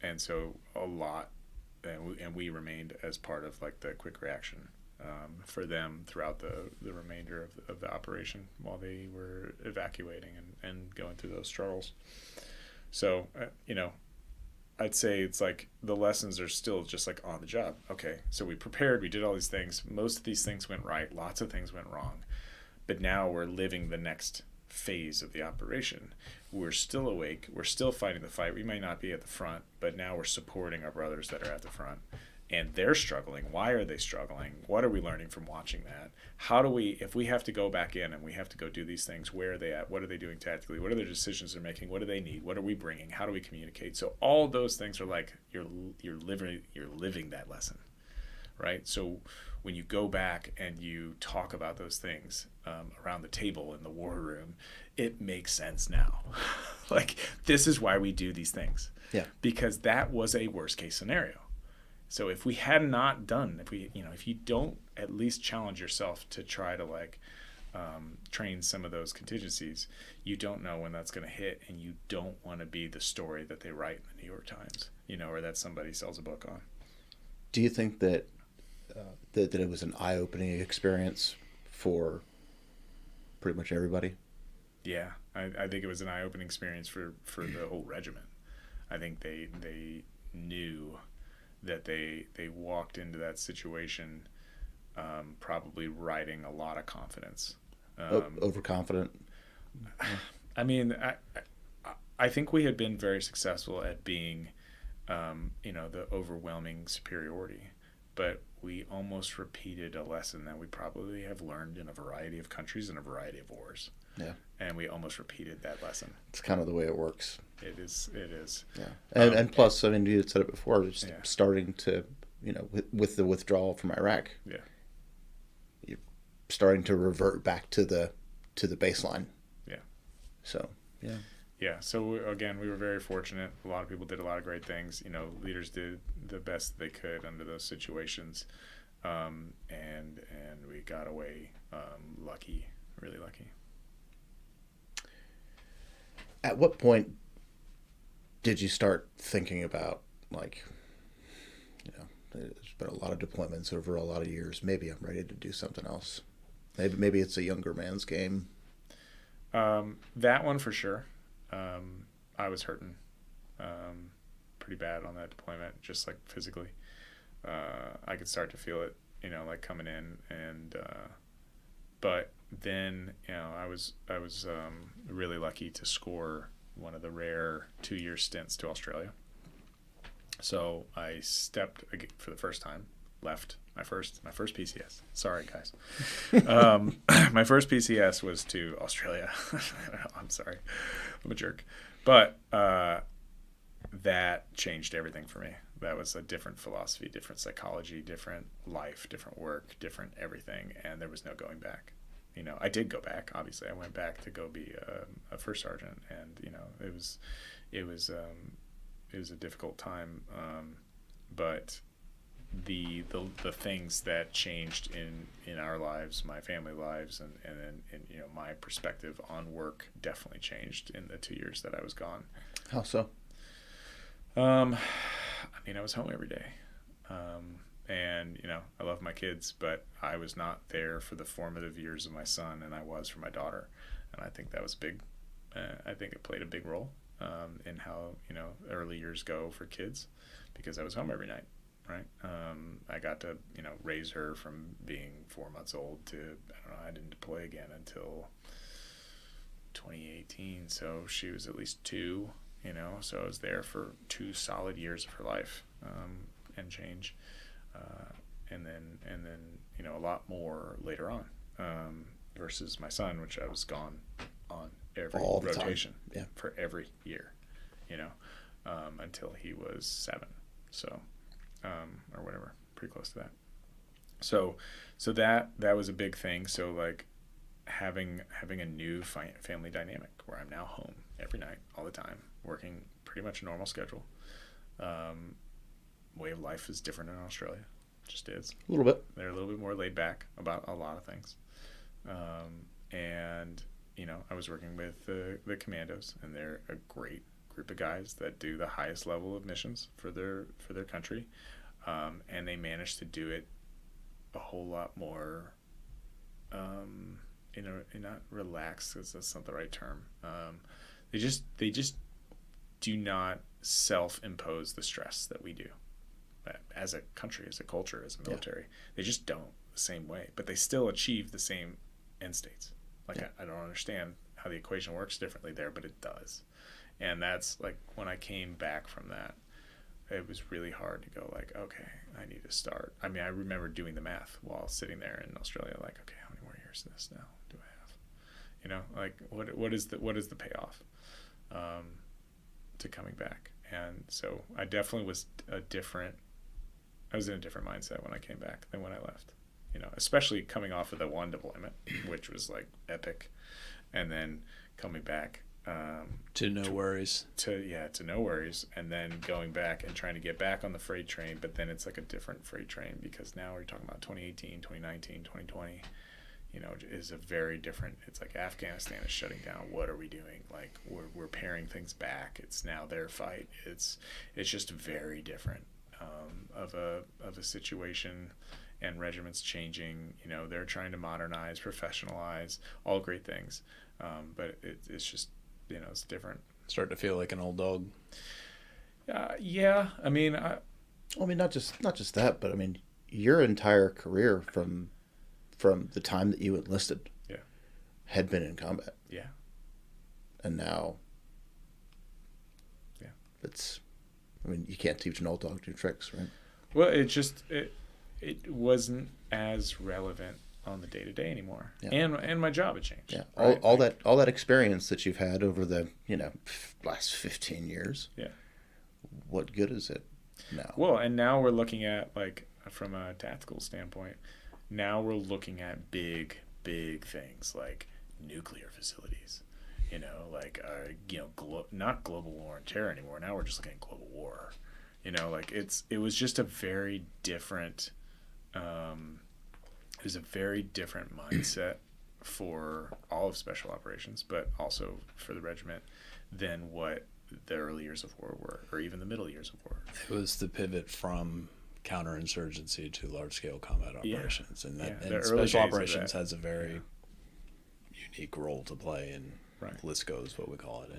And so a lot, and we remained as part of like the quick reaction for them throughout the remainder of the operation while they were evacuating and going through those struggles. So, I'd say it's like the lessons are still just like on the job. Okay, so we prepared, we did all these things. Most of these things went right, lots of things went wrong. But now we're living the next phase of the operation. We're still awake, we're still fighting the fight. We may not be at the front, but now we're supporting our brothers that are at the front. And they're struggling. Why are they struggling? What are we learning from watching that? How do we, if we have to go back in and we have to go do these things, where are they at? What are they doing tactically? What are the decisions they're making? What do they need? What are we bringing? How do we communicate? So all those things are like you're living that lesson, right? So when you go back and you talk about those things around the table in the war room, it makes sense now. Like, this is why we do these things. Yeah. Because that was a worst case scenario. So if we had not done, if you don't at least challenge yourself to try to train some of those contingencies, you don't know when that's going to hit, and you don't want to be the story that they write in the New York Times, or that somebody sells a book on. Do you think that that it was an eye-opening experience for pretty much everybody? Yeah, I think it was an eye-opening experience for the whole regiment. I think they knew that they walked into that situation probably riding a lot of confidence. Overconfident? I mean, I think we had been very successful at being, the overwhelming superiority, but we almost repeated a lesson that we probably have learned in a variety of countries and a variety of wars. Yeah. And we almost repeated that lesson. It's kind of the way it works. It is. Yeah. And plus, I mean, you had said it before, just yeah. starting to, with the withdrawal from Iraq. Yeah. You're starting to revert back to the baseline. Yeah. So, yeah. Yeah. So, we were very fortunate. A lot of people did a lot of great things. Leaders did the best they could under those situations. And we got away lucky, really lucky. At what point did you start thinking about, there's been a lot of deployments over a lot of years. Maybe I'm ready to do something else. Maybe it's a younger man's game. That one for sure. I was hurting pretty bad on that deployment, just like physically. I could start to feel it, coming in, and but then I was really lucky to score one of the rare 2-year stints to Australia. So I stepped for the first time, left my first PCS. Sorry, guys. My first PCS was to Australia. I'm sorry, I'm a jerk, but that changed everything for me. That was a different philosophy, different psychology, different life, different work, different everything, and there was no going back. I did go back. Obviously, I went back to go be a first sergeant, and it was a difficult time. But the things that changed in our lives, my family lives, and my perspective on work definitely changed in the 2 years that I was gone. How so? I was home every day. And, I love my kids, but I was not there for the formative years of my son, and I was for my daughter. And I think that was big. I think it played a big role in how, early years go for kids, because I was home every night, right? I got to, raise her from being 4 months old to, I didn't deploy again until 2018. So she was at least 2, so I was there for 2 solid years of her life and change. And then a lot more later on versus my son, which I was gone on every rotation for every year, until he was 7, so or whatever, pretty close to that. So that was a big thing. So having a new family dynamic where I'm now home every night, all the time, working pretty much a normal schedule. Way of life is different in Australia. Just is. A little bit. They're a little bit more laid back about a lot of things. And, I was working with the commandos, and they're a great group of guys that do the highest level of missions for their country. And they managed to do it a whole lot more, not relaxed, because that's not the right term. They just do not self-impose the stress that we do as a country, as a culture, as a military. They just don't the same way, but they still achieve the same end states. Like, I don't understand how the equation works differently there, but it does. And that's like, when I came back from that, it was really hard to go like, okay, I need to start. I mean, I remember doing the math while sitting there in Australia, like, okay, how many more years of this now do I have? You know, like, what is the payoff to coming back? And so I definitely was in a different mindset when I came back than when I left. You know, especially coming off of the one deployment, which was like epic, and then coming back to no worries, to no worries, and then going back and trying to get back on the freight train, but then it's like a different freight train, because now we're talking about 2018, 2019, 2020. You know, is a very different. It's like Afghanistan is shutting down. What are we doing? Like, we're paring things back. It's now their fight. It's just very different of a situation. And regiments changing, you know, they're trying to modernize, professionalize, all great things. But it's just, you know, it's different. Start to feel like an old dog. Yeah. I mean, not just that, but I mean, your entire career from the time that you enlisted had been in combat. Yeah. And now, yeah, you can't teach an old dog new tricks, right? Well, it wasn't as relevant on the day-to-day anymore. Yeah. And my job had changed. Yeah. Right? All that experience that you've had over the, last 15 years. Yeah. What good is it now? Well, and now we're looking at, like, from a tactical standpoint, now we're looking at big things like nuclear facilities. You know, like, not global war and terror anymore. Now we're just looking at global war. You know, like, it was just a very different it was a very different mindset for all of special operations, but also for the regiment, than what the early years of war were, or even the middle years of war. It was the pivot from counterinsurgency to large-scale combat operations, and special operations has a very unique role to play in. Right. LISCO is what we call it.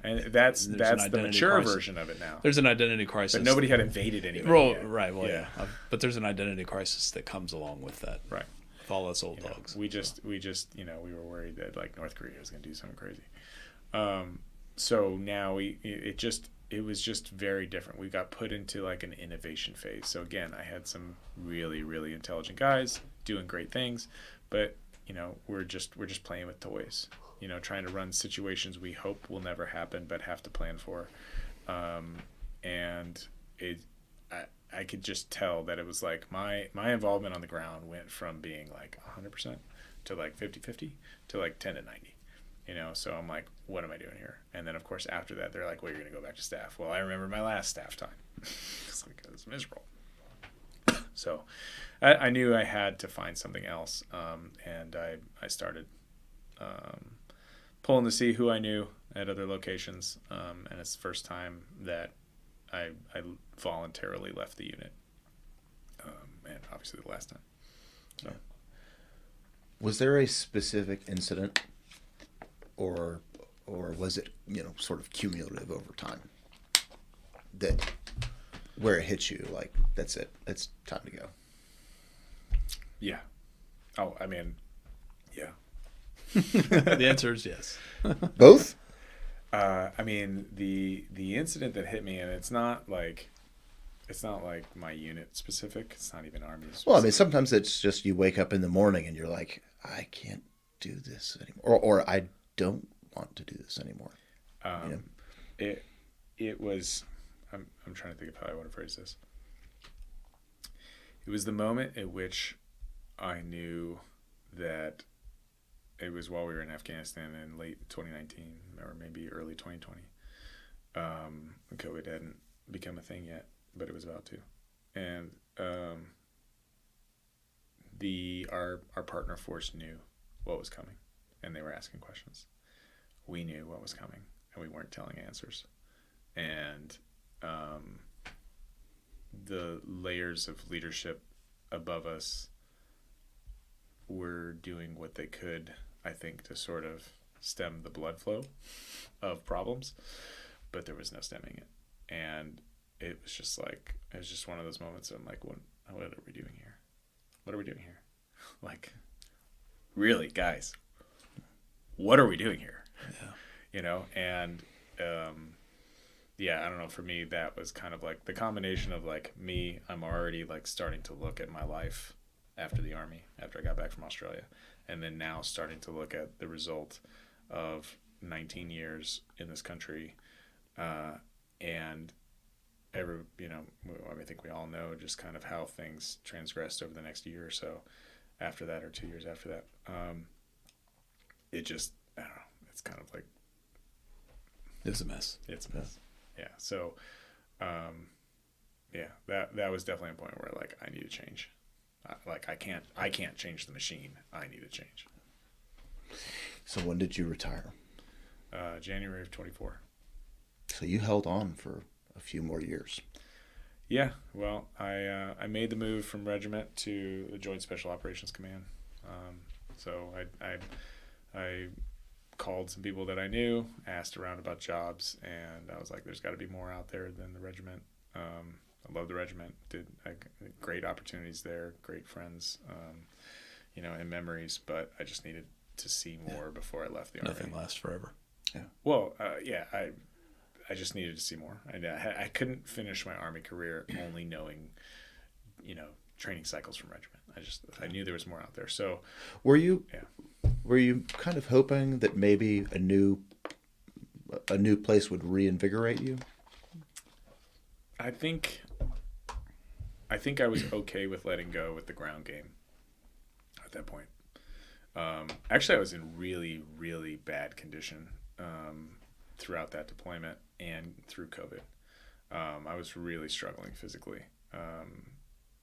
And that's the mature version of it now. There's an identity crisis. But nobody had invaded anybody yet. Right, well, yeah. But there's an identity crisis that comes along with that. Right. With all us old dogs. We just, we were worried that, like, North Korea was going to do something crazy. So now it was just very different. We got put into, like, an innovation phase. So again, I had some really, really intelligent guys doing great things, but, you know, we're just playing with toys. You know, trying to run situations we hope will never happen, but have to plan for. And I could just tell that it was like my involvement on the ground went from being like 100% to like 50-50 to like 10 to 90. You know, so I'm like, what am I doing here? And then, of course, after that, they're like, well, you're going to go back to staff. Well, I remember my last staff time. It's like, it was miserable. So I knew I had to find something else. And I started pulling to see who I knew at other locations, and it's the first time that I voluntarily left the unit, and obviously the last time. So. Was there a specific incident, or was it, sort of cumulative over time, that where it hits you like, that's it, it's time to go? Yeah. Oh, I mean, yeah. The answer is yes. Both? I mean, the incident that hit me, and it's not like my unit specific. It's not even Army specific. Well, I mean, sometimes it's just you wake up in the morning and you're like, I can't do this anymore, or I don't want to do this anymore. It was. I'm trying to think of how I want to phrase this. It was the moment at which I knew that. It was while we were in Afghanistan in late 2019 or maybe early 2020. COVID hadn't become a thing yet, but it was about to. And our partner force knew what was coming, and they were asking questions. We knew what was coming, and we weren't telling answers. And the layers of leadership above us were doing what they could, I think, to sort of stem the blood flow of problems, but there was no stemming it. And it was just one of those moments I'm like, what are we doing here? What are we doing here? Like, really, guys, what are we doing here? Yeah. And I don't know, for me, that was kind of like the combination of like me, I'm already like starting to look at my life after the Army, after I got back from Australia, and then now starting to look at the result of 19 years in this country, and I think we all know just kind of how things transgressed over the next year or so after that, or 2 years after that. It just, I don't know, it's kind of like, it's a mess. It's a mess. Yeah. So, that was definitely a point where like I need to change. Like I can't change the machine. I need to change. So when did you retire? January of 24. So you held on for a few more years. Yeah. Well, I made the move from regiment to the Joint Special Operations Command. So I called some people that I knew, asked around about jobs, and I was like, there's got to be more out there than the regiment. I love the regiment, did great opportunities there, great friends, and memories, but I just needed to see more before I left the Army. Nothing lasts forever. Yeah. Well, I just needed to see more. I couldn't finish my Army career only knowing, training cycles from regiment. I knew there was more out there. So were you kind of hoping that maybe a new place would reinvigorate you? I think I was okay with letting go with the ground game at that point. Actually, I was in really, really bad condition throughout that deployment and through COVID. I was really struggling physically.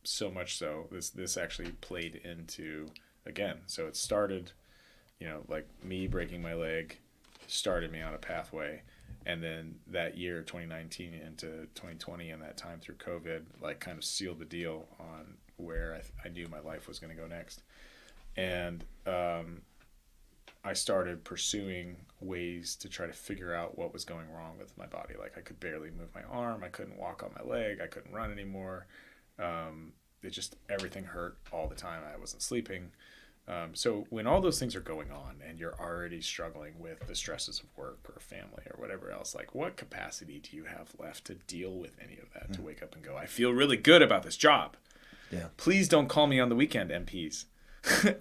So much so, this actually played into, again, so it started, like me breaking my leg started me on a pathway. And then that year, 2019 into 2020, and that time through COVID, like kind of sealed the deal on where I knew my life was going to go next. And I started pursuing ways to try to figure out what was going wrong with my body. Like I could barely move my arm. I couldn't walk on my leg. I couldn't run anymore. Everything hurt all the time. I wasn't sleeping. So when all those things are going on and you're already struggling with the stresses of work or family or whatever else, like what capacity do you have left to deal with any of that, to wake up and go, I feel really good about this job. Yeah. Please don't call me on the weekend, MPs,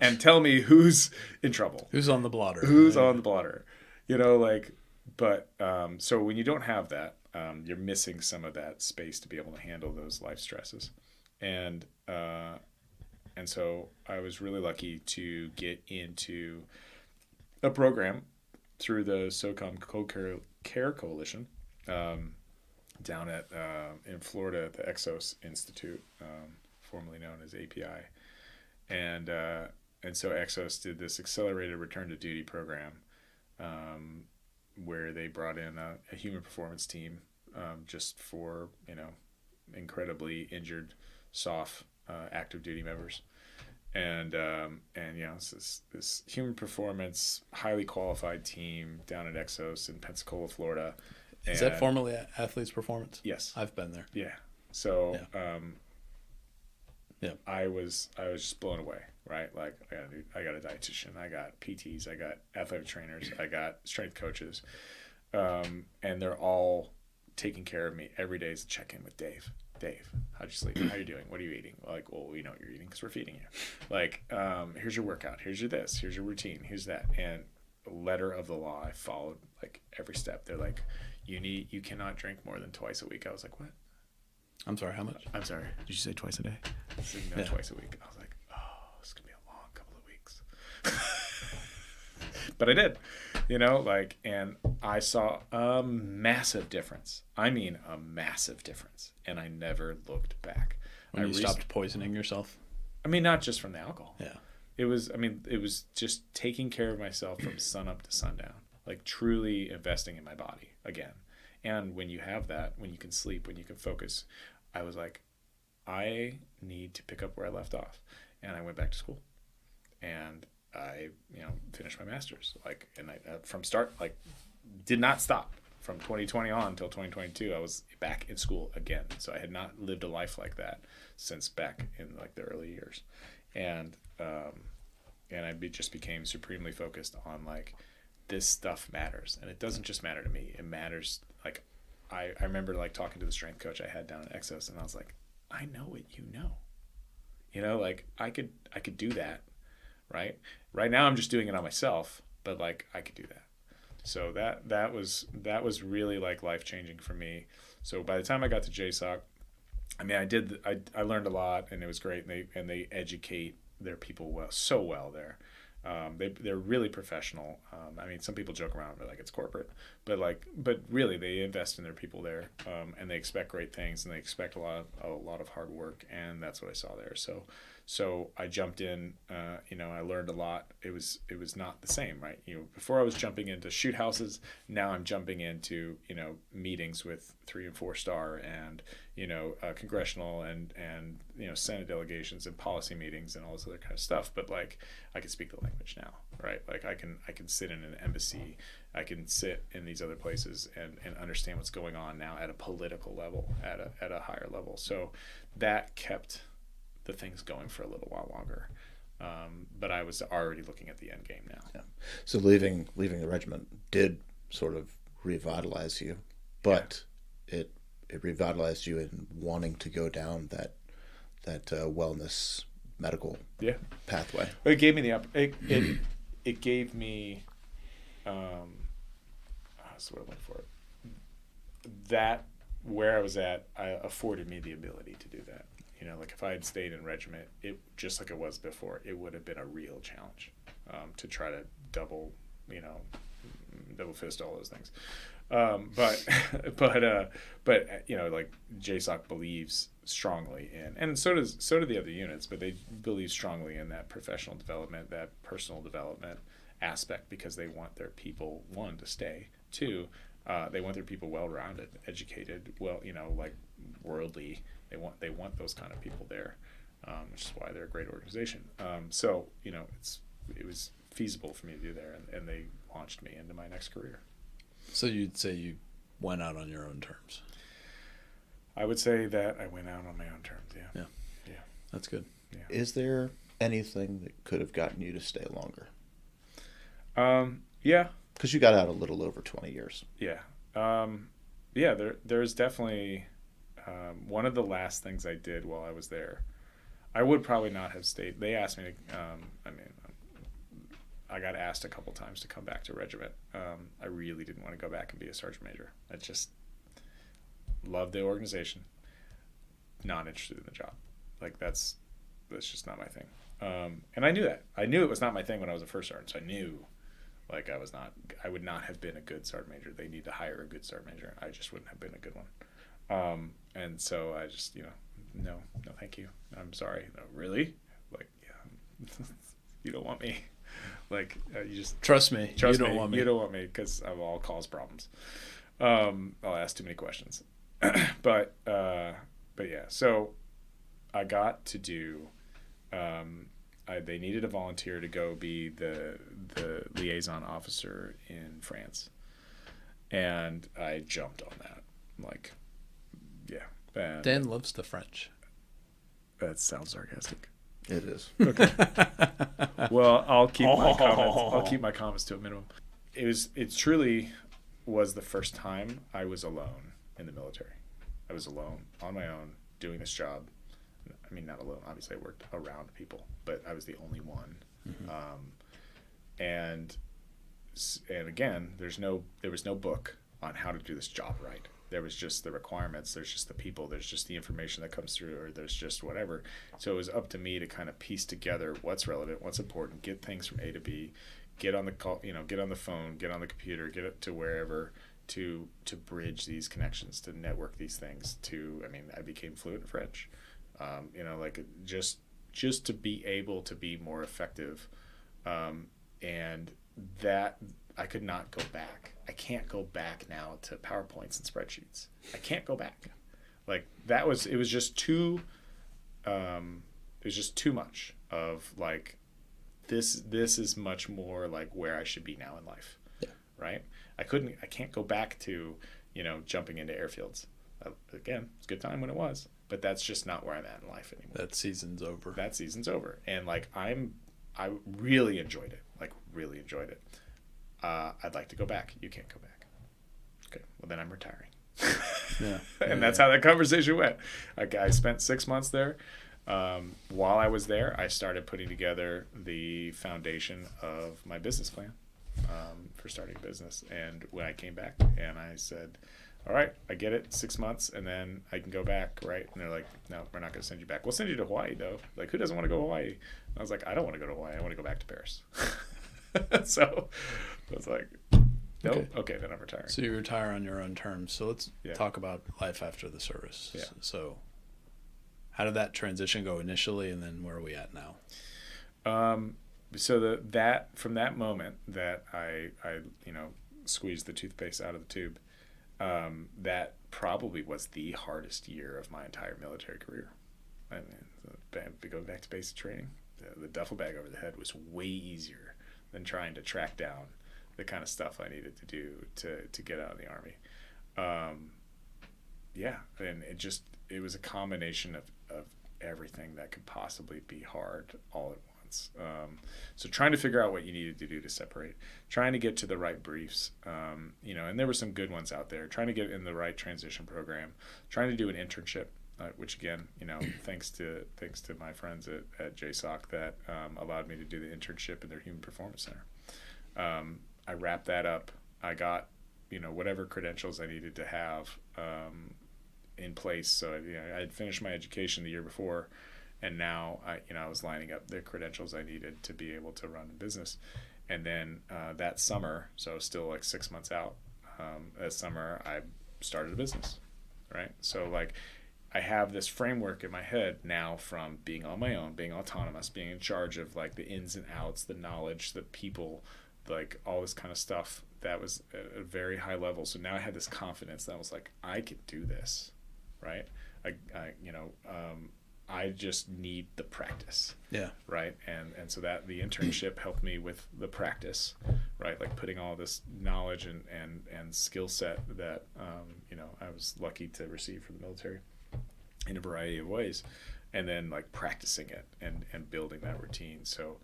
and tell me who's in trouble. Who's on the blotter. On the blotter. So when you don't have that, you're missing some of that space to be able to handle those life stresses. And so I was really lucky to get into a program through the SOCOM Cold Care Coalition down in Florida at the Exos Institute, formerly known as API. And so Exos did this accelerated return to duty program where they brought in a human performance team just for, incredibly injured, soft, active duty members. And it's this human performance, highly qualified team down at Exos in Pensacola, Florida. Is that formerly Athletes Performance? Yes. I've been there. Yeah. So I was just blown away, right? Like I got a dietitian, I got PTs, I got athletic trainers, I got strength coaches, and they're all taking care of me every day. Is a check in with Dave. Dave, how'd you sleep? How you doing? What are you eating? Like, well, we know what you're eating because we're feeding you. Like, here's your workout. Here's your this. Here's your routine. Here's that. And letter of the law, I followed like every step. They're like, you cannot drink more than twice a week. I was like, what? I'm sorry, how much? I'm sorry. Did you say twice a day? I said, no, twice a week. I was like, oh, this is going to be a long couple of weeks. But I did, and I saw a massive difference. I mean, a massive difference. And I never looked back. When you stopped poisoning yourself? I mean, not just from the alcohol. Yeah. It was just taking care of myself from sun up to sundown, like truly investing in my body again. And when you have that, when you can sleep, when you can focus, I was like, I need to pick up where I left off. And I went back to school. and I, finished my master's. Like, and I from start, like, did not stop from 2020 on until 2022. I was back in school again. So I had not lived a life like that since back in like the early years, and I just became supremely focused on like, this stuff matters, and it doesn't just matter to me. It matters. Like, I remember like talking to the strength coach I had down at Exos, and I was like, I know what you know. Like I could do that, right? Right now I'm just doing it on myself, but like I could do that. So that was really like life changing for me. So by the time I got to JSOC, I mean, I learned a lot, and it was great. And they educate their people so well there. They're really professional. I mean, some people joke around, like it's corporate, but really they invest in their people there, and they expect great things, and they expect a lot of hard work, and that's what I saw there. So I jumped in. I learned a lot. It was not the same, right? Before I was jumping into shoot houses. Now I'm jumping into meetings with 3 and 4 star, and congressional and Senate delegations and policy meetings and all this other kind of stuff. But like, I can speak the language now, right? Like I can sit in an embassy, I can sit in these other places and understand what's going on now at a political level, at a higher level. So that kept the things going for a little while longer. But I was already looking at the end game now. Yeah. So leaving the regiment did sort of revitalize you, but it revitalized you in wanting to go down that wellness medical pathway. It gave me it gave me what's the word I'm looking for? That where I was at, afforded me the ability to do that. Like if I had stayed in regiment, it just like it was before, it would have been a real challenge to try to double fist all those things. But like JSOC believes strongly in, and so do the other units, but they believe strongly in that professional development, that personal development aspect, because they want their people, one, to stay, two, they want their people well-rounded, educated, like worldly. They want those kind of people there, which is why they're a great organization. So it was feasible for me to do there, and they launched me into my next career. So you'd say you went out on your own terms? I would say that I went out on my own terms. Yeah. That's good. Yeah. Is there anything that could have gotten you to stay longer? Yeah. Because you got out a little over 20 years. Yeah. There's definitely one of the last things I did while I was there. I would probably not have stayed. They asked me to. I got asked a couple times to come back to regiment. I really didn't want to go back and be a sergeant major. I just loved the organization. Not interested in the job. Like that's just not my thing. And I knew that. I knew it was not my thing when I was a first sergeant. So I knew, like I would not have been a good sergeant major. They need to hire a good sergeant major. I just wouldn't have been a good one. And so I just, no, thank you. I'm sorry. No, really? Like, yeah, you don't want me. Like, you just trust me. You don't want me. You don't want me because I'll cause problems. I'll ask too many questions. But yeah. So I got to do. They needed a volunteer to go be the liaison officer in France, and I jumped on that. Like, yeah. And Dan loves the French. that sounds sarcastic. It is. Okay. Well, I'll keep my comments to a minimum. It truly was the first time I was alone in the military. I was alone on my own doing this job. I mean, not alone. Obviously, I worked around people, but I was the only one. Mm-hmm. And again, there was no book on how to do this job right. There was just the requirements. There's just the people. There's just the information that comes through, or there's just whatever. So it was up to me to kind of piece together what's relevant, what's important, get things from A to B, get on the call, get on the phone, get on the computer, get it to wherever, to bridge these connections, to network these things. I became fluent in French. Just to be able to be more effective, and that I could not go back. I can't go back now to PowerPoints and spreadsheets. I can't go back. Like it was just too much of like this is much more like where I should be now in life. Yeah. Right. I can't go back to, jumping into airfields. Again, it's a good time when it was, but that's just not where I'm at in life anymore. That season's over. And like, I really enjoyed it. I'd like to go back. You can't go back. Okay. Well, then I'm retiring. Yeah. And that's how that conversation went. Like, I spent 6 months there. While I was there, I started putting together the foundation of my business plan for starting a business. And when I came back and I said, all right, I get it, 6 months, and then I can go back, right? And they're like, no, we're not going to send you back. We'll send you to Hawaii, though. Like, who doesn't want to go to Hawaii? And I was like, I don't want to go to Hawaii. I want to go back to Paris. So I was like, nope. Okay, then I'm retiring. So you retire on your own terms. So let's talk about life after the service. Yeah. So how did that transition go initially, and then where are we at now? So from that moment that I squeezed the toothpaste out of the tube, that probably was the hardest year of my entire military career. I mean, going back to basic training, the duffel bag over the head was way easier than trying to track down the kind of stuff I needed to do to get out of the Army. And it was a combination of everything that could possibly be hard all at once. So trying to figure out what you needed to do to separate, trying to get to the right briefs, and there were some good ones out there, trying to get in the right transition program, trying to do an internship, which again, thanks to my friends at JSOC that allowed me to do the internship in their Human Performance Center. I wrapped that up. I got, whatever credentials I needed to have in place. So I had finished my education the year before, and now I was lining up the credentials I needed to be able to run a business. And then that summer, so still like 6 months out, that summer I started a business, right? So like, I have this framework in my head now from being on my own, being autonomous, being in charge of like the ins and outs, the knowledge, the people, like all this kind of stuff that was at a very high level. So now I had this confidence that I was like, I can do this, right? I just need the practice. Yeah. Right. And so that the internship helped me with the practice, right? Like putting all this knowledge and skill set that, I was lucky to receive from the military in a variety of ways, and then like practicing it and building that routine. So,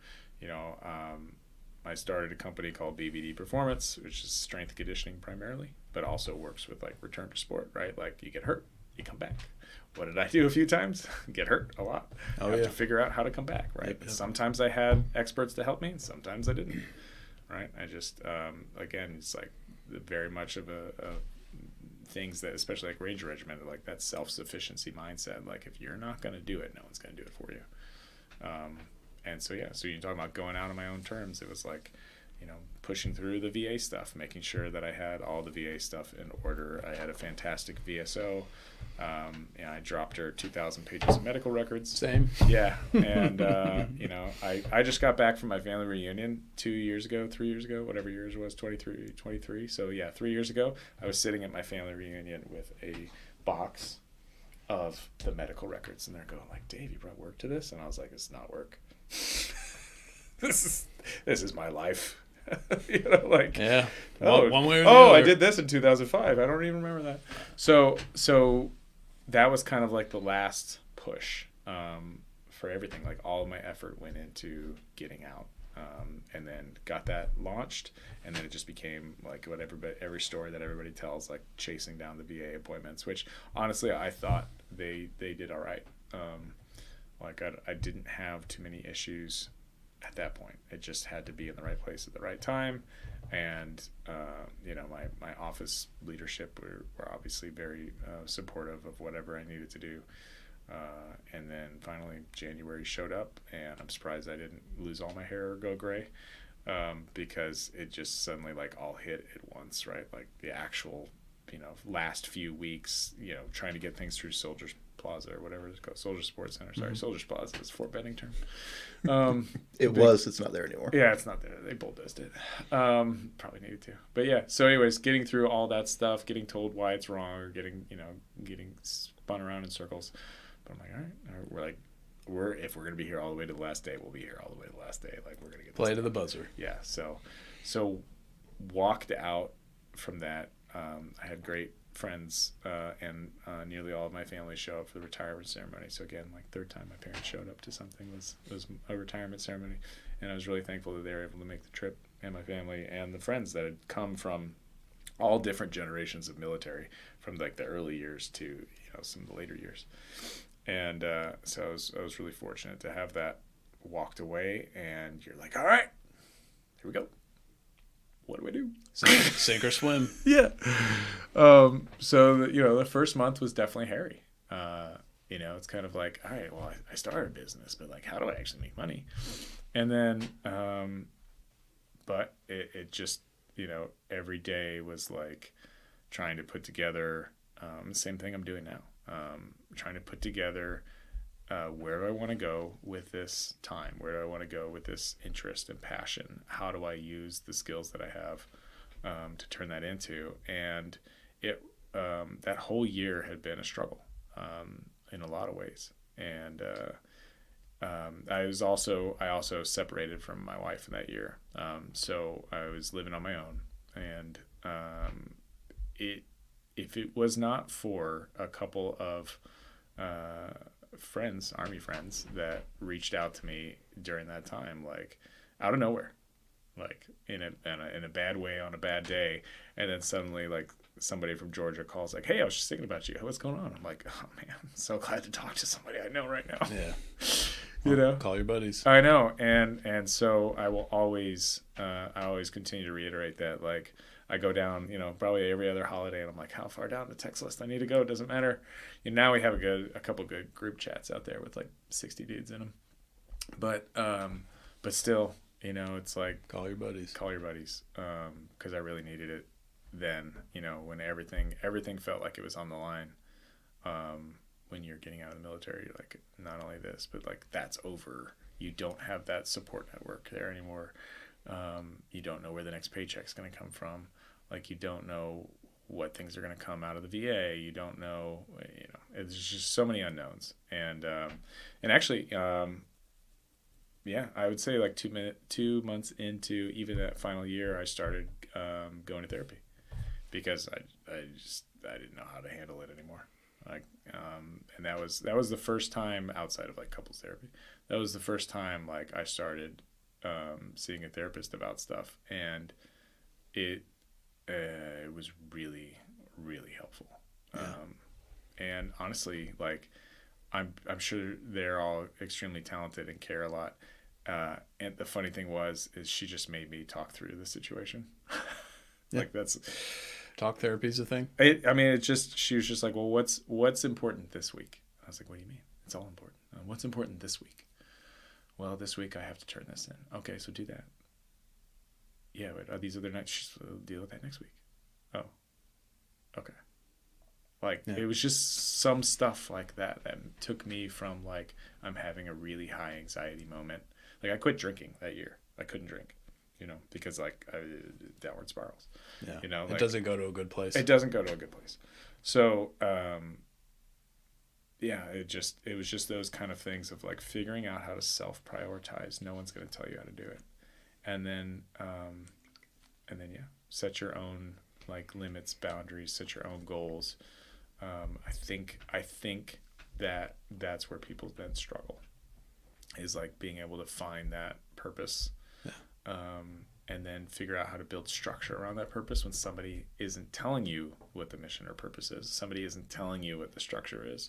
I started a company called BVD Performance, which is strength conditioning primarily, but also works with like return to sport, right? Like you get hurt, you come back. What did I do a few times? Get hurt a lot. I have to figure out how to come back, right? Yep. Sometimes I had experts to help me, and sometimes I didn't, right? I just, again, it's like very much of a things that, especially like Ranger Regiment, like that self-sufficiency mindset. Like if you're not going to do it, no one's going to do it for you. And so, so you're talking about going out on my own terms. It was like, pushing through the VA stuff, making sure that I had all the VA stuff in order. I had a fantastic VSO. I dropped her 2,000 pages of medical records. Same. Yeah. And, I just got back from my family reunion 3 years ago, whatever years it was, 23. So, 3 years ago, I was sitting at my family reunion with a box of the medical records. And they're going like, Dave, you brought work to this? And I was like, it's not work. This is my life. One way or the other. I did this in 2005. I don't even remember that. So that was kind of like the last push for everything. Like all of my effort went into getting out, and then got that launched, and then it just became like what every story that everybody tells, like chasing down the VA appointments. Which honestly, I thought they did all right. I didn't have too many issues at that point. It just had to be in the right place at the right time, and my office leadership were obviously very supportive of whatever I needed to do, and then finally January showed up, and I'm surprised I didn't lose all my hair or go gray, because it just suddenly like all hit at once, right? Like the actual last few weeks, trying to get things through Soldiers Plaza or whatever it's called, Soldier Sports Center. Sorry, Soldiers Plaza is Fort Benning term. It's not there anymore. Yeah, it's not there. They bulldozed it. Probably needed to. But yeah, so anyways, getting through all that stuff, getting told why it's wrong, or getting spun around in circles. But I'm like, all right, we're like, if we're gonna be here all the way to the last day, we'll be here all the way to the last day. Like, we're gonna get this Play to done. the buzzer. Yeah. So walked out from that. I had great friends, and nearly all of my family show up for the retirement ceremony. So again, like, third time my parents showed up to something was a retirement ceremony, and I was really thankful that they were able to make the trip, and my family and the friends that had come from all different generations of military, from like the early years to, you know, some of the later years. And so I was really fortunate to have that. Walked away, and you're like, all right, here we go. What do I do? Sink or swim. Yeah. So, you know, the first month was definitely hairy. You know, it's kind of like, all right, well, I started a business, but like, how do I actually make money? And then, but it just, you know, every day was like trying to put together the same thing I'm doing now. Trying to put together where do I want to go with this time? Where do I want to go with this interest and passion? How do I use the skills that I have to turn that into? And that whole year had been a struggle in a lot of ways. And I also separated from my wife in that year. So I was living on my own, and if it was not for a couple of friends, Army friends, that reached out to me during that time, like out of nowhere, like in a bad way on a bad day, and then suddenly like somebody from Georgia calls like, "Hey, I was just thinking about you. What's going on?" I'm like, "Oh man, I'm so glad to talk to somebody I know right now." Yeah. You know, call your buddies. I know, and so I will always continue to reiterate that. Like, I go down, you know, probably every other holiday, and I'm like, how far down the text list I need to go? It doesn't matter. And now we have a couple good group chats out there with like 60 dudes in them. But still, you know, it's like, Call your buddies. Because I really needed it then. You know, when everything felt like it was on the line. When you're getting out of the military, you're like, not only this, but like, that's over. You don't have that support network there anymore. You don't know where the next paycheck's going to come from. Like, you don't know what things are going to come out of the VA. You don't know, you know, it's just so many unknowns. And actually, yeah, I would say like 2 months into even that final year, I started going to therapy, because I didn't know how to handle it anymore. Like, and that was the first time, outside of like couples therapy, that was the first time like I started seeing a therapist about stuff, and it was really, really helpful. Yeah. And honestly, like, I'm sure they're all extremely talented and care a lot. And the funny thing is she just made me talk through the situation. Yeah. Like, that's. Talk therapy's a thing. She was just like, well, what's important this week? I was like, what do you mean? It's all important. What's important this week? Well, this week I have to turn this in. Okay, so do that. Yeah, but are these other nights? We'll deal with that next week. Oh, okay. Like, yeah. It was just some stuff like that took me from like, I'm having a really high anxiety moment. Like, I quit drinking that year. I couldn't drink, you know, because like downward spirals. Yeah. You know, it doesn't go to a good place. It doesn't go to a good place. So, yeah, it was just those kind of things of like figuring out how to self-prioritize. No one's going to tell you how to do it. And then, yeah, set your own like limits, boundaries, set your own goals. I think that's where people then struggle, is like being able to find that purpose. Yeah. And then figure out how to build structure around that purpose when somebody isn't telling you what the mission or purpose is. Somebody isn't telling you what the structure is.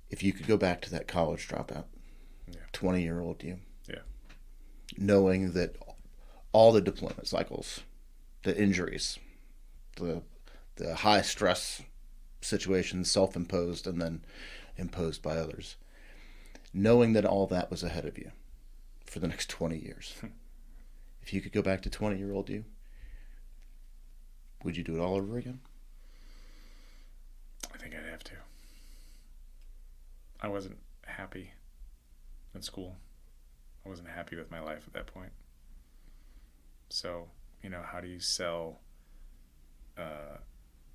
If you could go back to that college dropout, 20-year-old you, knowing that all the deployment cycles, the injuries, the high stress situations, self-imposed and then imposed by others, knowing that all that was ahead of you for the next 20 years. If you could go back to 20-year-old you, would you do it all over again? I think I'd have to. I wasn't happy in school. I wasn't happy with my life at that point. So, you know, how do you sell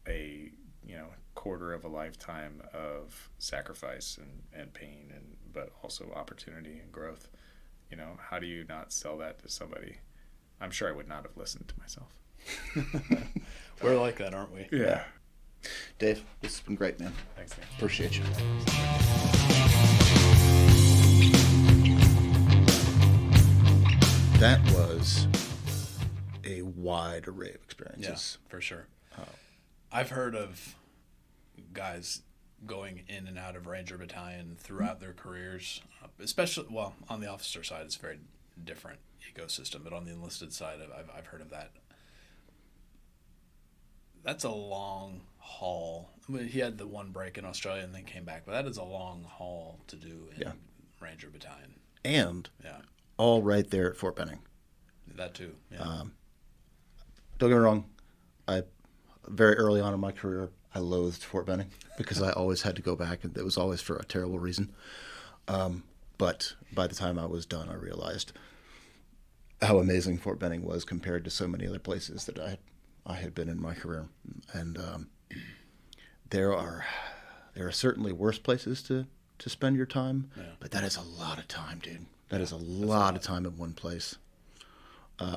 a quarter of a lifetime of sacrifice and pain, but also opportunity and growth. You know, how do you not sell that to somebody? I'm sure I would not have listened to myself. We're like that, aren't we? Yeah. Dave, this has been great, man. Thanks, Nick. Appreciate you. That was a wide array of experiences. Yeah, for sure. I've heard of guys going in and out of Ranger Battalion throughout their careers, especially, well, on the officer side, it's a very different ecosystem, but on the enlisted side, I've heard of that. That's a long haul. I mean, he had the one break in Australia and then came back, but that is a long haul to do in Ranger Battalion. And all right there at Fort Benning. That too. Yeah. Don't get me wrong. Very early on in my career, I loathed Fort Benning because I always had to go back, and it was always for a terrible reason. But by the time I was done, I realized how amazing Fort Benning was compared to so many other places that I had been in my career. And there are certainly worse places to spend your time, but that is a lot of time, dude. That is a lot of time in one place.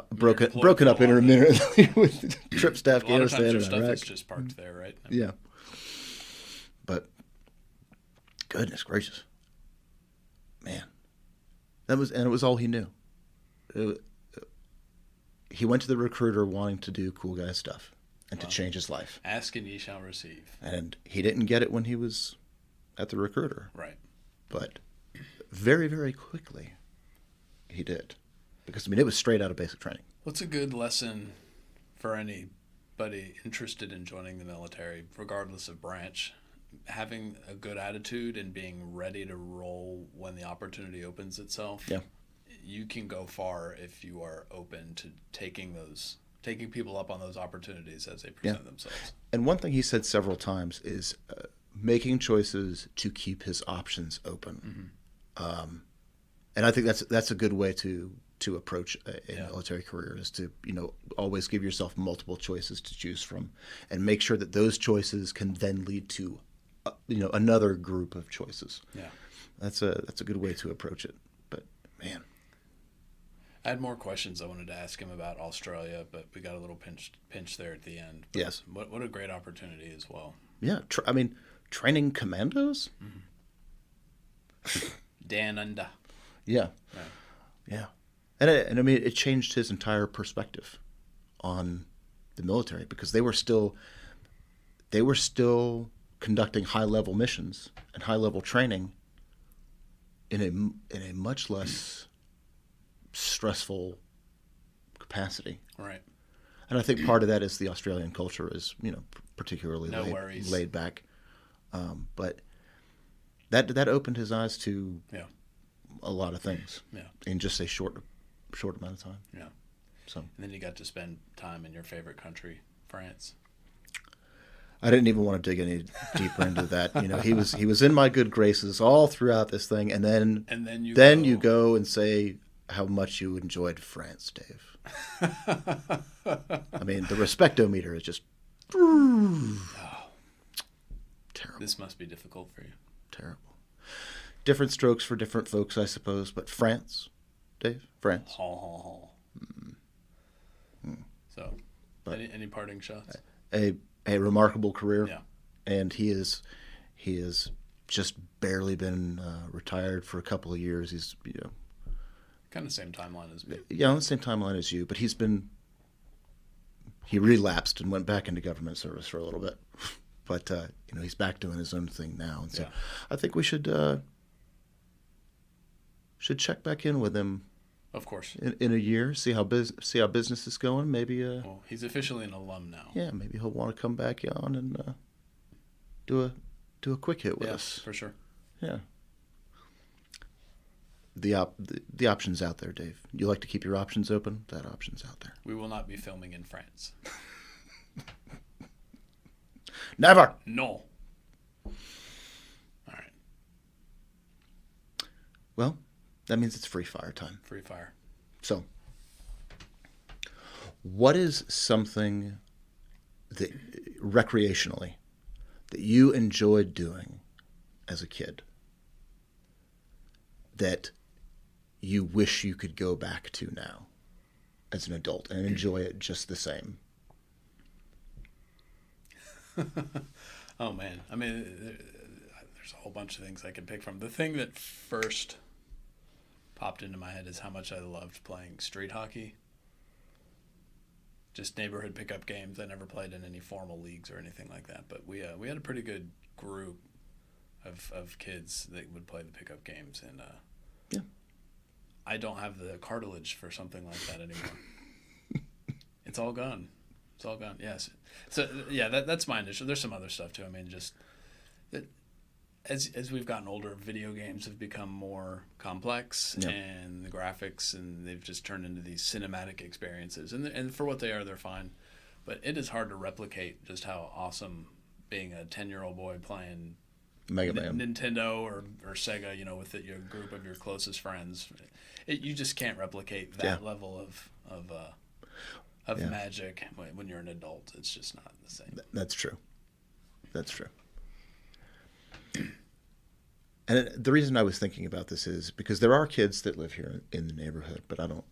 Broken up intermittently with trips to Afghanistan and stuff Iraq. is just parked there, right? Yeah. But goodness gracious, man, it was all he knew. He went to the recruiter wanting to do cool guy stuff and to change his life. Ask and ye shall receive. And he didn't get it when he was at the recruiter. Right. But very, very quickly he did. Because, I mean, it was straight out of basic training. What's a good lesson for anybody interested in joining the military, regardless of branch? Having a good attitude and being ready to roll when the opportunity opens itself. Yeah. You can go far if you are open to taking people up on those opportunities as they present themselves. And one thing he said several times is making choices to keep his options open. Mm-hmm. And I think that's a good way to approach a military career, is to, always give yourself multiple choices to choose from, and make sure that those choices can then lead to, another group of choices. Yeah, that's a good way to approach it. But man, I had more questions I wanted to ask him about Australia, but we got a little pinch there at the end. But yes, what a great opportunity as well. Yeah, training commandos. Mm-hmm. Dan under. Yeah. Right. Yeah. And I mean, it changed his entire perspective on the military, because they were still conducting high-level missions and high-level training in a much less stressful capacity. Right. And I think part of that is the Australian culture is, particularly laid back. But that opened his eyes to a lot of things in just a short amount of time. Yeah. So. And then you got to spend time in your favorite country, France. I didn't even want to dig any deeper into that. He was in my good graces all throughout this thing, and then you go and say how much you enjoyed France, Dave. I mean, the respectometer is just terrible. This must be difficult for you. Terrible. Different strokes for different folks, I suppose. But France, Dave, France. Haul. So, but any parting shots? A remarkable career. Yeah. And he is just barely been retired for a couple of years. He's kind of the same timeline as me. Yeah, on the same timeline as you. But he relapsed and went back into government service for a little bit. But he's back doing his own thing now, and so I think we should check back in with him. Of course. In a year, see how business is going. Maybe. Well, he's officially an alum now. Yeah, maybe he'll want to come back on and do a quick hit with us. For sure. Yeah. The option's out there, Dave. You like to keep your options open? That option's out there. We will not be filming in France. Never. No. All right. Well, that means it's free fire time. Free fire. So, what is something that recreationally that you enjoyed doing as a kid that you wish you could go back to now as an adult and enjoy it just the same? Oh man, I mean, there's a whole bunch of things I could pick from. The thing that first popped into my head is how much I loved playing street hockey. Just neighborhood pickup games. I never played in any formal leagues or anything like that, but we had a pretty good group of kids that would play the pickup games, and yeah. I don't have the cartilage for something like that anymore. It's all gone. It's all gone. Yes. So yeah, that's my initial. There's some other stuff too. I mean, just as we've gotten older, video games have become more complex, Yep. and the graphics, and they've just turned into these cinematic experiences. And for what they are, they're fine. But it is hard to replicate just how awesome being a 10-year-old boy playing Mega Man. Nintendo or Sega, with your group of your closest friends. You just can't replicate that level of Yeah. magic when you're an adult. It's just not the same. That's true. That's true. And the reason I was thinking about this is because there are kids that live here in the neighborhood, but I don't,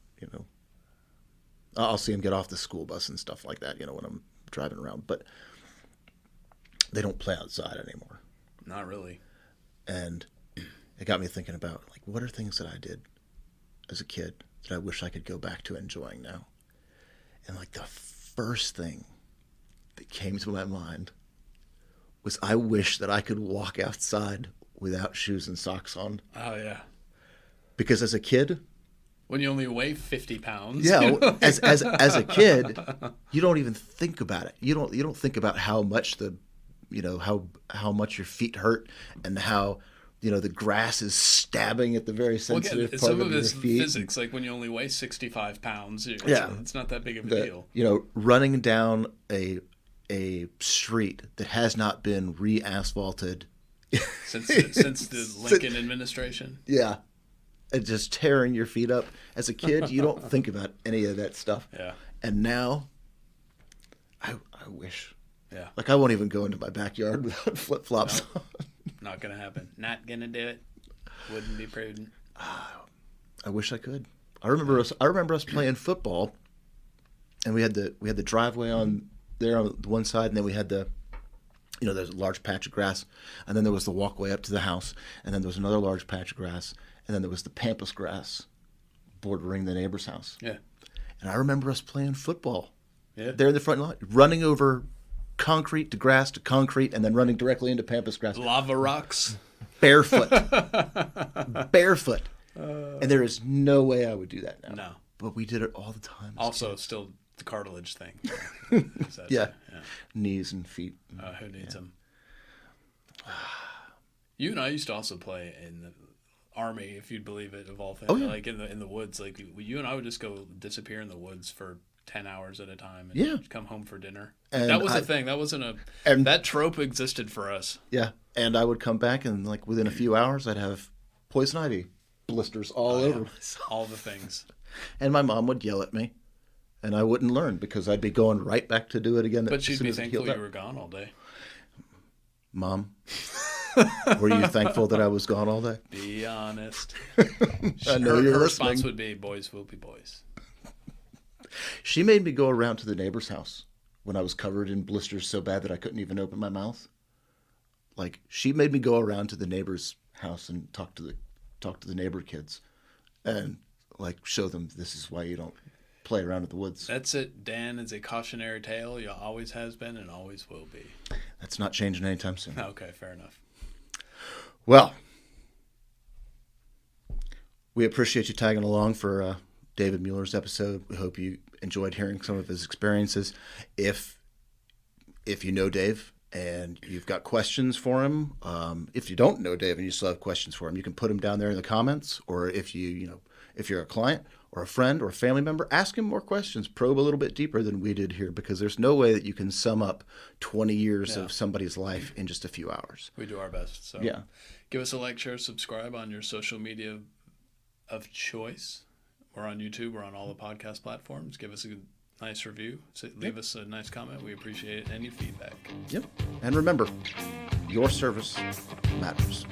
I'll see them get off the school bus and stuff like that, when I'm driving around, but they don't play outside anymore. Not really. And it got me thinking about, like, what are things that I did as a kid that I wish I could go back to enjoying now? And, like, the first thing that came to my mind was I wish that I could walk outside without shoes and socks on. Oh, yeah. Because as a kid... When you only weigh 50 pounds. Yeah, as a kid, you don't even think about it. You don't think about how much how much your feet hurt and how the grass is stabbing at the very sensitive part some of your it is feet. Physics. Like when you only weigh 65 pounds, it's not that big of a deal. Running down a street that has not been re-asphalted since the Lincoln administration. Yeah. And just tearing your feet up. As a kid, you don't think about any of that stuff. Yeah. And now, I wish. Yeah. Like, I won't even go into my backyard without flip-flops on. Not going to happen. Not going to do it. Wouldn't be prudent. I wish I could. I remember us playing football, and we had the driveway on there on one side, and then we had there's a large patch of grass, and then there was the walkway up to the house, and then there was another large patch of grass, and then there was the pampas grass bordering the neighbor's house. Yeah. And I remember us playing football. Yeah. There in the front line, running over concrete to grass to concrete, and then running directly into pampas grass. Lava rocks. Barefoot. Barefoot. And there is no way I would do that now. No. But we did it all the time. Also, still the cartilage thing. Yeah. Knees and feet. Who needs them? You and I used to also play in the Army, if you'd believe it, of all things. Oh, yeah. Like in the woods. Like you and I would just go disappear in the woods for 10 hours at a time and Yeah. come home for dinner. And that was the thing. That wasn't that trope existed for us. Yeah. And I would come back, and like within a few hours, I'd have poison ivy blisters all over myself. All the things. And my mom would yell at me, and I wouldn't learn because I'd be going right back to do it again. But she'd be thankful you were gone all day. Mom, were you thankful that I was gone all day? Be honest. I know you're her listening. response would be, boys will be boys. She made me go around to the neighbor's house when I was covered in blisters so bad that I couldn't even open my mouth. Like, she made me go around to the neighbor's house and talk to the neighbor kids and like show them this is why you don't play around in the woods. That's it. Dan is a cautionary tale. You always has been and always will be. That's not changing anytime soon. Okay, fair enough. Well, we appreciate you tagging along for David Mueller's episode. We hope you enjoyed hearing some of his experiences. If you know Dave and you've got questions for him, if you don't know Dave and you still have questions for him, you can put them down there in the comments. Or if if you're a client or a friend or a family member, ask him more questions. Probe a little bit deeper than we did here, because there's no way that you can sum up 20 years of somebody's life in just a few hours. We do our best. So yeah. Give us a like, share, subscribe on your social media of choice. We're on YouTube. We're on all the podcast platforms. Give us nice review. So leave us a nice comment. We appreciate any feedback. Yep. And remember, your service matters.